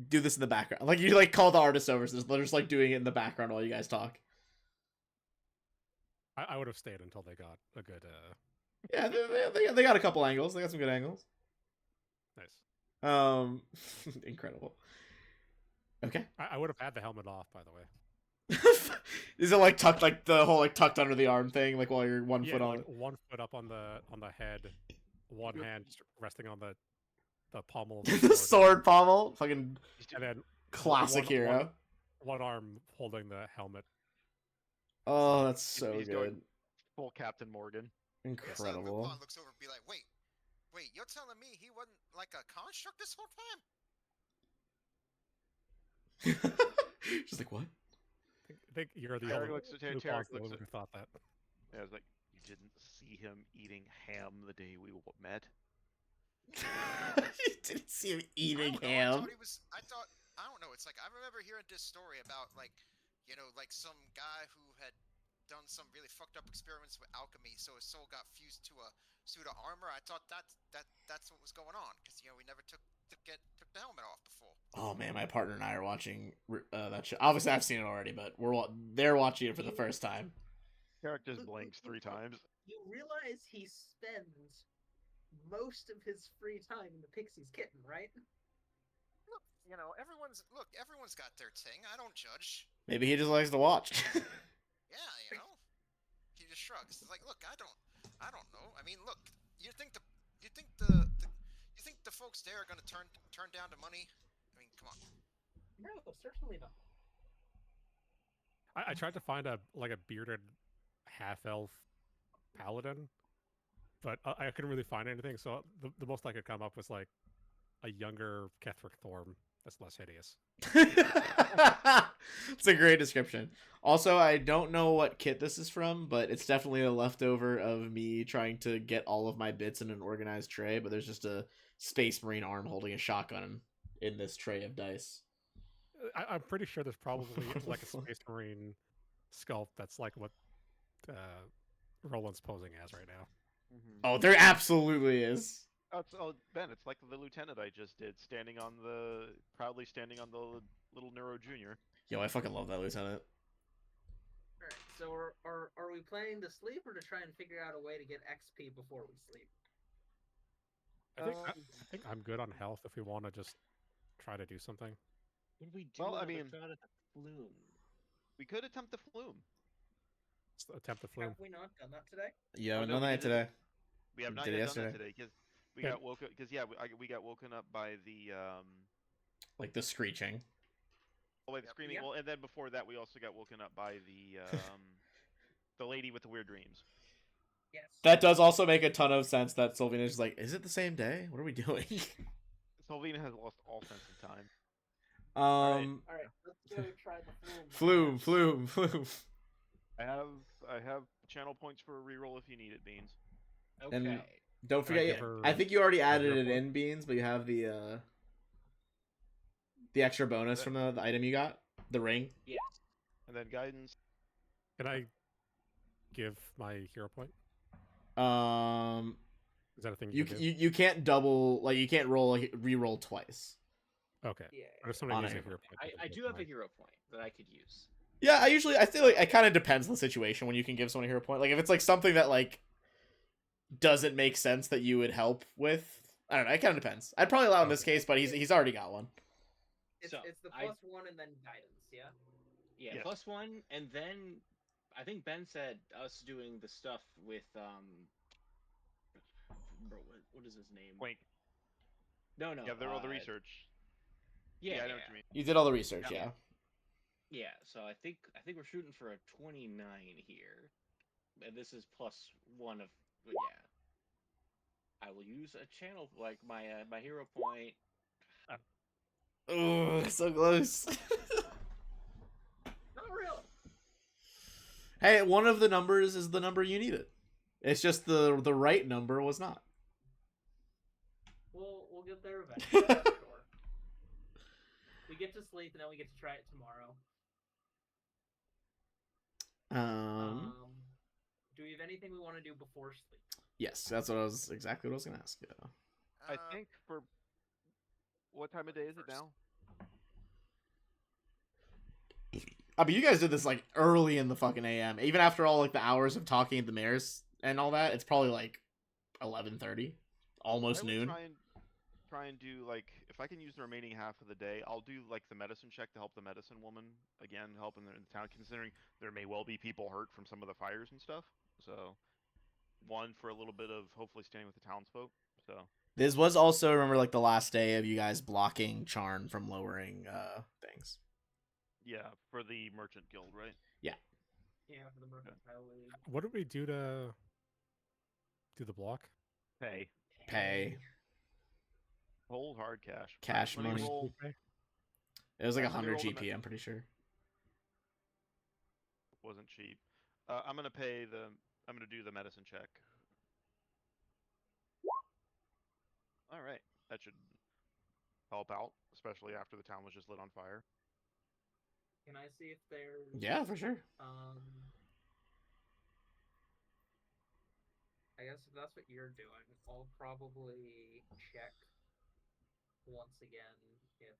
do this in the background. Like you like call the artists over, so they're just like doing it in the background while you guys talk. I would have stayed until they got a good. Yeah, they got a couple angles. They got some good angles. Nice. Incredible. Okay. I would have had the helmet off, by the way. Is it like tucked, like the whole like tucked under the arm thing, like while you're 1 foot on like it? 1 foot up on the head, one hand resting on the pommel of The sword pommel, fucking and then classic hero. One arm holding the helmet. Oh, that's so He's good. going full Captain Morgan. Incredible. Lupin looks over and be like, wait, you're telling me he wasn't like a construct this whole time? Just like what? I think you're the Tarek only looks at Lupin's Tarek the looks only at. who thought that. Yeah, I was like, you didn't see him eating ham the day we met. You didn't see him eating I ham. thought I don't know. It's like I remember hearing this story about like some guy who had done some really fucked up experiments with alchemy, so his soul got fused to a suit of armor. I thought that's what was going on because we never took the helmet off before. Oh man, my partner and I are watching that show. Obviously, I've seen it already, but they're watching it for the first time. Tarek just blinks 3 times. You realize he spends most of his free time in the Pixie's kitten, right? Look, everyone's got their thing. I don't judge. Maybe he just likes to watch. Yeah, he just shrugs. It's like, look, I don't know. I mean, look, you think the folks there are gonna turn down the money? I mean, come on. No, certainly not. I tried to find a bearded half-elf paladin, but I couldn't really find anything. So the most I could come up was like a younger Kethric Thorm That's less hideous. It's a great description. Also, I don't know what kit this is from, but it's definitely a leftover of me trying to get all of my bits in an organized tray, but there's just a Space Marine arm holding a shotgun in this tray of dice. I'm pretty sure there's probably like a Space Marine sculpt that's like what Roland's posing as right now. Mm-hmm. Oh, there absolutely is. Oh, Ben, it's like the lieutenant I just did, proudly standing on the little Neuro Junior. Yo, I fucking love that lieutenant. Alright, so are we planning to sleep or to try and figure out a way to get XP before we sleep? I think I'm good on health if we want to just try to do something. Would we do Well, I another mean- shot at the flume? We could attempt the flume. Let's attempt the flume. Have we not done that today? Yeah, Oh, no, no, we night didn't. today. We have We not did it yet done that yesterday. today because we Okay. got woken. Because yeah, we got woken up by the Like the screeching. oh wait, the screaming. Yep. Well, and then before that, we also got woken up by the lady with the weird dreams. Yes. That does also make a ton of sense that Sylvina is like, is it the same day? What are we doing? Sylvina has lost all sense of time. Um, Alright, let's go try the flume. flume. I have channel points for a reroll if you need it, Beans. Okay. And- Don't Can I forget, give her I think you already a added hero it point? in Beans, but you have the extra bonus from the item you got, the ring. Yes. And then guidance. Can I give my hero point? Um, Is that a thing you can do? you can't double, like, you can't re-roll twice. Okay. Yeah. Or if somebody On needs a a hero point. I do have a hero point that I could use. Yeah, I feel like it kind of depends on the situation when you can give someone a hero point. Like if it's like something that like doesn't make sense that you would help with, I don't know. It kind of depends. I'd probably allow in this case, but he's already got one. It's, So, it's the I- +1 and then guidance, yeah? Yeah, Yes. +1, and then I think Ben said us doing the stuff with bro, what is his name? Wink. No, Yeah, they're all the research. Yeah, I yeah, know what you mean. You did all the research, Yeah. yeah. yeah. So I think we're shooting for a 29 here, and this is +1 of but yeah. I will use a channel like my my hero point. Oh, so close. Not really. Hey, one of the numbers is the number you needed. It's just the right number was not. We'll get there eventually, I'm sure. We get to sleep and then we get to try it tomorrow. Do we have anything we want to do before sleep? Yes, that's what I was exactly what I was gonna ask you. I think for what time of day is it now? I mean, you guys did this like early in the fucking AM. Even after all like the hours of talking at the mayor's and all that, it's probably like 11:30, almost I would noon. Try and do like if I can use the remaining half of the day, I'll do like the medicine check to help the medicine woman again, helping in the town. Considering there may well be people hurt from some of the fires and stuff, so one for a little bit of hopefully staying with the townsfolk. So This was also, remember, like the last day of you guys blocking Charn from lowering things. yeah, for the merchant guild, right? Yeah, for the Mercantile League. What did we do to do the block? Pay. Hold hard cash. Cash Let me money. roll- Okay. It was like Alright, so we 100 rolled a GP, I'm pretty sure. Wasn't cheap. I'm gonna do the medicine check. All right, that should help out, especially after the town was just lit on fire. Can I see if there's Yeah, for sure. I guess if that's what you're doing, I'll probably check once again if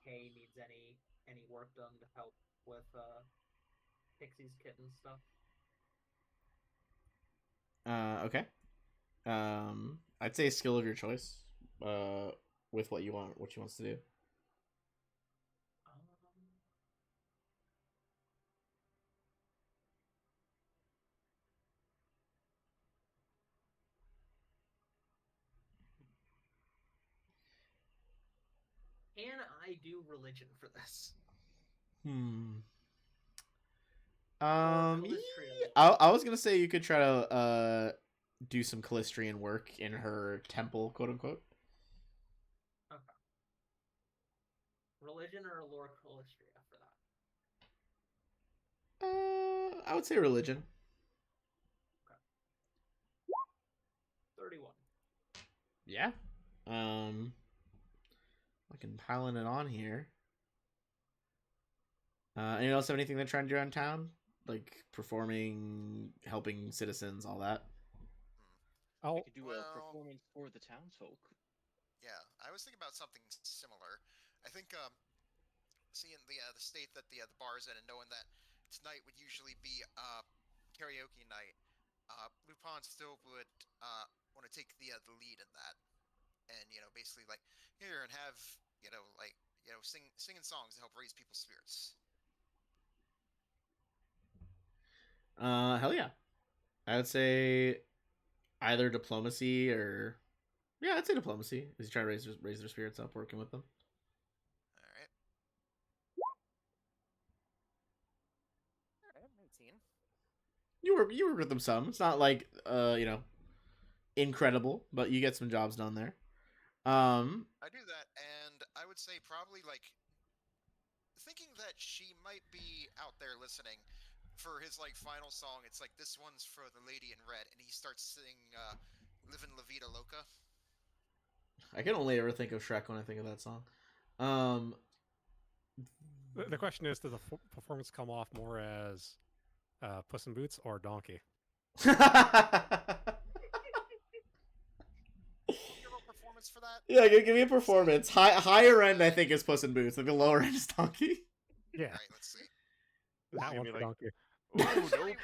Kay needs any work done to help with Pixie's kit and stuff. Okay. I'd say skill of your choice. With what she wants to do. Can I do religion for this? I Or was gonna say you could try to do some Callistrian work in her temple, quote unquote. Okay. Religion or lore Calistria for that? I would say religion. 31. Yeah. Fucking piling it on here. Anyone else have anything they're trying to do around town? Like performing, helping citizens, all that? I I'll could do a Well- performance for the townsfolk. Yeah, I was thinking about something similar. I think seeing the state that the bar's in and knowing that tonight would usually be karaoke night, Lupin still would want to take the lead in that, and basically like here and have singing songs to help raise people's spirits. Hell yeah. I would say either diplomacy or yeah, I'd say diplomacy. Is he trying to raise their spirits up, working with them? All right. All right, 19. You work with them some. It's not like incredible, but you get some jobs done there. I do that, and I would say probably like thinking that she might be out there listening for his like final song. It's like this one's for the lady in red, and he starts singing "Livin' La Vida Loca." I can only ever think of Shrek when I think of that song. the question is, does the performance come off more as Puss in Boots or Donkey? Performance for that? Yeah, give me a performance. Higher end, I think, is Puss in Boots. Like the lower end is Donkey. Yeah, All right, let's see. that Maybe one for like- Donkey. Ooh, no. 31,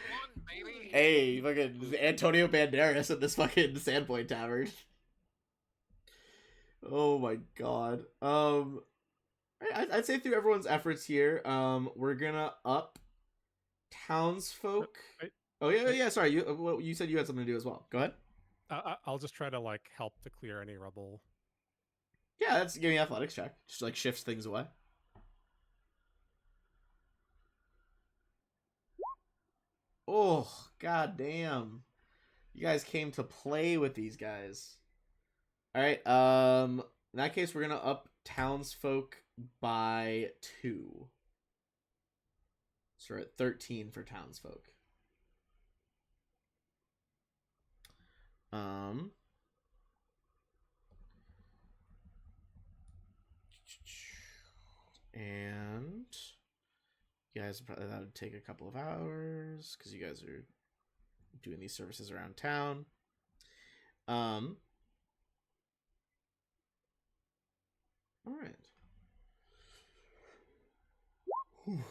baby. Hey, fucking Antonio Banderas at this fucking Sandpoint Tavern. Oh my god. I'd say through everyone's efforts here, we're gonna up townsfolk. Wait. Oh yeah. Sorry, you said you had something to do as well. Go ahead. I'll just try to like help to clear any rubble. Yeah, that's give me an athletics check. Just like shifts things away. Oh god damn! You guys came to play with these guys. All right. In that case, we're gonna up townsfolk by 2. So we're at 13 for townsfolk. And you guys probably that would take a couple of hours because you guys are doing these services around town. All right. Whew.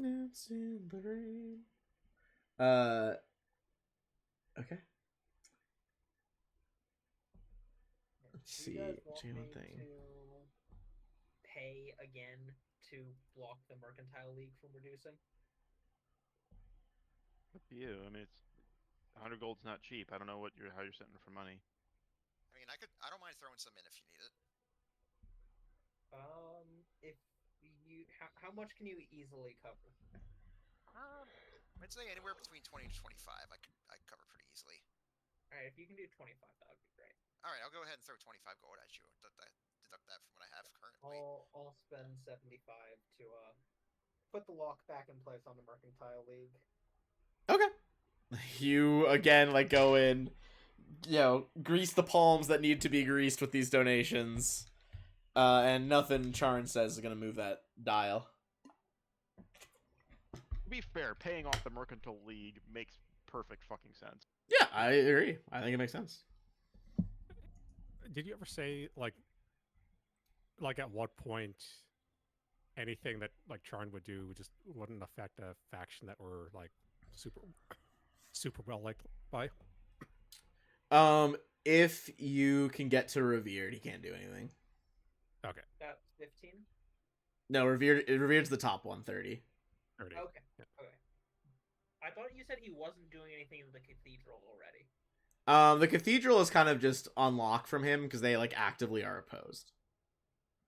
It's in the rain. Okay. Let's Do you see. guys want Chain me thing. to pay again to block the Mercantile League from reducing? Up to you. I mean, it's 100 gold's not cheap. I don't know how you're setting for money. I mean, I don't mind throwing some in if you need it. If you how much can you easily cover? I'd say anywhere between 20 to 25. I could cover pretty easily. All right, if you can do 25, that would be great. All right, I'll go ahead and throw 25 gold at you. Deduct that from what I have currently. I'll spend 75 to put the lock back in place on the Mercantile League. Okay. You again like go in, grease the palms that need to be greased with these donations. And nothing Charn says is gonna move that dial. To be fair, paying off the Mercantile League makes perfect fucking sense. Yeah, I agree. I think it makes sense. Did you ever say like at what point anything that like Charn would do just wouldn't affect a faction that were like super well liked by? If you can get to Revered, he can't do anything. Okay. That's 15. No, Revered's the top 130. 30. Okay. Yeah. Okay. I thought you said he wasn't doing anything in the cathedral already. The cathedral is kind of just unlocked from him because they like actively are opposed.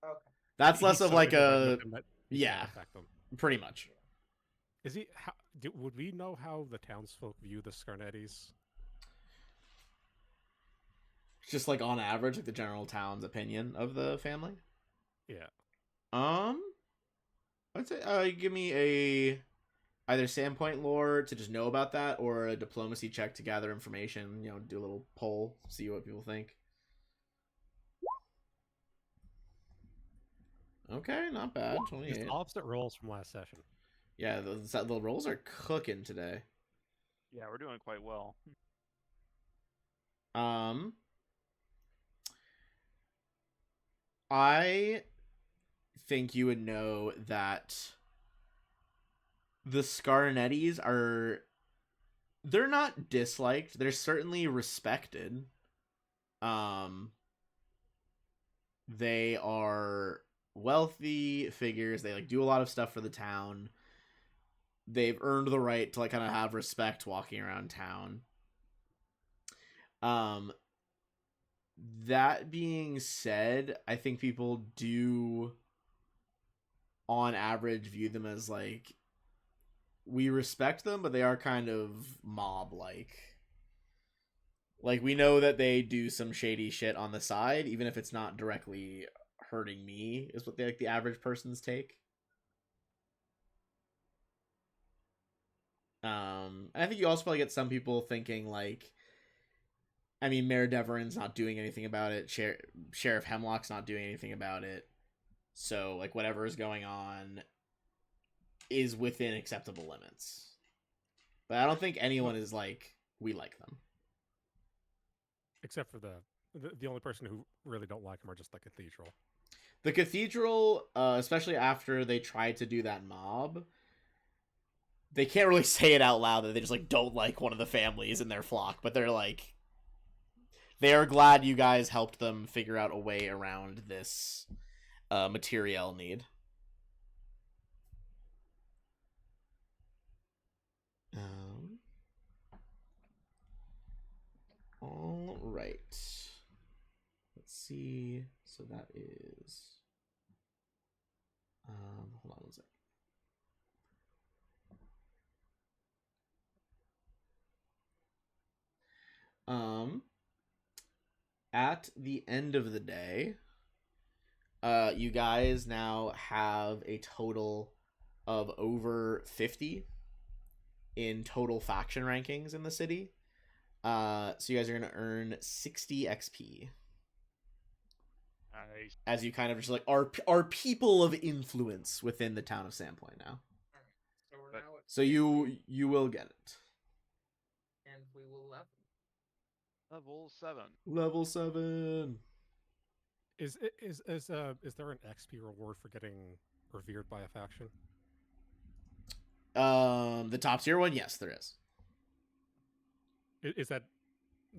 Okay. That's He's less of so like independent a of them that he can't yeah, affect them. pretty much. Is he? Would we know how the townsfolk view the Scarnettis? Just like on average, like the general town's opinion of the family. Yeah. I'd say give me a either Sandpoint lore to just know about that, or a diplomacy check to gather information. Do a little poll, see what people think. Okay, not bad. Just 28. opposite rolls from last session. Yeah, the rolls are cooking today. Yeah, we're doing quite well. I think you would know that the Scarnettis they're not disliked. They're certainly respected. They are wealthy figures. They like do a lot of stuff for the town. They've earned the right to like kind of have respect walking around town. That being said, I think people do on average view them as like, we respect them, but they are kind of mob like. Like, we know that they do some shady shit on the side, even if it's not directly hurting me, is what the average person's take. I think you also probably get some people thinking like, I mean, Mayor Deveron's not doing anything about it. Sheriff Hemlock's not doing anything about it. So like whatever is going on is within acceptable limits. But I don't think anyone is like, we like them. Except for the only person who really don't like him are just the cathedral. The cathedral, especially after they tried to do that mob, they can't really say it out loud that they just like don't like one of the families in their flock, but they're like, they are glad you guys helped them figure out a way around this materiel need. All right. Let's see. So that is. Hold on one second. At the end of the day, you guys now have a total of over 50 in total faction rankings in the city. So you guys are going to earn 60 XP. Nice. As you kind of just like are people of influence within the town of Sandpoint now. So we're now at So you will get it. and we will level. Level 7. Level 7. Is there an XP reward for getting revered by a faction? The top tier one, yes, there is. Is that?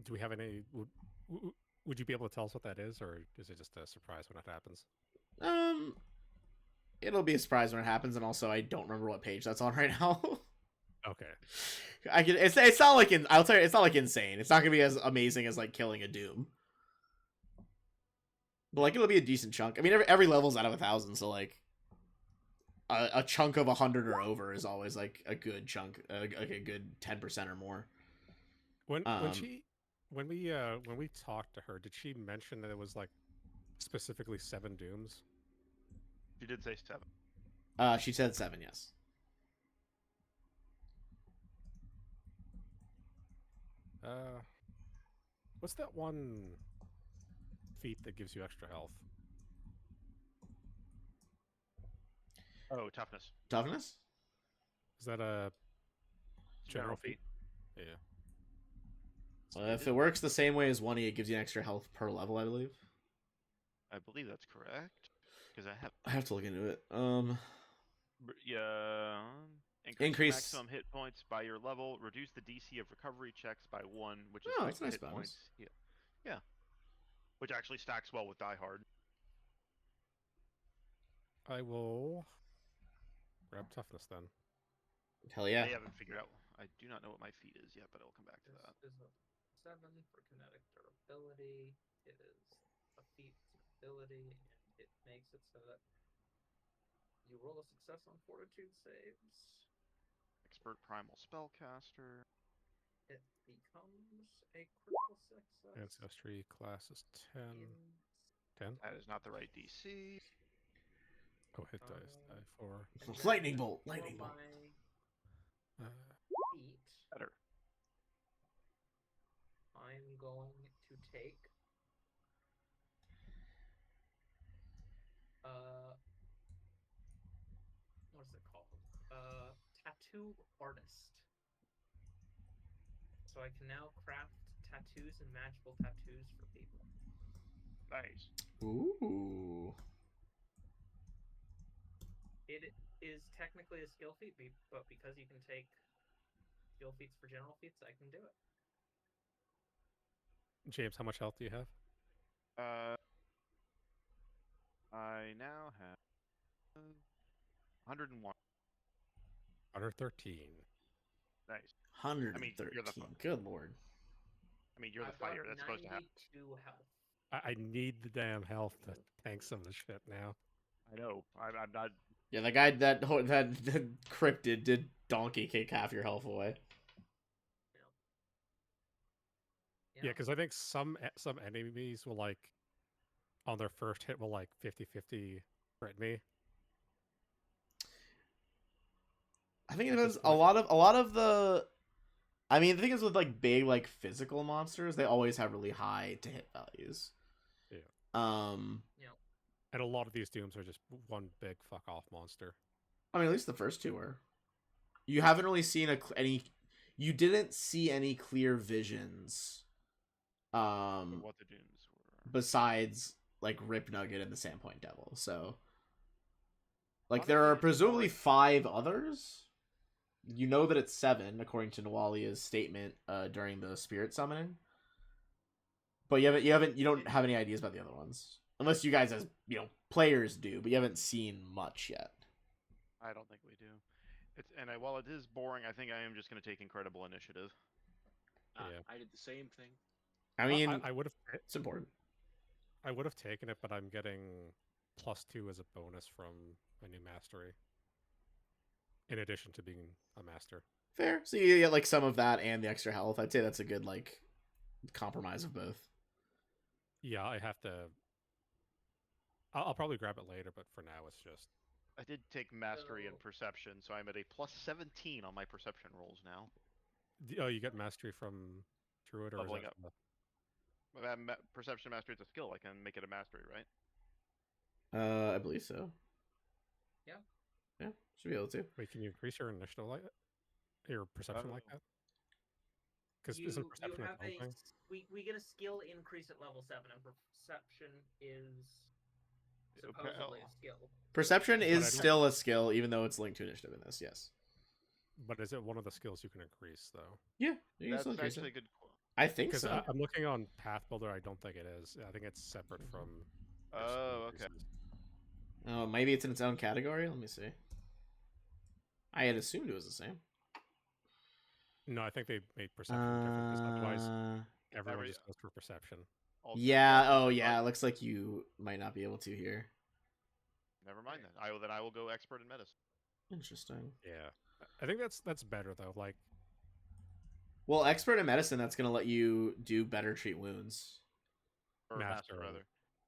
Do we have any? Would you be able to tell us what that is, or is it just a surprise when it happens? It'll be a surprise when it happens, and also I don't remember what page that's on right now. Okay. It's not like I'll tell you, it's not like insane. It's not gonna be as amazing as like killing a Doom. But like it'll be a decent chunk. I mean, every level's out of 1,000, so like a chunk of 100 or over is always like a good chunk, like a good 10% or more. When we talked to her, did she mention that it was like specifically 7 Dooms? She did say 7. She said 7, yes. What's that one feat that gives you extra health? Oh, toughness. Toughness? Is that a General feat. Yeah. If it works the same way as 1E, it gives you an extra health per level, I believe. I believe that's correct. Because I have to look into it. Yeah. Increase maximum hit points by your level. Reduce the DC of recovery checks by 1, which is Oh, nice that's a nice hit bonus. points. Yeah. Which actually stacks well with Die Hard. I will grab toughness then. Hell yeah. They haven't figured out. I do not know what my feat is yet, but I'll come back to that. This is a 7 for kinetic durability. It is a feat, it's an ability, and it makes it so that you roll a success on fortitude saves. Expert Primal Spellcaster. it becomes a critical success. Ancestry class is 10. in 10? That is not the right DC. Oh, hit dice. Die 4. and then Lightning bolt, for lightning bolt. my Uh, feet, Better. I'm going to take what is it called? Tattoo artist. So I can now craft tattoos and magical tattoos for people. Nice. Ooh. It is technically a skill feat, but because you can take skill feats for general feats, I can do it. James, how much health do you have? I now have 101. 113. Nice. 113. you're the Good lord. I mean, you're the I've got fighter. That's supposed to happen. 92 health. I need the damn health to tank some of the shit now. I know. I'm not. Yeah, the guy that cryptid did donkey kick half your health away. Yeah, because I think some enemies will like on their first hit will like 50-50 crit me. I think it At this depends. point. A lot of the. I mean, the thing is with like big like physical monsters, they always have really high to hit values. Yeah. I And a lot of these dooms are just one big fuck off monster. mean, at least the first two were. You haven't really seen any. You didn't see any clear visions. What the dooms were. Besides like Rip Nugget and the Sandpoint Devil, so. Like Honestly, there are it's presumably alright. 5 others. You know that it's 7 according to Nawalia's statement during the spirit summoning. But you don't have any ideas about the other ones. Unless you guys as, players do, but you haven't seen much yet. I don't think we do. While it is boring, I think I am just going to take incredible initiative. Yeah. I did the same thing. I mean, I would have it's important. I would have taken it, but I'm getting +2 as a bonus from my new mastery. In addition to being a master. Fair. So you get like some of that and the extra health. I'd say that's a good like compromise of both. Yeah, I have to. I'll probably grab it later, but for now it's just. I did take mastery and So- perception, so I'm at a +17 on my perception rolls now. Oh, you get mastery from Druid, or Leveling is that up. from the- Perception mastery is a skill. I can make it a mastery, right? I believe so. Yeah. Yeah, should be able to. Wait, can you increase your initiative like that? Your perception like that? Because isn't perception have a thing? we get a skill increase at level 7, and perception is supposedly a skill. Perception But I is don't- still a skill, even though it's linked to initiative in this. Yes. But is it one of the skills you can increase though? Yeah, you can That's still increase actually it. a good. I think Because so. I'm looking on Path Builder. I don't think it is. I think it's separate from. your skill Oh, okay. increases. Oh, maybe it's in its own category. Let me see. I had assumed it was the same. No, I think they made perception different because otherwise everyone Every- just goes for perception. Also, Yeah. Oh, but yeah. It looks like you might not be able to here. Never mind then. I will go expert in medicine. Interesting. Yeah, I think that's better though. Like, Well, expert in medicine, that's gonna let you do better treat wounds. Or Master. rather.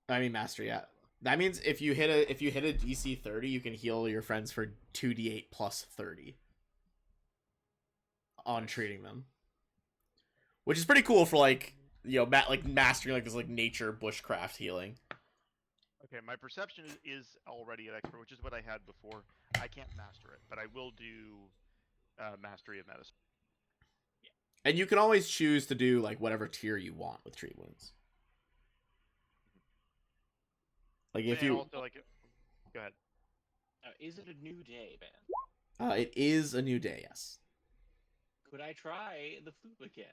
I mean, mastery. Yeah. That means if you hit a DC 30, you can heal your friends for 2d8 plus 30 on Nice. treating them, which is pretty cool for like mastering like this like nature bushcraft healing. Okay, my perception is already an expert, which is what I had before. I can't master it, but I will do mastery of medicine. And you can always choose to do like whatever tier you want with treat wounds. Like if And you, also, go ahead. Is it a new day, man? it is a new day. Yes. Could I try the flute again?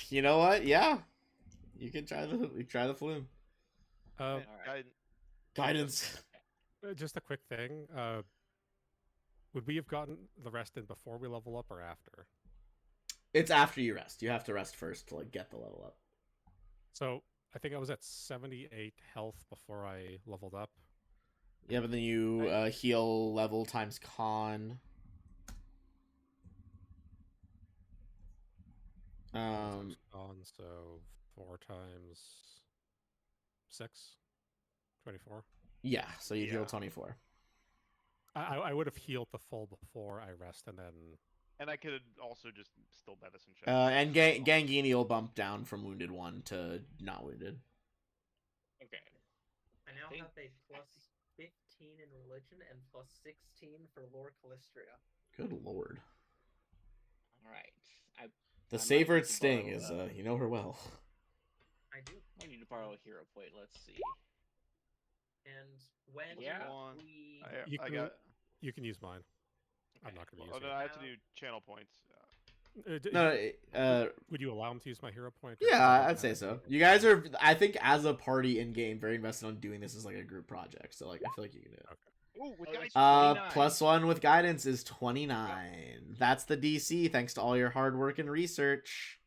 You know what? Yeah, you can try the flume. All right. Guidance. Just a quick thing. Would we have gotten the rest in before we level up or after? It's after you rest. You have to rest first to like get the level up. So I think I was at 78 health before I leveled up. Yeah, but then you Right. heal level times con. Times con, so 4 times 6, 24. Yeah, so you'd heal Yeah. 24. I would have healed the full before I rest, and then And I could also just still medicine check. And as well. Gangini will bump down from wounded 1 to not wounded. Okay. I now think- have a plus 15 in religion and plus 16 for lore Callistria. Good lord. All right. The I might Savered need to Sting borrow, is, you know her well. I do. I need to borrow a hero point. Let's see. And when Yeah. One. we You I can, got. you can use mine. I'm Okay. not going to Oh use no, it. I have to do channel points. No, Would you allow him to use my hero point? or- 'cause I yeah, don't I'd have say any so. hero You points. guys are, I think, as a party in game, very invested on doing this as like a group project. So like, I feel like you can do it. Oh, with Oh, guys. that's 29. +1 with guidance is 29. That's the DC. Thanks to all your hard work and research.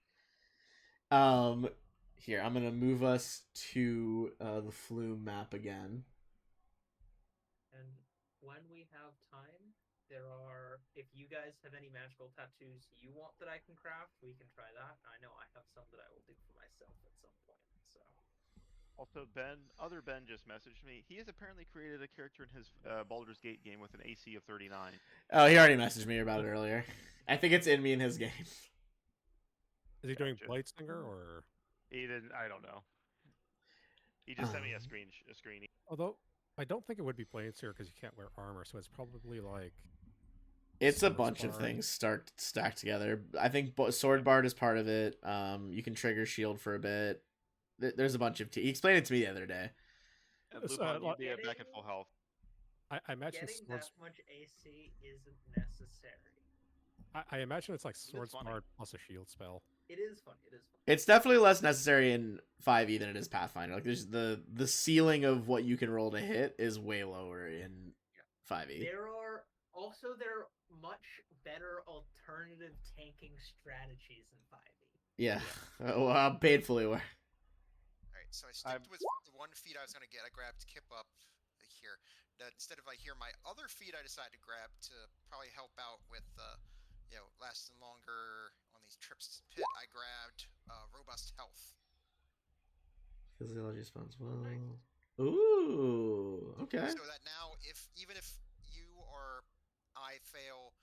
Here I'm gonna move us to the Flume map again. and when we have time, there are, if you guys have any magical tattoos you want that I can craft, we can try that. I know I have some that I will do for myself at some point. So Also, other Ben just messaged me. He has apparently created a character in his Baldur's Gate game with an AC of 39. Oh, he already messaged me about it earlier. I think it's in me in his game. Is he doing Gotcha. Blade Stinger or? He didn't. I don't know. He just sent me a Um, screen. Although I don't think it would be Blade Stinger because you can't wear armor, so it's probably like It's a Swords bunch of Bard. things stacked together. I think Sword Bard is part of it. You can trigger shield for a bit. There's a bunch of. He explained it to me the other day. And It's, Lupin, like- you'd be back at full health. I imagine getting Swords. that much AC isn't necessary. I imagine it's like Swords funny. Bard plus a shield spell. It is fun. It is fun. It's definitely less necessary in 5e than it is Pathfinder. Like there's the ceiling of what you can roll to hit is way lower in 5e. There are much better alternative tanking strategies in 5e. Yeah. Oh, I'm painfully aware. Alright, so I sticked with the one feat I was going to get. I grabbed Kip up here. Instead of my other feat I decided to grab to probably help out with, lasting longer on these trips to the pit, I grabbed Robust Health. Physiology responds well. Nice. Ooh, okay. So that now, even if you or I fail,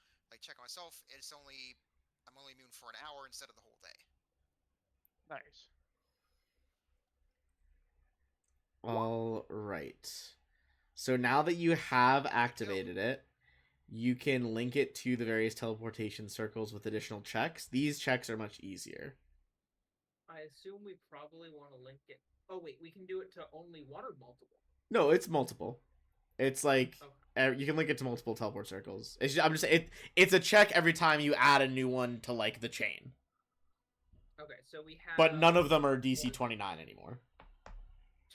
check on myself, I'm only immune for an hour instead of the whole day. Nice. All right. So now that you have activated it, you can link it to the various teleportation circles with additional checks. These checks are much easier. I assume we probably want to link it. Oh wait, we can do it to only one or multiple. No, it's multiple. It's like Okay. you can link it to multiple teleport circles. I'm just saying it's a check every time you add a new one to like the chain. Okay, so we have. But none of them are DC 29 anymore.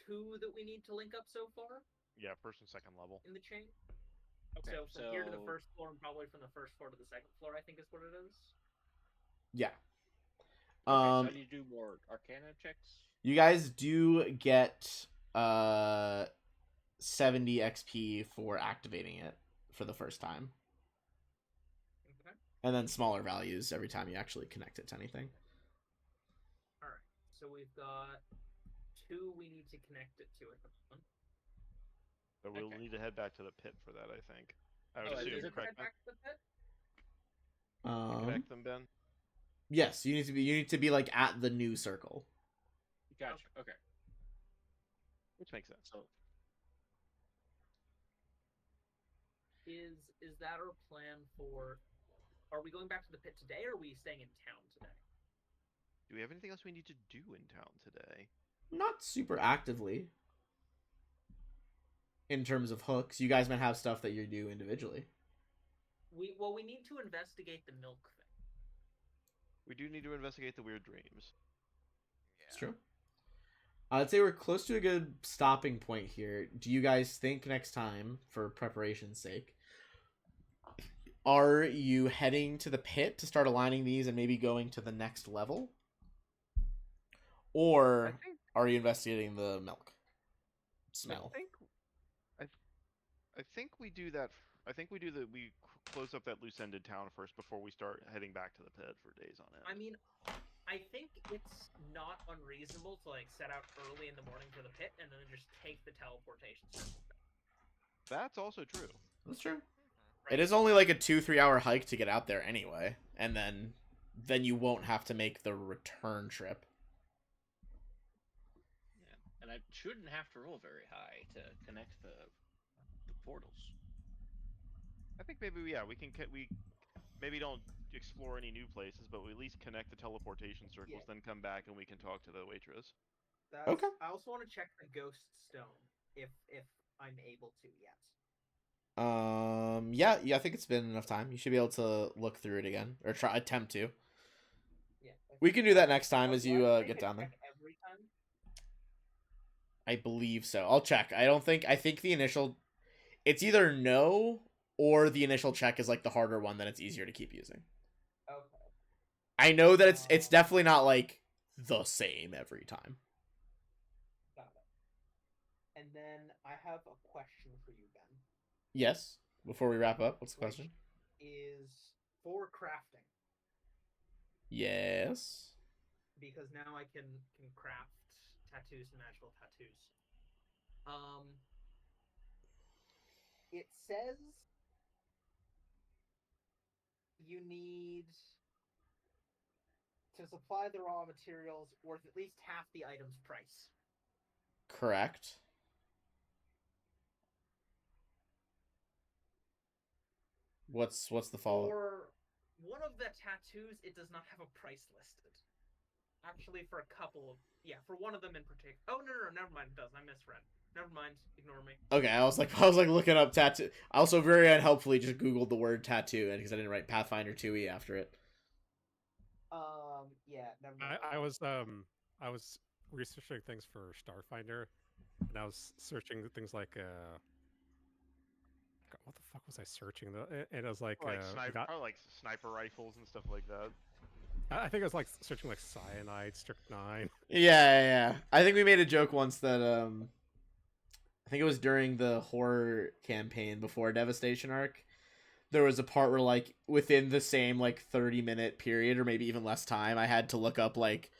2 that we need to link up so far Yeah, first and second level. in the chain. Okay, So from here to the so- first floor, and probably from the first floor to the second floor, I think is what it is. Yeah. Okay, so I need to do more Arcana checks. You guys do get 70 XP for activating it for the first time. Okay. And then smaller values every time you actually connect it to anything. All right. So we've got 2 we need to connect it to at the moment. So we'll Okay. need to head back to the pit for that, I think. I would Oh, is assume. it Correct, Head back to the pit? connect them, Ben. Yes, you need to be like at the new circle. Gotcha. Okay. Which makes sense. So Is that our plan for? Are we going back to the pit today, or are we staying in town today? Do we have anything else we need to do in town today? Not super actively. In terms of hooks, you guys might have stuff that you do individually. We need to investigate the milk thing. We do need to investigate the weird dreams. It's true. I'd say we're close to a good stopping point here. Do you guys think next time, for preparation's sake, are you heading to the pit to start aligning these and maybe going to the next level? Or I think are you investigating the milk smell? I think we do that. I think we do the we close up that loose end in town first before we start heading back to the pit for days on end. I mean, I think it's not unreasonable to like set out early in the morning for the pit and then just take the teleportation circle. That's also true. That's true. Right? It is only like a 2-3 hour hike to get out there anyway, and then you won't have to make the return trip. Yeah, and I shouldn't have to roll very high to connect the portals. I think maybe we can we maybe don't explore any new places, but we at least connect the teleportation circles, then come back and we can talk to the waitress. That's, Okay. I also want to check the ghost stone if I'm able to yet. Yeah, I think it's been enough time. You should be able to look through it again or attempt to. Yeah. We can do that next time as you Do I get get down there. check every time? I believe so. I'll check. I think the initial, it's either no or the initial check is like the harder one, then it's easier to keep using. Okay. I know that it's definitely not like the same every time. Got it. And then I have a question for you, Ben. Yes. Before we wrap up, what's the question? Is for crafting. Yes. Because now I can craft tattoos and magical tattoos. It says you need to supply the raw materials worth at least half the item's price. Correct. What's the follow-up? For one of the tattoos, it does not have a price listed. Actually, for a couple of for one of them in particular. Oh no, never mind. It does. I misread. Never mind. Ignore me. Okay, I was like looking up tattoo. I also very unhelpfully just googled the word tattoo, and because I didn't write Pathfinder 2e after it. Yeah, never mind. I was researching things for Starfinder, and I was searching things like God, what the fuck was I searching? And it was like Probably like sniper rifles and stuff like that. I think I was like searching like cyanide, strychnine. Yeah. I think we made a joke once that I think it was during the horror campaign before Devastation arc. There was a part where like within the same like 30-minute period or maybe even less time, I had to look up like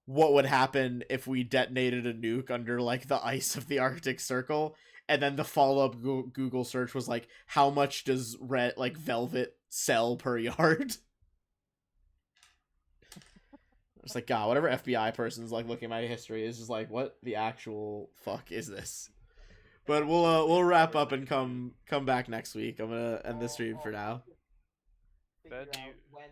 what would happen if we detonated a nuke under like the ice of the Arctic Circle, and then the follow-up Google search was like, how much does velvet sell per yard? It's like, God, whatever FBI person's like looking at my history is just like, what the actual fuck is this? But we'll wrap up and come back next week. I'm gonna end the stream for now. Figure Ben, out when